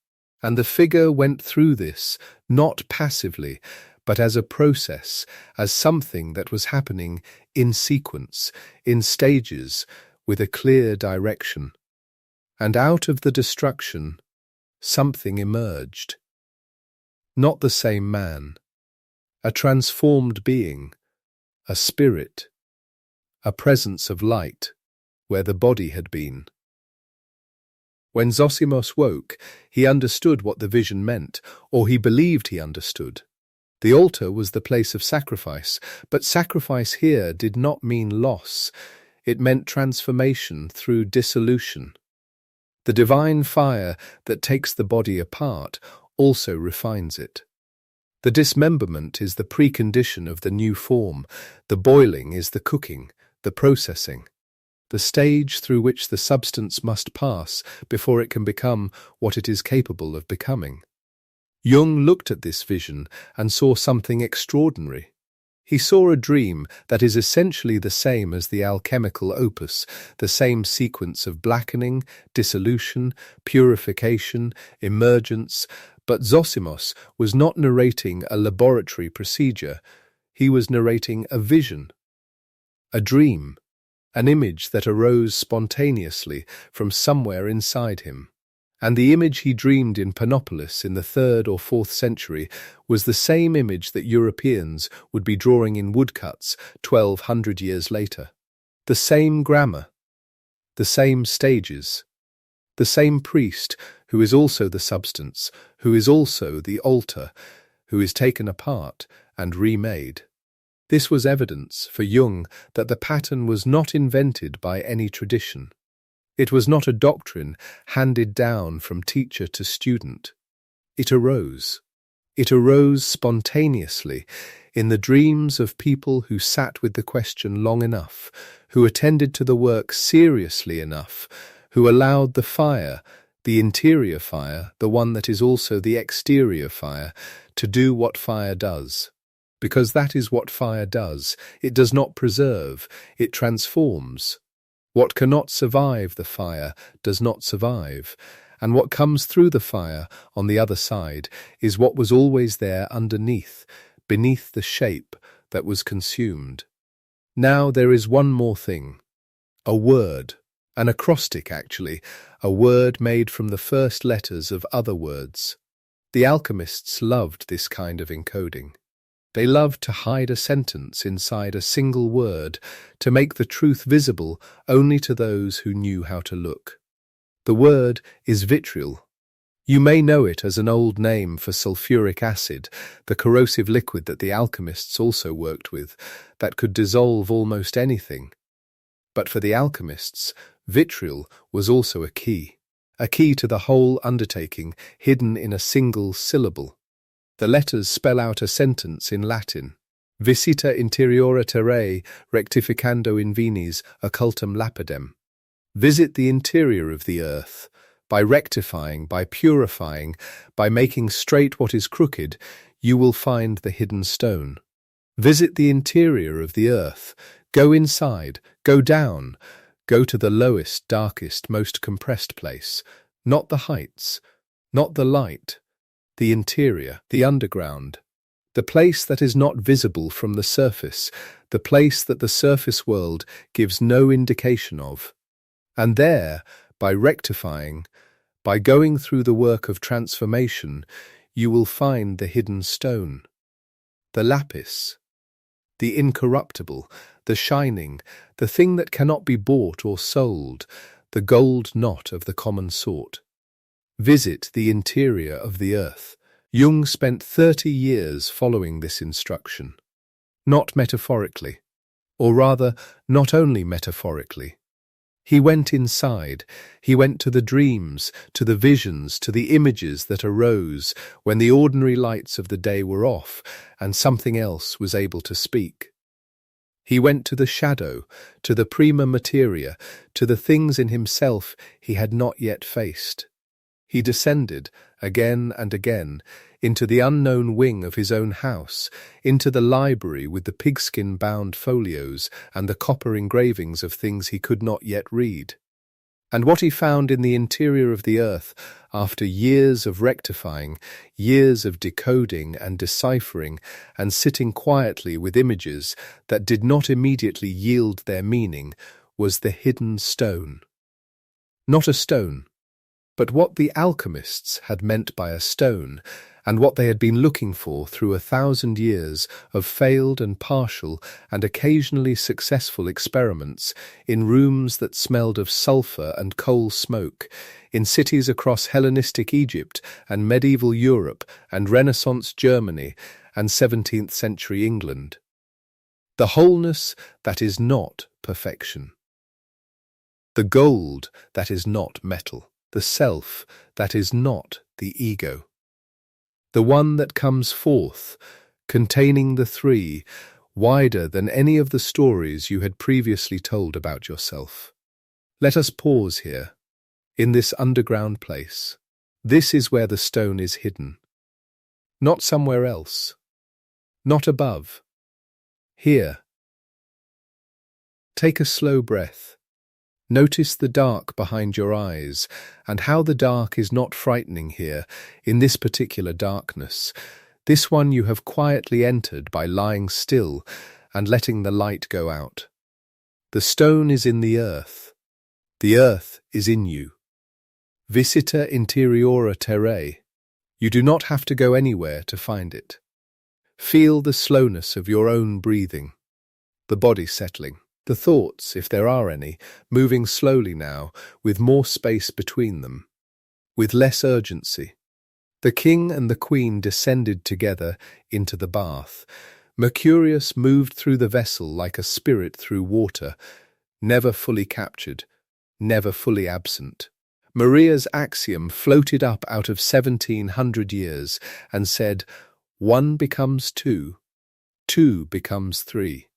And the figure went through this, not passively, but as a process, as something that was happening in sequence, in stages, with a clear direction. And out of the destruction, something emerged. Not the same man, a transformed being, a spirit, a presence of light, where the body had been. When Zosimos woke, he understood what the vision meant, or he believed he understood. The altar was the place of sacrifice, but sacrifice here did not mean loss. It meant transformation through dissolution. The divine fire that takes the body apart also refines it. The dismemberment is the precondition of the new form. The boiling is the cooking, the processing, the stage through which the substance must pass before it can become what it is capable of becoming. Jung looked at this vision and saw something extraordinary. He saw a dream that is essentially the same as the alchemical opus, the same sequence of blackening, dissolution, purification, emergence, but Zosimos was not narrating a laboratory procedure. He was narrating a vision, a dream, an image that arose spontaneously from somewhere inside him. And the image he dreamed in Panopolis in the 3rd or 4th century was the same image that Europeans would be drawing in woodcuts 1,200 years later. The same grammar, the same stages, the same priest who is also the substance, who is also the altar, who is taken apart and remade. This was evidence for Jung that the pattern was not invented by any tradition. It was not a doctrine handed down from teacher to student. It arose. It arose spontaneously in the dreams of people who sat with the question long enough, who attended to the work seriously enough, who allowed the fire, the interior fire, the one that is also the exterior fire, to do what fire does. Because that is what fire does. It does not preserve, it transforms. What cannot survive the fire does not survive, and what comes through the fire on the other side is what was always there underneath, beneath the shape that was consumed. Now there is one more thing. A word, an acrostic actually, a word made from the first letters of other words. The alchemists loved this kind of encoding. They loved to hide a sentence inside a single word, to make the truth visible only to those who knew how to look. The word is vitriol. You may know it as an old name for sulfuric acid, the corrosive liquid that the alchemists also worked with, that could dissolve almost anything. But for the alchemists, vitriol was also a key to the whole undertaking, hidden in a single syllable. The letters spell out a sentence in Latin: Visita interiora terrae rectificando invinis occultum lapidem. Visit the interior of the earth. By rectifying, by purifying, by making straight what is crooked, you will find the hidden stone. Visit the interior of the earth. Go inside, go down, go to the lowest, darkest, most compressed place. Not the heights, not the light, the interior, the underground. The place that is not visible from the surface, the place that the surface world gives no indication of. And there, by rectifying, by going through the work of transformation, you will find the hidden stone, the lapis, the incorruptible, the shining, the thing that cannot be bought or sold, the gold not of the common sort. Visit the interior of the earth. Jung spent 30 years following this instruction. Not metaphorically, or rather, not only metaphorically. He went inside, he went to the dreams, to the visions, to the images that arose when the ordinary lights of the day were off and something else was able to speak. He went to the shadow, to the prima materia, to the things in himself he had not yet faced. He descended, again and again, into the unknown wing of his own house, into the library with the pigskin-bound folios and the copper engravings of things he could not yet read. And what he found in the interior of the earth, after years of rectifying, years of decoding and deciphering, and sitting quietly with images that did not immediately yield their meaning, was the hidden stone. Not a stone, but what the alchemists had meant by a stone, and what they had been looking for through 1,000 years of failed and partial and occasionally successful experiments in rooms that smelled of sulphur and coal smoke, in cities across Hellenistic Egypt and medieval Europe and Renaissance Germany and 17th century England. The wholeness that is not perfection. The gold that is not metal. The self that is not the ego. The one that comes forth, containing the three, wider than any of the stories you had previously told about yourself. Let us pause here, in this underground place. This is where the stone is hidden. Not somewhere else. Not above. Here. Take a slow breath. Notice the dark behind your eyes, and how the dark is not frightening here, in this particular darkness. This one you have quietly entered by lying still and letting the light go out. The stone is in the earth. The earth is in you. Visita interiora terrae. You do not have to go anywhere to find it. Feel the slowness of your own breathing, the body settling. The thoughts, if there are any, moving slowly now, with more space between them, with less urgency. The king and the queen descended together into the bath. Mercurius moved through the vessel like a spirit through water, never fully captured, never fully absent. Maria's axiom floated up out of 1700 years and said, 1 becomes 2, 2 becomes 3.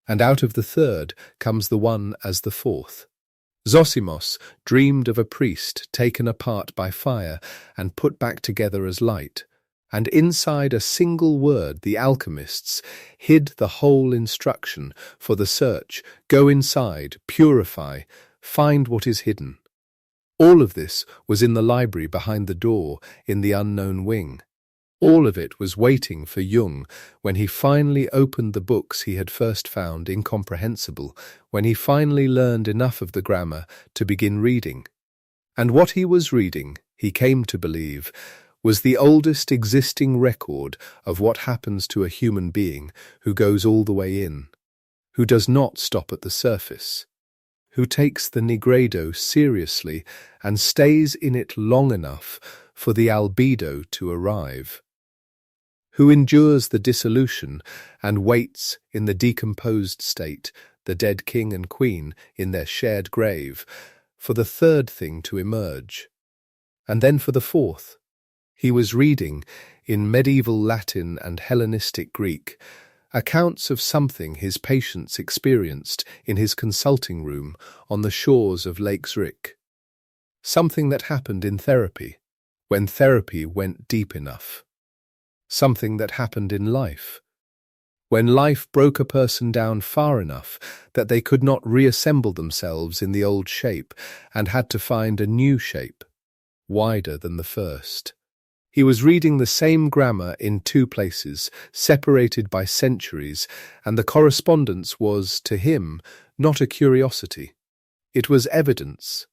And out of the third comes the one as the fourth. Zosimos dreamed of a priest taken apart by fire and put back together as light, and inside a single word the alchemists hid the whole instruction for the search: go inside, purify, find what is hidden. All of this was in the library behind the door in the unknown wing. All of it was waiting for Jung when he finally opened the books he had first found incomprehensible, when he finally learned enough of the grammar to begin reading. And what he was reading, he came to believe, was the oldest existing record of what happens to a human being who goes all the way in, who does not stop at the surface, who takes the nigredo seriously and stays in it long enough for the albedo to arrive, who endures the dissolution and waits in the decomposed state the dead king and queen in their shared grave, for the third thing to emerge. And then for the fourth. He was reading, in medieval Latin and Hellenistic Greek, accounts of something his patients experienced in his consulting room on the shores of Lake Zurich. Something that happened in therapy, when therapy went deep enough. Something that happened in life, when life broke a person down far enough that they could not reassemble themselves in the old shape and had to find a new shape, wider than the first. He was reading the same grammar in two places, separated by centuries, and the correspondence was, to him, not a curiosity. It was evidence.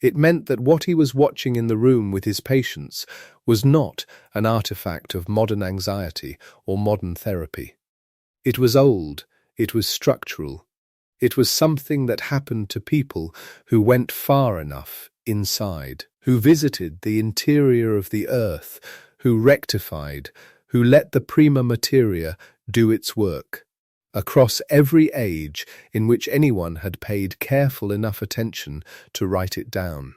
It meant that what he was watching in the room with his patients was not an artifact of modern anxiety or modern therapy. It was old, it was structural. It was something that happened to people who went far enough inside, who visited the interior of the earth, who rectified, who let the prima materia do its work, across every age in which anyone had paid careful enough attention to write it down.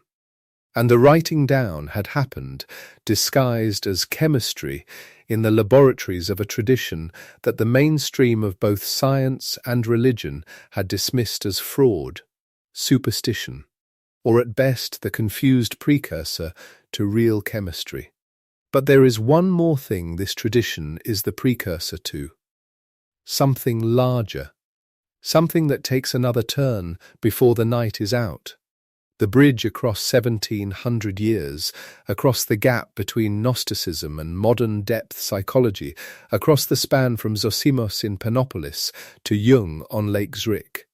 And the writing down had happened, disguised as chemistry, in the laboratories of a tradition that the mainstream of both science and religion had dismissed as fraud, superstition, or at best the confused precursor to real chemistry. But there is one more thing this tradition is the precursor to. Something larger, something that takes another turn before the night is out. The bridge across 1700 years, across the gap between Gnosticism and modern depth psychology, across the span from Zosimos in Panopolis to Jung on Lake Zurich,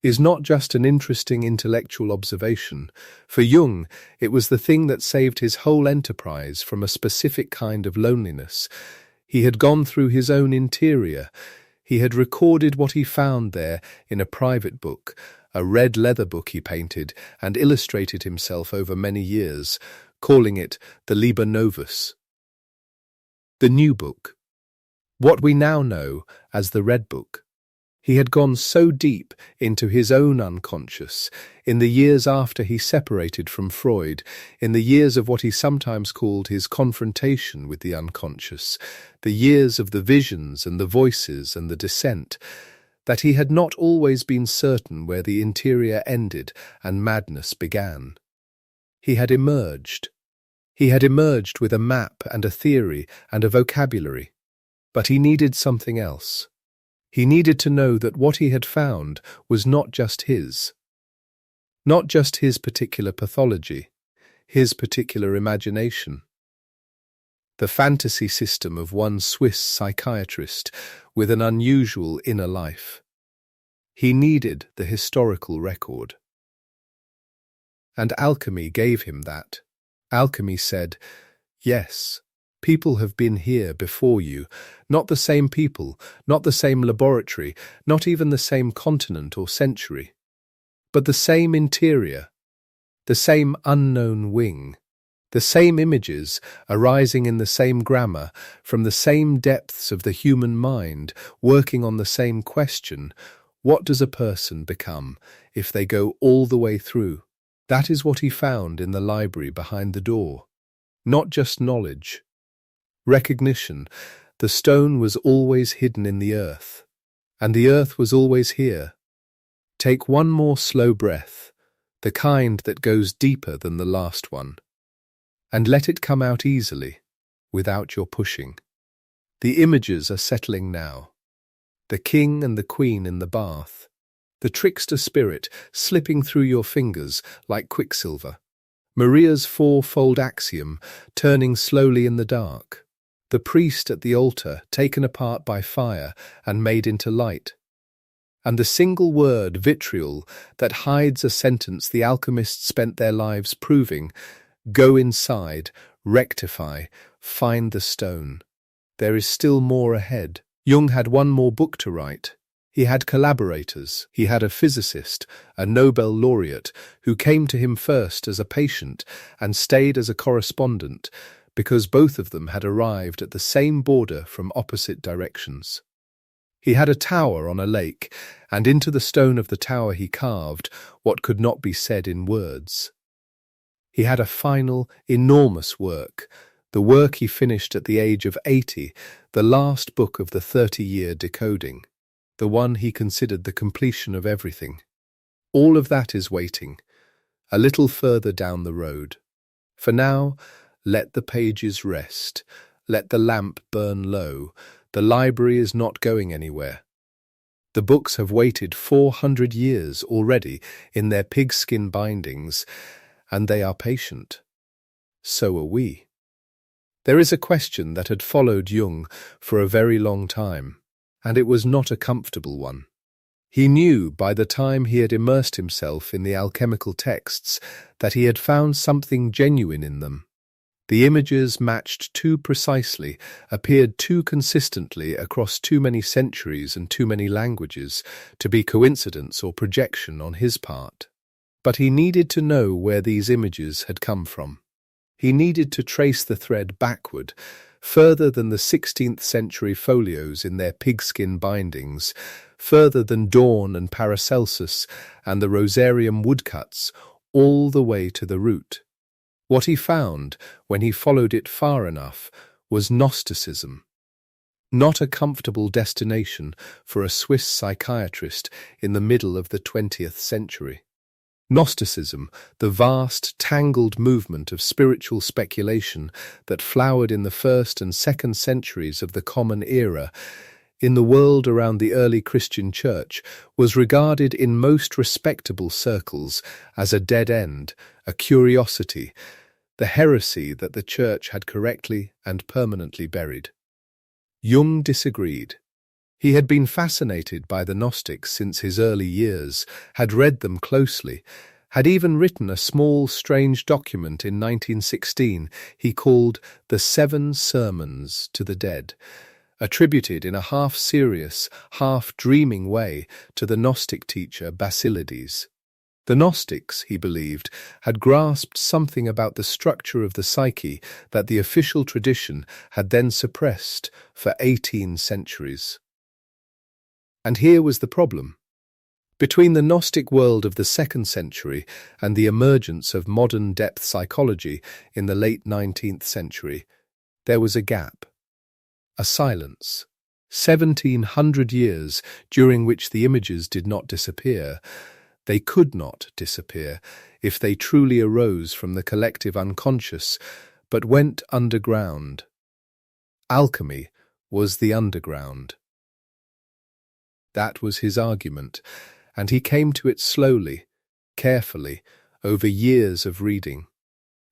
is not just an interesting intellectual observation. For Jung, it was the thing that saved his whole enterprise from a specific kind of loneliness. He had gone through his own interior. He had recorded what he found there in a private book, a red leather book he painted and illustrated himself over many years, calling it the Liber Novus, the new book, what we now know as the Red Book. He had gone so deep into his own unconscious, in the years after he separated from Freud, in the years of what he sometimes called his confrontation with the unconscious, the years of the visions and the voices and the descent, that he had not always been certain where the interior ended and madness began. He had emerged. He had emerged with a map and a theory and a vocabulary. But he needed something else. He needed to know that what he had found was not just his particular pathology, his particular imagination. The fantasy system of one Swiss psychiatrist with an unusual inner life. He needed the historical record. And alchemy gave him that. Alchemy said, yes, people have been here before you, not the same people, not the same laboratory, not even the same continent or century, but the same interior, the same unknown wing, the same images arising in the same grammar, from the same depths of the human mind, working on the same question, what does a person become if they go all the way through? That is what he found in the library behind the door. Not just knowledge. Recognition. The stone was always hidden in the earth, and the earth was always here. Take one more slow breath, the kind that goes deeper than the last one, and let it come out easily, without your pushing. The images are settling now. The king and the queen in the bath. The trickster spirit slipping through your fingers like quicksilver. Maria's fourfold axiom turning slowly in the dark. The priest at the altar taken apart by fire and made into light. And the single word vitriol that hides a sentence the alchemists spent their lives proving. Go inside, rectify, find the stone. There is still more ahead. Jung had one more book to write. He had collaborators. He had a physicist, a Nobel laureate, who came to him first as a patient and stayed as a correspondent, because both of them had arrived at the same border from opposite directions. He had a tower on a lake, and into the stone of the tower he carved what could not be said in words. He had a final, enormous work, the work he finished at the age of 80, the last book of the 30-year decoding, the one he considered the completion of everything. All of that is waiting, a little further down the road. For now, let the pages rest, let the lamp burn low. The library is not going anywhere. The books have waited 400 years already in their pigskin bindings, and they are patient. So are we. There is a question that had followed Jung for a very long time, and it was not a comfortable one. He knew by the time he had immersed himself in the alchemical texts that he had found something genuine in them. The images matched too precisely, appeared too consistently across too many centuries and too many languages to be coincidence or projection on his part. But he needed to know where these images had come from. He needed to trace the thread backward, further than the 16th century folios in their pigskin bindings, further than Dorn and Paracelsus and the Rosarium woodcuts, all the way to the root. What he found, when he followed it far enough, was Gnosticism. Not a comfortable destination for a Swiss psychiatrist in the middle of the 20th century. Gnosticism, the vast, tangled movement of spiritual speculation that flowered in the 1st and 2nd centuries of the Common Era, in the world around the early Christian Church, was regarded in most respectable circles as a dead end, a curiosity, the heresy that the Church had correctly and permanently buried. Jung disagreed. He had been fascinated by the Gnostics since his early years, had read them closely, had even written a small, strange document in 1916 he called The 7 Sermons to the Dead, attributed in a half-serious, half-dreaming way to the Gnostic teacher Basilides. The Gnostics, he believed, had grasped something about the structure of the psyche that the official tradition had then suppressed for 18 centuries. And here was the problem. Between the Gnostic world of the 2nd century and the emergence of modern depth psychology in the late 19th century, there was a gap, a silence. 1700 years during which the images did not disappear. They could not disappear if they truly arose from the collective unconscious, but went underground. Alchemy was the underground. That was his argument, and he came to it slowly, carefully, over years of reading.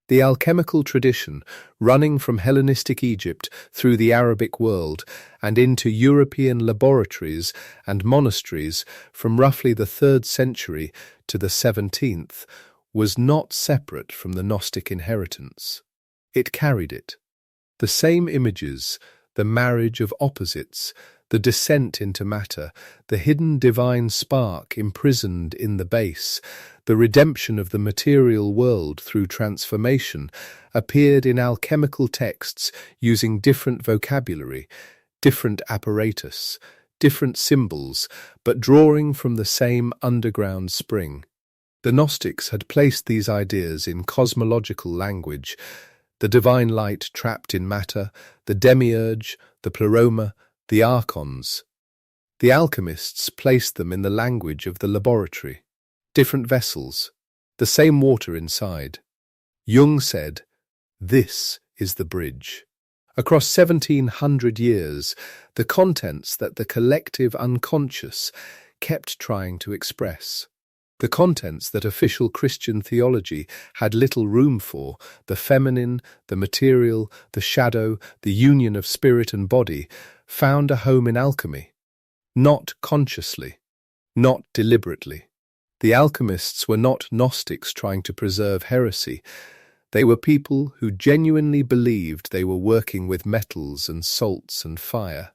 The alchemical tradition, running from Hellenistic Egypt through the Arabic world and into European laboratories and monasteries from roughly the 3rd century to the 17th, was not separate from the Gnostic inheritance. It carried it. The same images, the marriage of opposites, the descent into matter, the hidden divine spark imprisoned in the base, the redemption of the material world through transformation, appeared in alchemical texts using different vocabulary, different apparatus, different symbols, but drawing from the same underground spring. The Gnostics had placed these ideas in cosmological language, the divine light trapped in matter, the demiurge, the pleroma, the archons. The alchemists placed them in the language of the laboratory. Different vessels, the same water inside. Jung said, "This is the bridge." Across 1700 years, the contents that the collective unconscious kept trying to express. The contents that official Christian theology had little room for, the feminine, the material, the shadow, the union of spirit and body, found a home in alchemy. Not consciously, not deliberately. The alchemists were not Gnostics trying to preserve heresy. They were people who genuinely believed they were working with metals and salts and fire.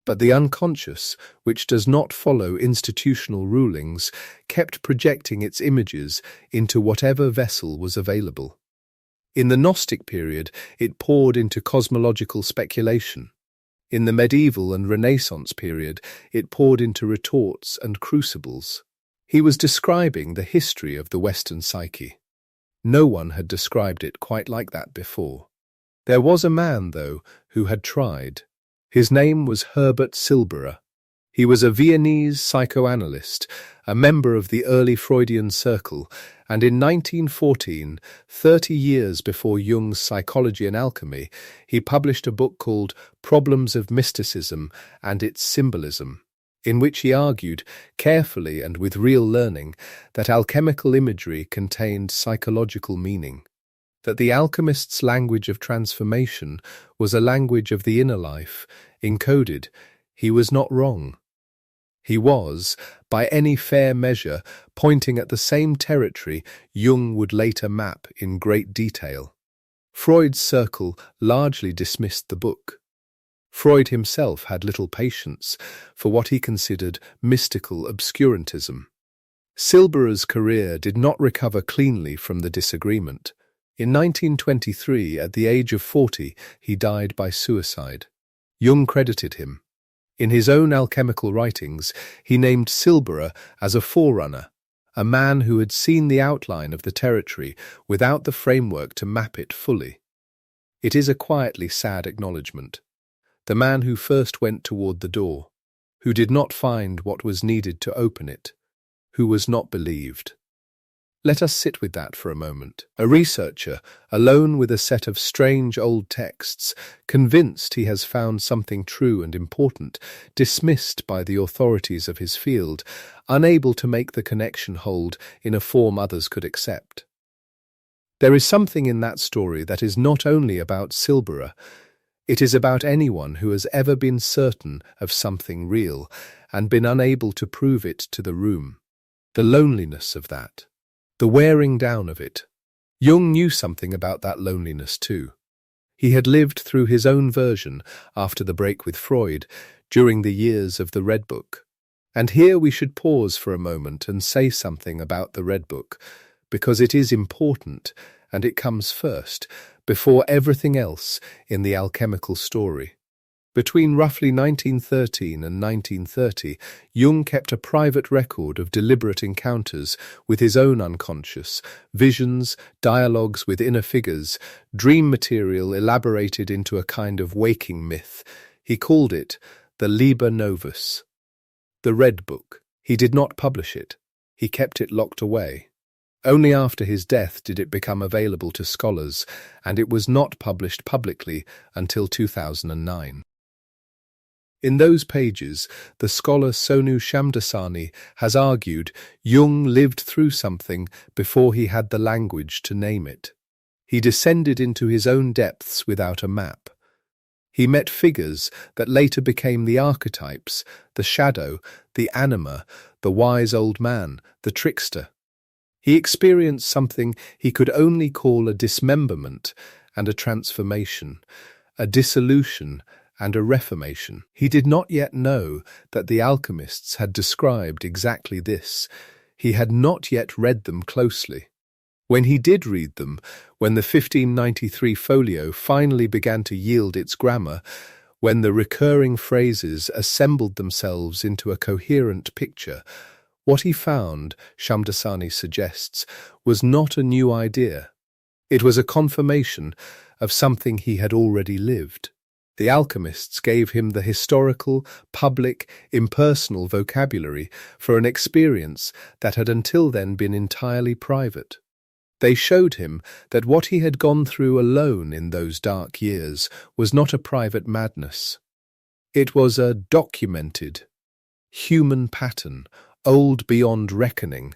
But the unconscious, which does not follow institutional rulings, kept projecting its images into whatever vessel was available. In the Gnostic period, it poured into cosmological speculation. In the medieval and Renaissance period, it poured into retorts and crucibles. He was describing the history of the Western psyche. No one had described it quite like that before. There was a man, though, who had tried. His name was Herbert Silberer. He was a Viennese psychoanalyst, a member of the early Freudian circle, and in 1914, 30 years before Jung's Psychology and Alchemy, he published a book called Problems of Mysticism and Its Symbolism, in which he argued, carefully and with real learning, that alchemical imagery contained psychological meaning, that the alchemist's language of transformation was a language of the inner life, encoded. He was not wrong. He was, by any fair measure, pointing at the same territory Jung would later map in great detail. Freud's circle largely dismissed the book. Freud himself had little patience for what he considered mystical obscurantism. Silberer's career did not recover cleanly from the disagreement. In 1923, at the age of 40, he died by suicide. Jung credited him. In his own alchemical writings, he named Silberer as a forerunner, a man who had seen the outline of the territory without the framework to map it fully. It is a quietly sad acknowledgement. The man who first went toward the door, who did not find what was needed to open it, who was not believed. Let us sit with that for a moment. A researcher, alone with a set of strange old texts, convinced he has found something true and important, dismissed by the authorities of his field, unable to make the connection hold in a form others could accept. There is something in that story that is not only about Silberer. It is about anyone who has ever been certain of something real and been unable to prove it to the room. The loneliness of that. The wearing down of it. Jung knew something about that loneliness too. He had lived through his own version after the break with Freud during the years of the Red Book. And here we should pause for a moment and say something about the Red Book, because it is important and it comes first, before everything else in the alchemical story. Between roughly 1913 and 1930, Jung kept a private record of deliberate encounters with his own unconscious, visions, dialogues with inner figures, dream material elaborated into a kind of waking myth. He called it the Liber Novus, the Red Book. He did not publish it. He kept it locked away. Only after his death did it become available to scholars, and it was not published publicly until 2009. In those pages, the scholar Sonu Shamdasani has argued Jung lived through something before he had the language to name it. He descended into his own depths without a map. He met figures that later became the archetypes, the shadow, the anima, the wise old man, the trickster. He experienced something he could only call a dismemberment and a transformation, a dissolution and a reformation. He did not yet know that the alchemists had described exactly this. He had not yet read them closely. When he did read them, when the 1593 folio finally began to yield its grammar, when the recurring phrases assembled themselves into a coherent picture, what he found, Shamdasani suggests, was not a new idea. It was a confirmation of something he had already lived. The alchemists gave him the historical, public, impersonal vocabulary for an experience that had until then been entirely private. They showed him that what he had gone through alone in those dark years was not a private madness. It was a documented, human pattern, old beyond reckoning,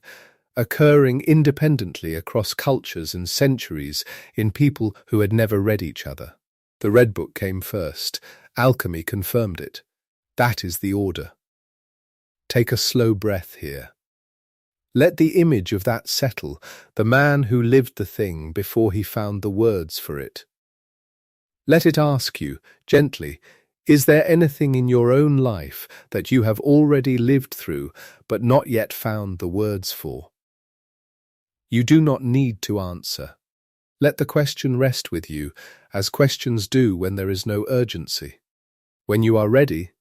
occurring independently across cultures and centuries in people who had never read each other. The Red Book came first. Alchemy confirmed it. That is the order. Take a slow breath here. Let the image of that settle, the man who lived the thing before he found the words for it. Let it ask you, gently, is there anything in your own life that you have already lived through but not yet found the words for? You do not need to answer. Let the question rest with you, as questions do when there is no urgency. When you are ready,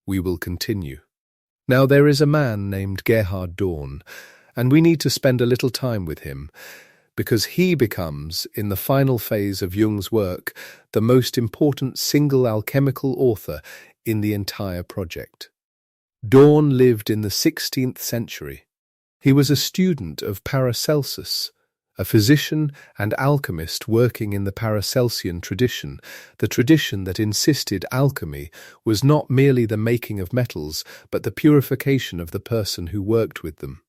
we will continue. Now there is a man named Gerhard Dorn, and we need to spend a little time with him, because he becomes, in the final phase of Jung's work, the most important single alchemical author in the entire project. Dorn lived in the 16th century. He was a student of Paracelsus, a physician and alchemist working in the Paracelsian tradition, the tradition that insisted alchemy was not merely the making of metals, but the purification of the person who worked with them.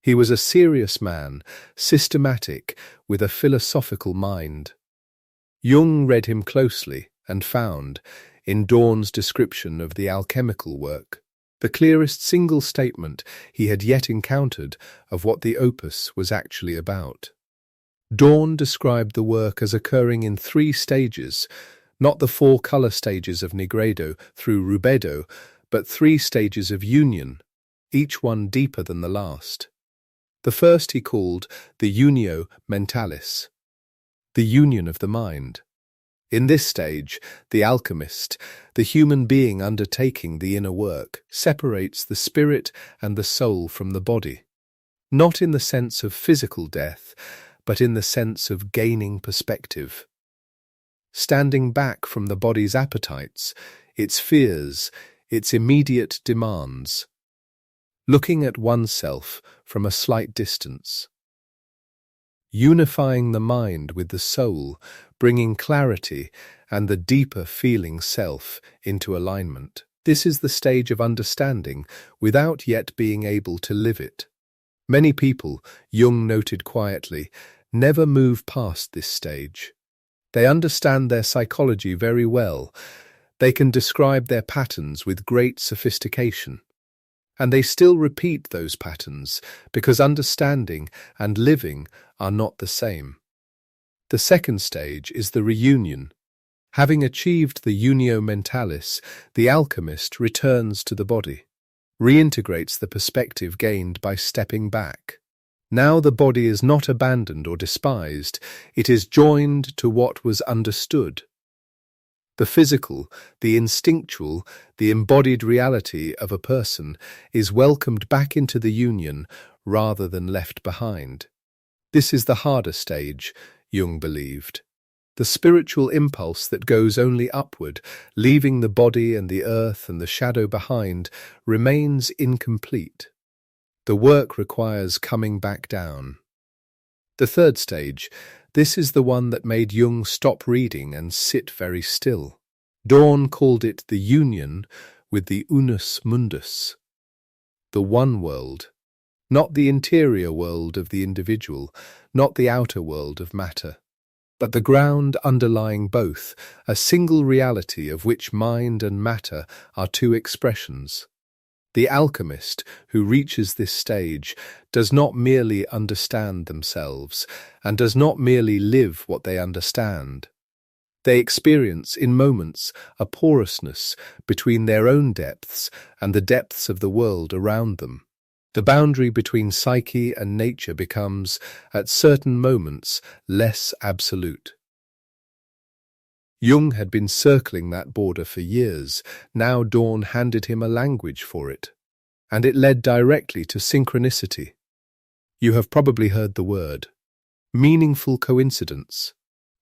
He was a serious man, systematic, with a philosophical mind. Jung read him closely and found, in Dorn's description of the alchemical work, the clearest single statement he had yet encountered of what the opus was actually about. Dorn described the work as occurring in 3 stages, not the 4 colour stages of Nigredo through Rubedo, but 3 stages of union, each one deeper than the last. The first he called the unio mentalis, the union of the mind. In this stage, the alchemist, the human being undertaking the inner work, separates the spirit and the soul from the body, not in the sense of physical death, but in the sense of gaining perspective. Standing back from the body's appetites, its fears, its immediate demands, looking at oneself from a slight distance. Unifying the mind with the soul, bringing clarity and the deeper feeling self into alignment. This is the stage of understanding without yet being able to live it. Many people, Jung noted quietly, never move past this stage. They understand their psychology very well. They can describe their patterns with great sophistication. And they still repeat those patterns because understanding and living are not the same. The second stage is the reunion. Having achieved the unio mentalis, the alchemist returns to the body, reintegrates the perspective gained by stepping back. Now the body is not abandoned or despised, it is joined to what was understood. The physical, the instinctual, the embodied reality of a person is welcomed back into the union rather than left behind. This is the harder stage, Jung believed. The spiritual impulse that goes only upward, leaving the body and the earth and the shadow behind, remains incomplete. The work requires coming back down. The third stage, this is the one that made Jung stop reading and sit very still. Dorn called it the union with the unus mundus, the one world, not the interior world of the individual, not the outer world of matter, but the ground underlying both, a single reality of which mind and matter are 2 expressions. The alchemist who reaches this stage does not merely understand themselves and does not merely live what they understand. They experience in moments a porousness between their own depths and the depths of the world around them. The boundary between psyche and nature becomes, at certain moments, less absolute. Jung had been circling that border for years. Now Dorn handed him a language for it, and it led directly to synchronicity. You have probably heard the word. Meaningful coincidence.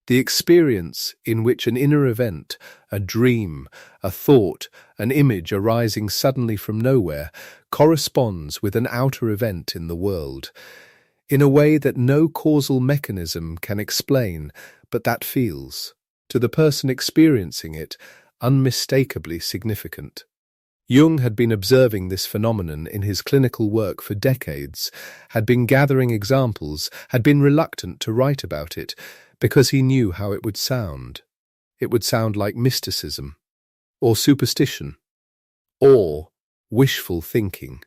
The experience in which an inner event, a dream, a thought, an image arising suddenly from nowhere, corresponds with an outer event in the world, in a way that no causal mechanism can explain, but that feels, to the person experiencing it, unmistakably significant. Jung had been observing this phenomenon in his clinical work for decades, had been gathering examples, had been reluctant to write about it, because he knew how it would sound. It would sound like mysticism, or superstition, or wishful thinking.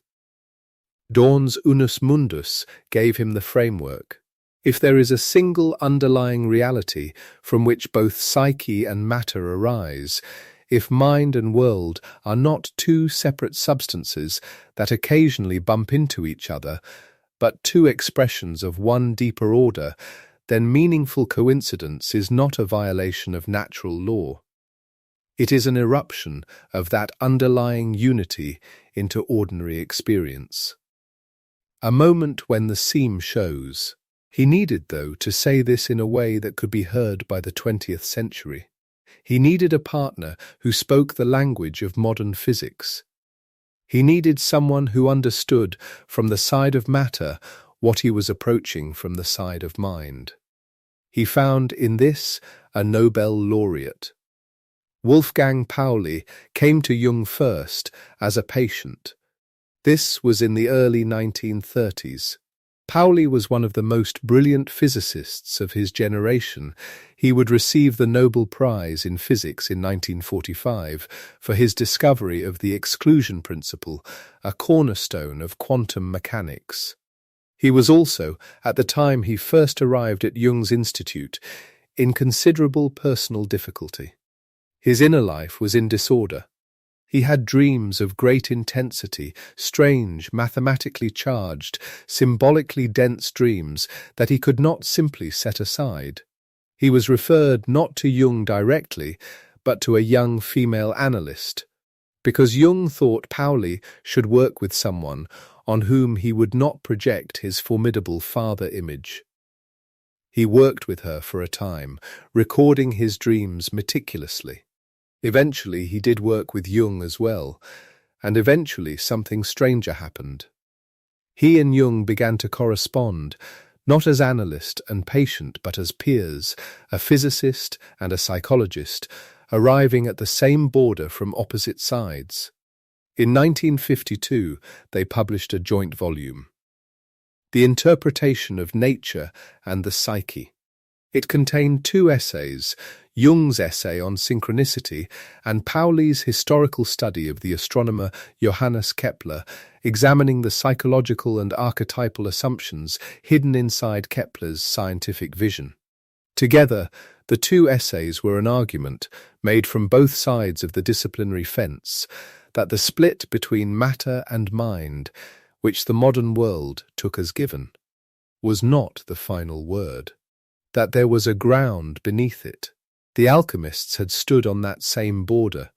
Dorn's unus mundus gave him the framework. If there is a single underlying reality from which both psyche and matter arise, if mind and world are not 2 separate substances that occasionally bump into each other, but 2 expressions of one deeper order, then meaningful coincidence is not a violation of natural law. It is an eruption of that underlying unity into ordinary experience. A moment when the seam shows. He needed, though, to say this in a way that could be heard by the 20th century. He needed a partner who spoke the language of modern physics. He needed someone who understood from the side of matter what he was approaching from the side of mind. He found in this a Nobel laureate. Wolfgang Pauli came to Jung first as a patient. This was in the early 1930s. Pauli was one of the most brilliant physicists of his generation. He would receive the Nobel Prize in Physics in 1945 for his discovery of the exclusion principle, a cornerstone of quantum mechanics. He was also, at the time he first arrived at Jung's Institute, in considerable personal difficulty. His inner life was in disorder. He had dreams of great intensity, strange, mathematically charged, symbolically dense dreams that he could not simply set aside. He was referred not to Jung directly, but to a young female analyst, because Jung thought Pauli should work with someone on whom he would not project his formidable father image. He worked with her for a time, recording his dreams meticulously. Eventually he did work with Jung as well, and eventually something stranger happened. He and Jung began to correspond, not as analyst and patient, but as peers, a physicist and a psychologist, arriving at the same border from opposite sides. In 1952, they published a joint volume, The Interpretation of Nature and the Psyche. It contained two essays, Jung's essay on synchronicity and Pauli's historical study of the astronomer Johannes Kepler, examining the psychological and archetypal assumptions hidden inside Kepler's scientific vision. Together, the two essays were an argument, made from both sides of the disciplinary fence, that the split between matter and mind, which the modern world took as given, was not the final word, that there was a ground beneath it. The alchemists had stood on that same border.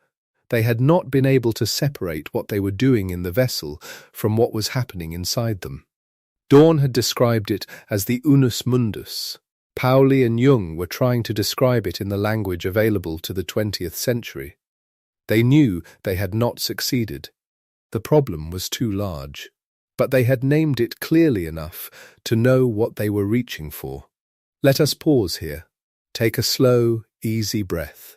They had not been able to separate what they were doing in the vessel from what was happening inside them. Dorn had described it as the unus mundus. Pauli and Jung were trying to describe it in the language available to the 20th century. They knew they had not succeeded. The problem was too large, but they had named it clearly enough to know what they were reaching for. Let us pause here. Take a slow, easy breath.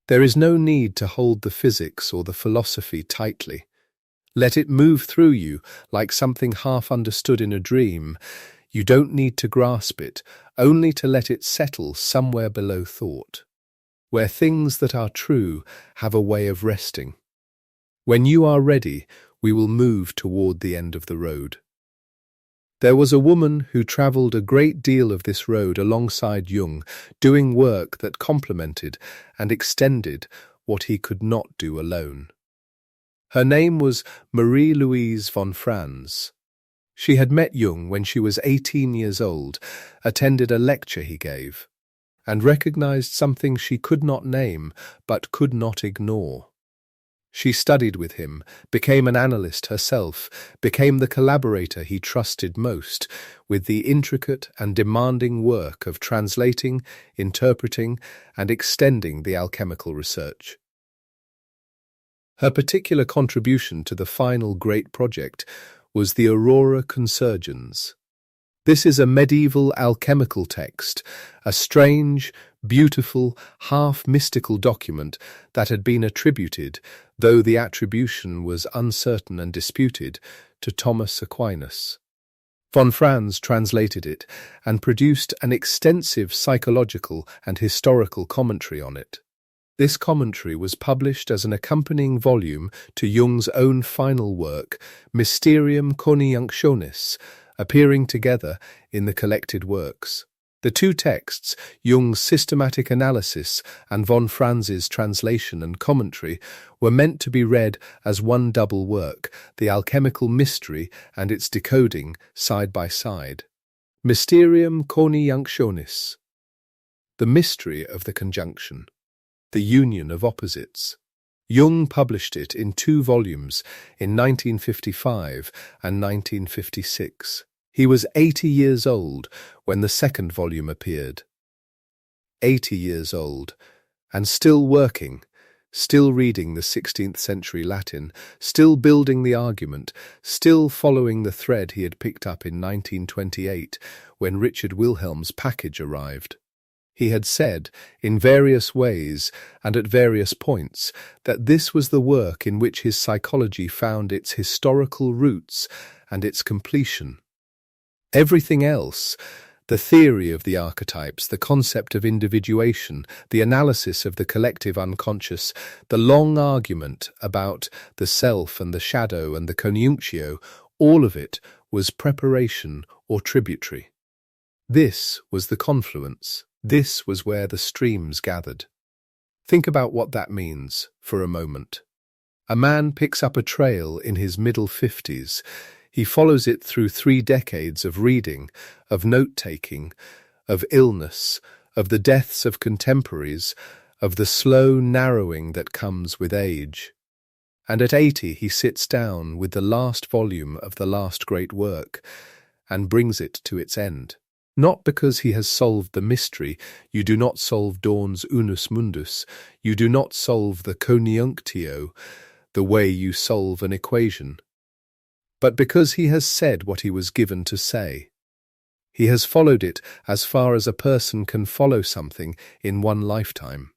There is no need to hold the physics or the philosophy tightly. Let it move through you like something half understood in a dream. You don't need to grasp it, only to let it settle somewhere below thought, where things that are true have a way of resting. When you are ready, we will move toward the end of the road. There was a woman who travelled a great deal of this road alongside Jung, doing work that complemented and extended what he could not do alone. Her name was Marie-Louise von Franz. She had met Jung when she was 18 years old, attended a lecture he gave, and recognized something she could not name but could not ignore. She studied with him, became an analyst herself, became the collaborator he trusted most, with the intricate and demanding work of translating, interpreting, and extending the alchemical research. Her particular contribution to the final great project was the Aurora Consurgens. This is a medieval alchemical text, a strange, beautiful, half-mystical document that had been attributed, though the attribution was uncertain and disputed, to Thomas Aquinas. Von Franz translated it and produced an extensive psychological and historical commentary on it. This commentary was published as an accompanying volume to Jung's own final work, Mysterium Coniunctionis, appearing together in the collected works. The two texts, Jung's systematic analysis and von Franz's translation and commentary, were meant to be read as one double work, the alchemical mystery and its decoding side by side. Mysterium Coniunctionis, the mystery of the conjunction. The Union of Opposites. Jung published it in 2 volumes in 1955 and 1956. He was 80 years old when the second volume appeared. 80 years old, and still working, still reading the 16th century Latin, still building the argument, still following the thread he had picked up in 1928 when Richard Wilhelm's package arrived. He had said, in various ways and at various points, that this was the work in which his psychology found its historical roots and its completion. Everything else, the theory of the archetypes, the concept of individuation, the analysis of the collective unconscious, the long argument about the self and the shadow and the conjunctio, all of it was preparation or tributary. This was the confluence. This was where the streams gathered. Think about what that means for a moment. A man picks up a trail in his middle 50s. He follows it through 3 decades of reading, of note-taking, of illness, of the deaths of contemporaries, of the slow narrowing that comes with age. And at 80 he sits down with the last volume of the last great work and brings it to its end. Not because he has solved the mystery. You do not solve Dorn's Unus Mundus. You do not solve the conjunctio, the way you solve an equation. But because he has said what he was given to say. He has followed it as far as a person can follow something in one lifetime.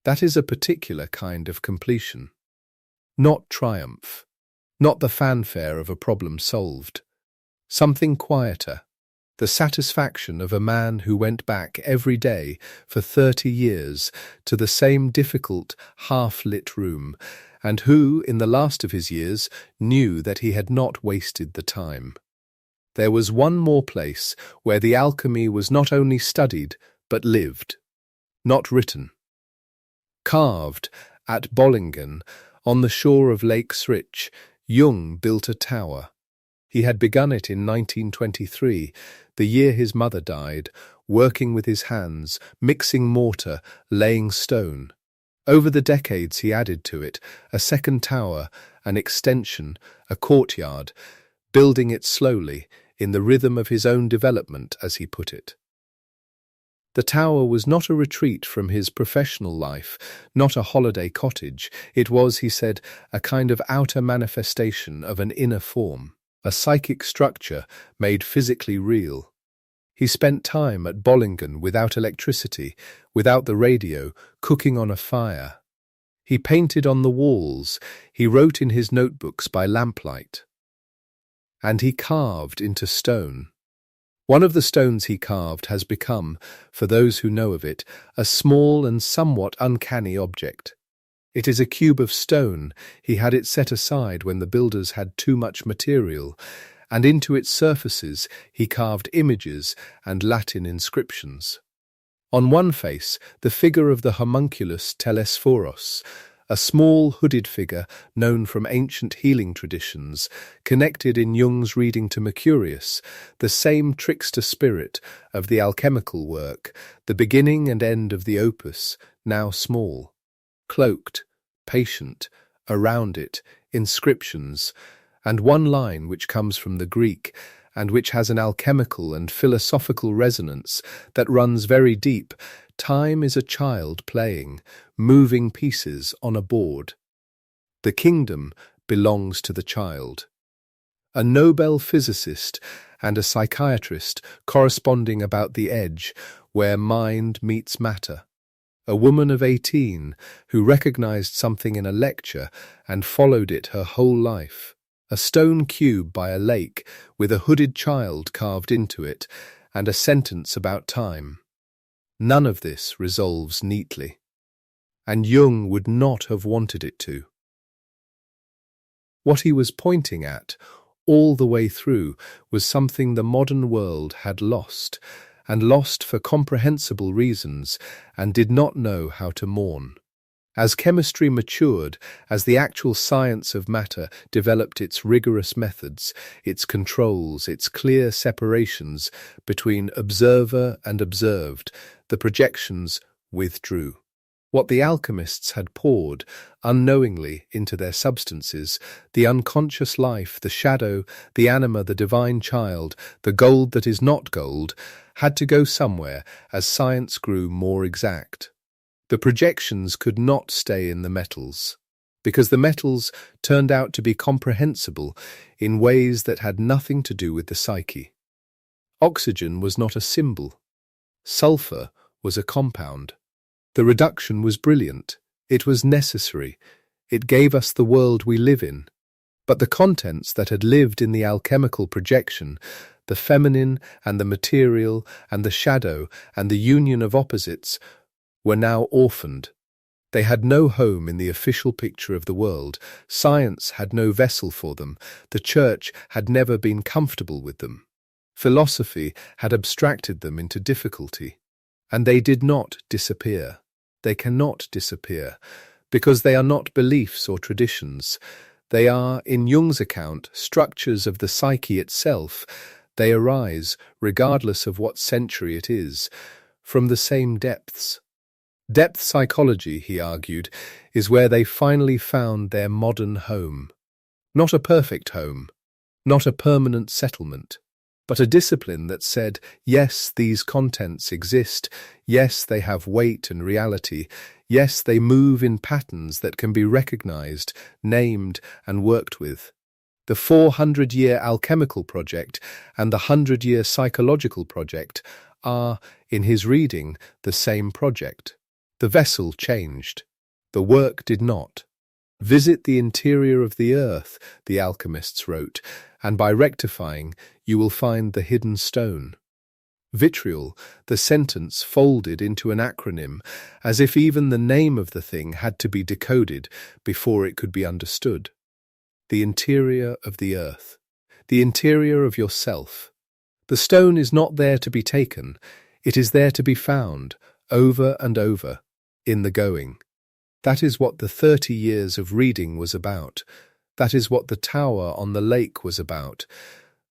That is a particular kind of completion. Not triumph. Not the fanfare of a problem solved. Something quieter. The satisfaction of a man who went back every day for 30 years to the same difficult, half-lit room, and who, in the last of his years, knew that he had not wasted the time. There was one more place where the alchemy was not only studied, but lived, not written. Carved at Bollingen, on the shore of Lake Srich, Jung built a tower. He had begun it in 1923, the year his mother died, working with his hands, mixing mortar, laying stone. Over the decades he added to it a second tower, an extension, a courtyard, building it slowly, in the rhythm of his own development, as he put it. The tower was not a retreat from his professional life, not a holiday cottage. It was, he said, a kind of outer manifestation of an inner form. A psychic structure made physically real. He spent time at Bollingen without electricity, without the radio, cooking on a fire. He painted on the walls, he wrote in his notebooks by lamplight. And he carved into stone. One of the stones he carved has become, for those who know of it, a small and somewhat uncanny object. It is a cube of stone. He had it set aside when the builders had too much material, and into its surfaces he carved images and Latin inscriptions. On one face, the figure of the homunculus Telesphoros, a small hooded figure known from ancient healing traditions, connected in Jung's reading to Mercurius, the same trickster spirit of the alchemical work, the beginning and end of the opus, now small. Cloaked, patient, around it, inscriptions, and one line which comes from the Greek, and which has an alchemical and philosophical resonance that runs very deep. Time is a child playing, moving pieces on a board. The kingdom belongs to the child. A Nobel physicist and a psychiatrist corresponding about the edge where mind meets matter. A woman of 18 who recognized something in a lecture and followed it her whole life. A stone cube by a lake with a hooded child carved into it and a sentence about time. None of this resolves neatly, and Jung would not have wanted it to. What he was pointing at all the way through was something the modern world had lost, and lost for comprehensible reasons, and did not know how to mourn. As chemistry matured, as the actual science of matter developed its rigorous methods, its controls, its clear separations between observer and observed, the projections withdrew. What the alchemists had poured, unknowingly, into their substances, the unconscious life, the shadow, the anima, the divine child, the gold that is not gold, had to go somewhere as science grew more exact. The projections could not stay in the metals, because the metals turned out to be comprehensible in ways that had nothing to do with the psyche. Oxygen was not a symbol. Sulfur was a compound. The reduction was brilliant. It was necessary. It gave us the world we live in. But the contents that had lived in the alchemical projection, the feminine and the material and the shadow and the union of opposites, were now orphaned. They had no home in the official picture of the world. Science had no vessel for them. The church had never been comfortable with them. Philosophy had abstracted them into difficulty. And they did not disappear. They cannot disappear, because they are not beliefs or traditions. They are, in Jung's account, structures of the psyche itself. They arise, regardless of what century it is, from the same depths. Depth psychology, he argued, is where they finally found their modern home. Not a perfect home, not a permanent settlement, but a discipline that said, yes, these contents exist, yes, they have weight and reality, yes, they move in patterns that can be recognized, named, and worked with. The 400-year alchemical project and the 100-year psychological project are, in his reading, the same project. The vessel changed. The work did not. Visit the interior of the earth, the alchemists wrote, and by rectifying, you will find the hidden stone. Vitriol, the sentence folded into an acronym, as if even the name of the thing had to be decoded before it could be understood. The interior of the earth. The interior of yourself. The stone is not there to be taken. It is there to be found, over and over, in the going. That is what the 30 years of reading was about. That is what the tower on the lake was about.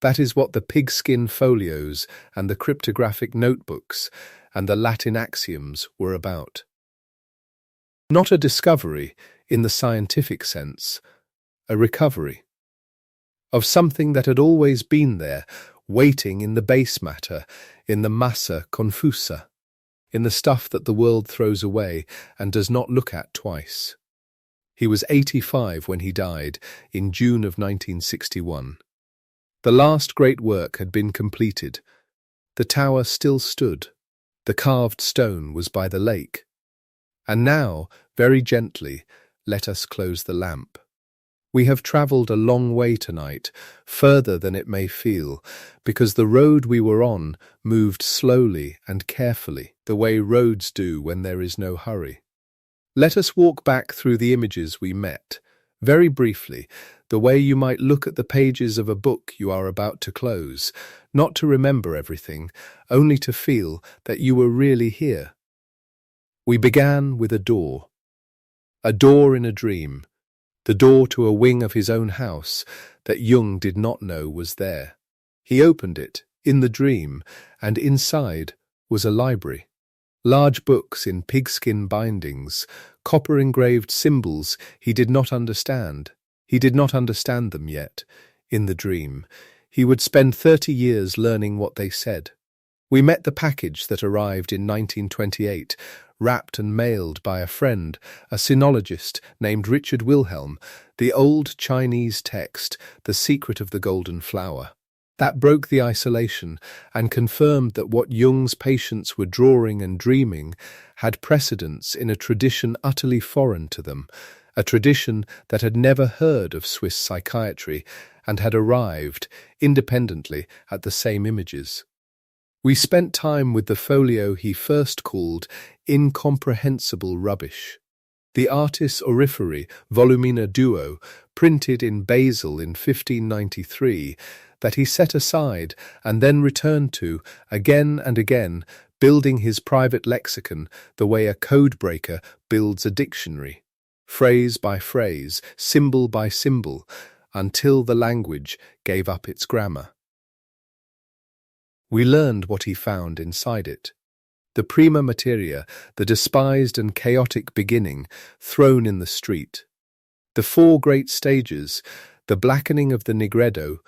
That is what the pigskin folios and the cryptographic notebooks and the Latin axioms were about. Not a discovery in the scientific sense, a recovery of something that had always been there, waiting in the base matter, in the massa confusa, in the stuff that the world throws away and does not look at twice. He was 85 when he died, in June of 1961. The last great work had been completed. The tower still stood. The carved stone was by the lake. And now, very gently, let us close the lamp. We have travelled a long way tonight, further than it may feel, because the road we were on moved slowly and carefully, the way roads do when there is no hurry. Let us walk back through the images we met, very briefly, the way you might look at the pages of a book you are about to close, not to remember everything, only to feel that you were really here. We began with a door in a dream, the door to a wing of his own house that Jung did not know was there. He opened it, in the dream, and inside was a library. Large books in pigskin bindings, copper-engraved symbols he did not understand. He did not understand them yet. In the dream, he would spend 30 years learning what they said. We met the package that arrived in 1928, wrapped and mailed by a friend, a sinologist named Richard Wilhelm, the old Chinese text, The Secret of the Golden Flower. That broke the isolation and confirmed that what Jung's patients were drawing and dreaming had precedence in a tradition utterly foreign to them, a tradition that had never heard of Swiss psychiatry and had arrived, independently, at the same images. We spent time with the folio he first called incomprehensible rubbish. The Artis Auriferae Volumina Duo, printed in Basel in 1593, that he set aside and then returned to, again and again, building his private lexicon the way a code-breaker builds a dictionary, phrase by phrase, symbol by symbol, until the language gave up its grammar. We learned what he found inside it. the prima materia, the despised and chaotic beginning, thrown in the street. The four great stages, the blackening of the nigredo,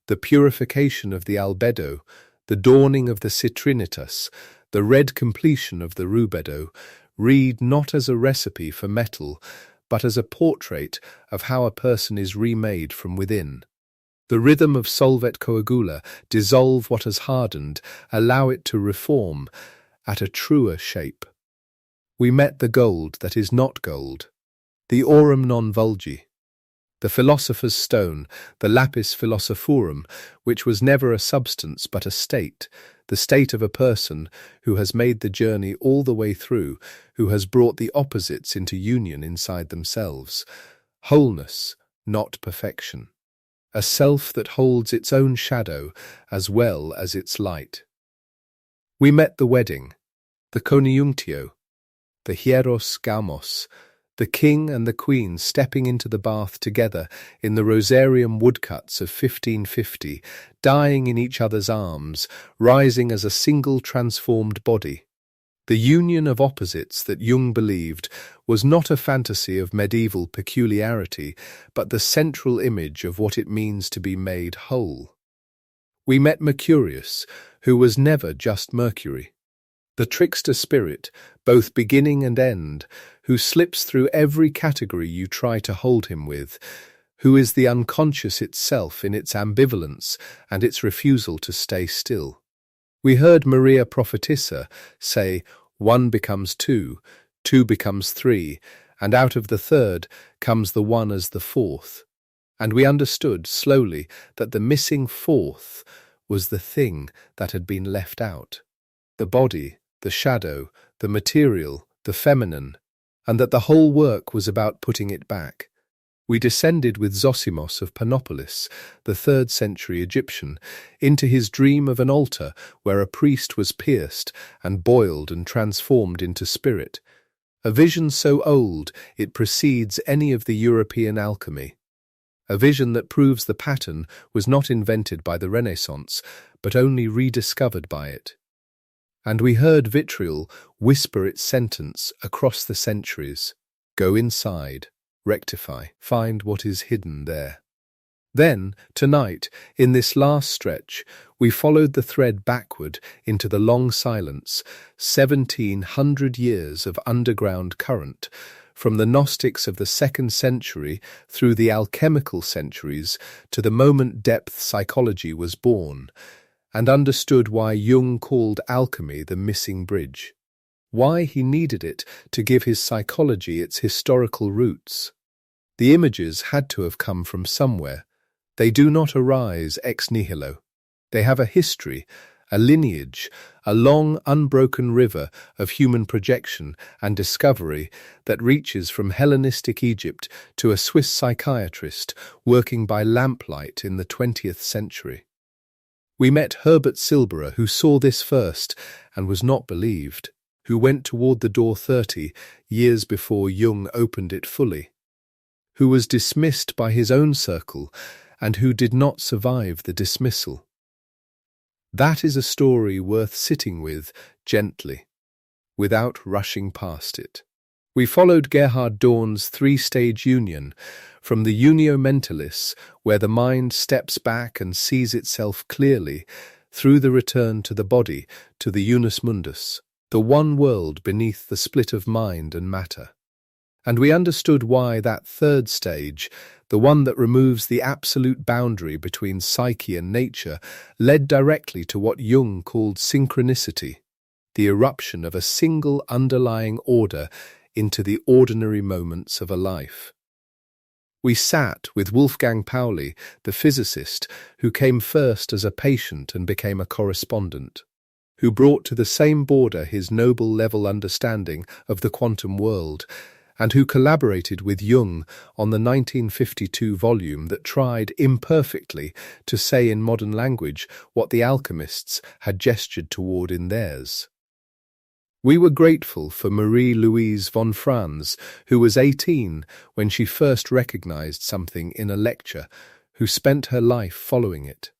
the purification of the albedo, the dawning of the citrinitas, the red completion of the rubedo, read not as a recipe for metal, but as a portrait of how a person is remade from within. The rhythm of solvet coagula, dissolve what has hardened, allow it to reform at a truer shape. We met the gold that is not gold, the aurum non vulgi, the philosopher's stone, the lapis philosophorum, which was never a substance but a state, the state of a person who has made the journey all the way through, who has brought the opposites into union inside themselves. Wholeness, not perfection. A self that holds its own shadow as well as its light. We met the wedding, the conjunctio, the hieros gamos, the king and the queen stepping into the bath together in the rosarium woodcuts of 1550, dying in each other's arms, rising as a single transformed body. The union of opposites that Jung believed was not a fantasy of medieval peculiarity, but the central image of what it means to be made whole. We met Mercurius, who was never just Mercury, the trickster spirit, both beginning and end, who slips through every category you try to hold him with, who is the unconscious itself in its ambivalence and its refusal to stay still. We heard Maria Prophetissa say, 1 becomes 2, 2 becomes 3, and out of the third comes the one as the fourth. And we understood slowly that the missing fourth was the thing that had been left out. The body, the shadow, the material, the feminine, and that the whole work was about putting it back. We descended with Zosimos of Panopolis, the 3rd century Egyptian, into his dream of an altar where a priest was pierced and boiled and transformed into spirit. A vision so old it precedes any of the European alchemy. A vision that proves the pattern was not invented by the Renaissance, but only rediscovered by it. And we heard vitriol whisper its sentence across the centuries. Go inside. Rectify, find what is hidden there. Then, tonight, in this last stretch, we followed the thread backward into the long silence, 1700 years of underground current, from the Gnostics of the 2nd century through the alchemical centuries to the moment depth psychology was born, and understood why Jung called alchemy the missing bridge. Why he needed it to give his psychology its historical roots. The images had to have come from somewhere. They do not arise ex nihilo. They have a history, a lineage, a long, unbroken river of human projection and discovery that reaches from Hellenistic Egypt to a Swiss psychiatrist working by lamplight in the 20th century. We met Herbert Silberer, who saw this first and was not believed, who went toward the door 30 years before Jung opened it fully, who was dismissed by his own circle and who did not survive the dismissal. That is a story worth sitting with gently, without rushing past it. We followed Gerhard Dorn's 3-stage union, from the unio mentalis, where the mind steps back and sees itself clearly, through the return to the body, to the unus mundus, the one world beneath the split of mind and matter. And we understood why that 3rd stage, the one that removes the absolute boundary between psyche and nature, led directly to what Jung called synchronicity, the eruption of a single underlying order into the ordinary moments of a life. We sat with Wolfgang Pauli, the physicist, who came first as a patient and became a correspondent, who brought to the same border his Nobel-level understanding of the quantum world, and who collaborated with Jung on the 1952 volume that tried imperfectly to say in modern language what the alchemists had gestured toward in theirs. We were grateful for Marie-Louise von Franz, who was 18 when she first recognized something in a lecture, who spent her life following it,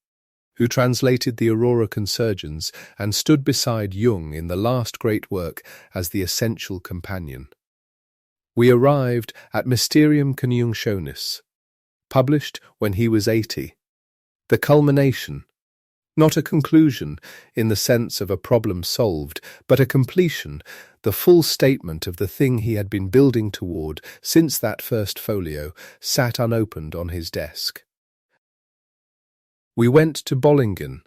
who translated the Aurora Consurgens and stood beside Jung in the last great work as the essential companion. We arrived at Mysterium Conjunctionis, published when he was 80. The culmination, not a conclusion in the sense of a problem solved, but a completion, the full statement of the thing he had been building toward since that first folio sat unopened on his desk. We went to Bollingen,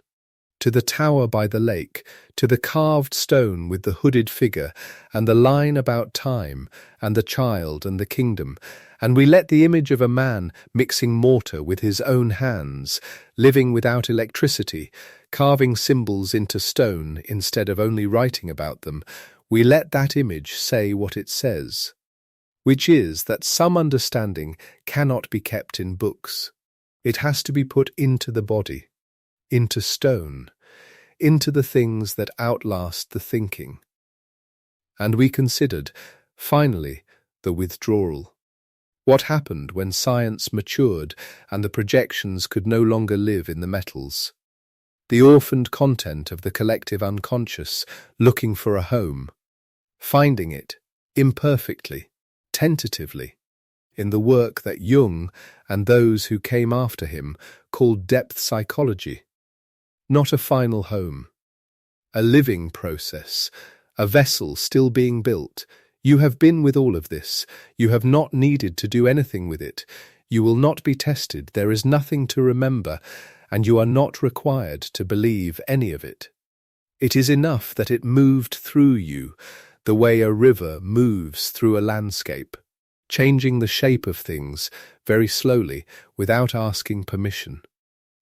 to the tower by the lake, to the carved stone with the hooded figure and the line about time and the child and the kingdom, and we let the image of a man mixing mortar with his own hands, living without electricity, carving symbols into stone instead of only writing about them, we let that image say what it says, which is that some understanding cannot be kept in books. It has to be put into the body, into stone, into the things that outlast the thinking. And we considered, finally, the withdrawal. What happened when science matured and the projections could no longer live in the metals? The orphaned content of the collective unconscious looking for a home, finding it, imperfectly, tentatively, in the work that Jung and those who came after him called depth psychology. Not a final home, a living process, a vessel still being built. You have been with all of this. You have not needed to do anything with it. You will not be tested. There is nothing to remember, and you are not required to believe any of it. It is enough that it moved through you, the way a river moves through a landscape, changing the shape of things very slowly without asking permission.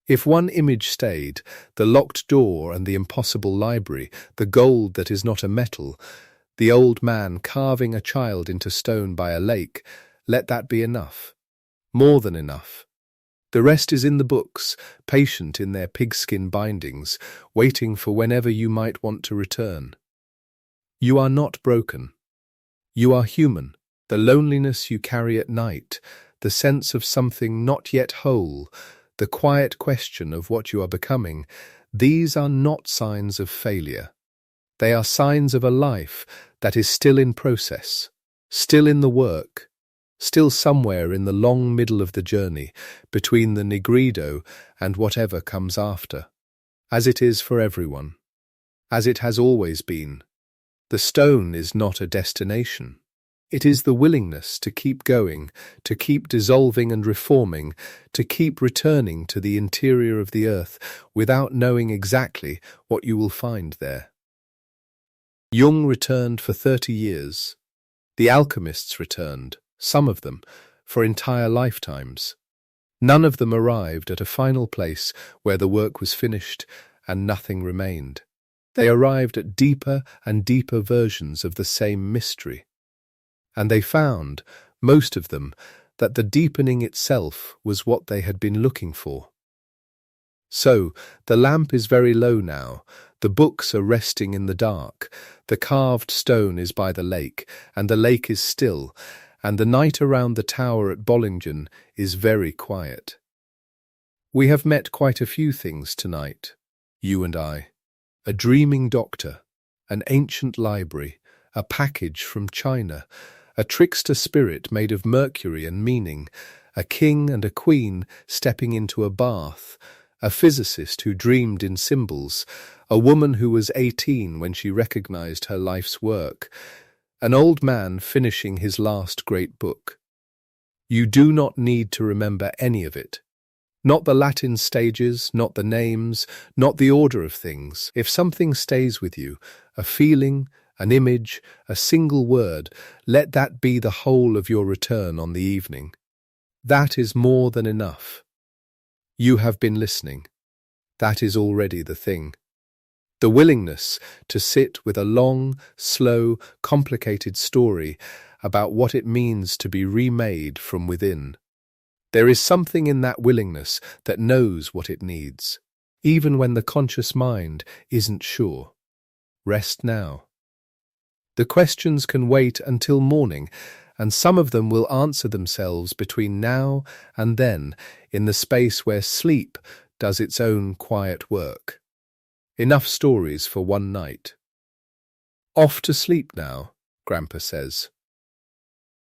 If one image stayed, the locked door and the impossible library, the gold that is not a metal, the old man carving a child into stone by a lake, let that be enough. More than enough. The rest is in the books, patient in their pigskin bindings, waiting for whenever you might want to return. You are not broken. You are human. The loneliness you carry at night, the sense of something not yet whole, the quiet question of what you are becoming, these are not signs of failure. They are signs of a life that is still in process, still in the work, still somewhere in the long middle of the journey, between the nigrido and whatever comes after, as it is for everyone, as it has always been. The stone is not a destination. It is the willingness to keep going, to keep dissolving and reforming, to keep returning to the interior of the earth without knowing exactly what you will find there. Jung returned for 30 years. The alchemists returned, some of them, for entire lifetimes. None of them arrived at a final place where the work was finished and nothing remained. They arrived at deeper and deeper versions of the same mystery. And they found, most of them, that the deepening itself was what they had been looking for. So, the lamp is very low now, the books are resting in the dark, the carved stone is by the lake is still, and the night around the tower at Bollingen is very quiet. We have met quite a few things tonight, you and I. A dreaming doctor, an ancient library, a package from China, a trickster spirit made of mercury and meaning, a king and a queen stepping into a bath, a physicist who dreamed in symbols, a woman who was 18 when she recognized her life's work, an old man finishing his last great book. You do not need to remember any of it. Not the Latin stages, not the names, not the order of things. If something stays with you, a feeling, an image, a single word, let that be the whole of your return on the evening. That is more than enough. You have been listening. That is already the thing. The willingness to sit with a long, slow, complicated story about what it means to be remade from within. There is something in that willingness that knows what it needs, even when the conscious mind isn't sure. Rest now. The questions can wait until morning, and some of them will answer themselves between now and then, in the space where sleep does its own quiet work. Enough stories for one night. Off to sleep now, Grandpa says.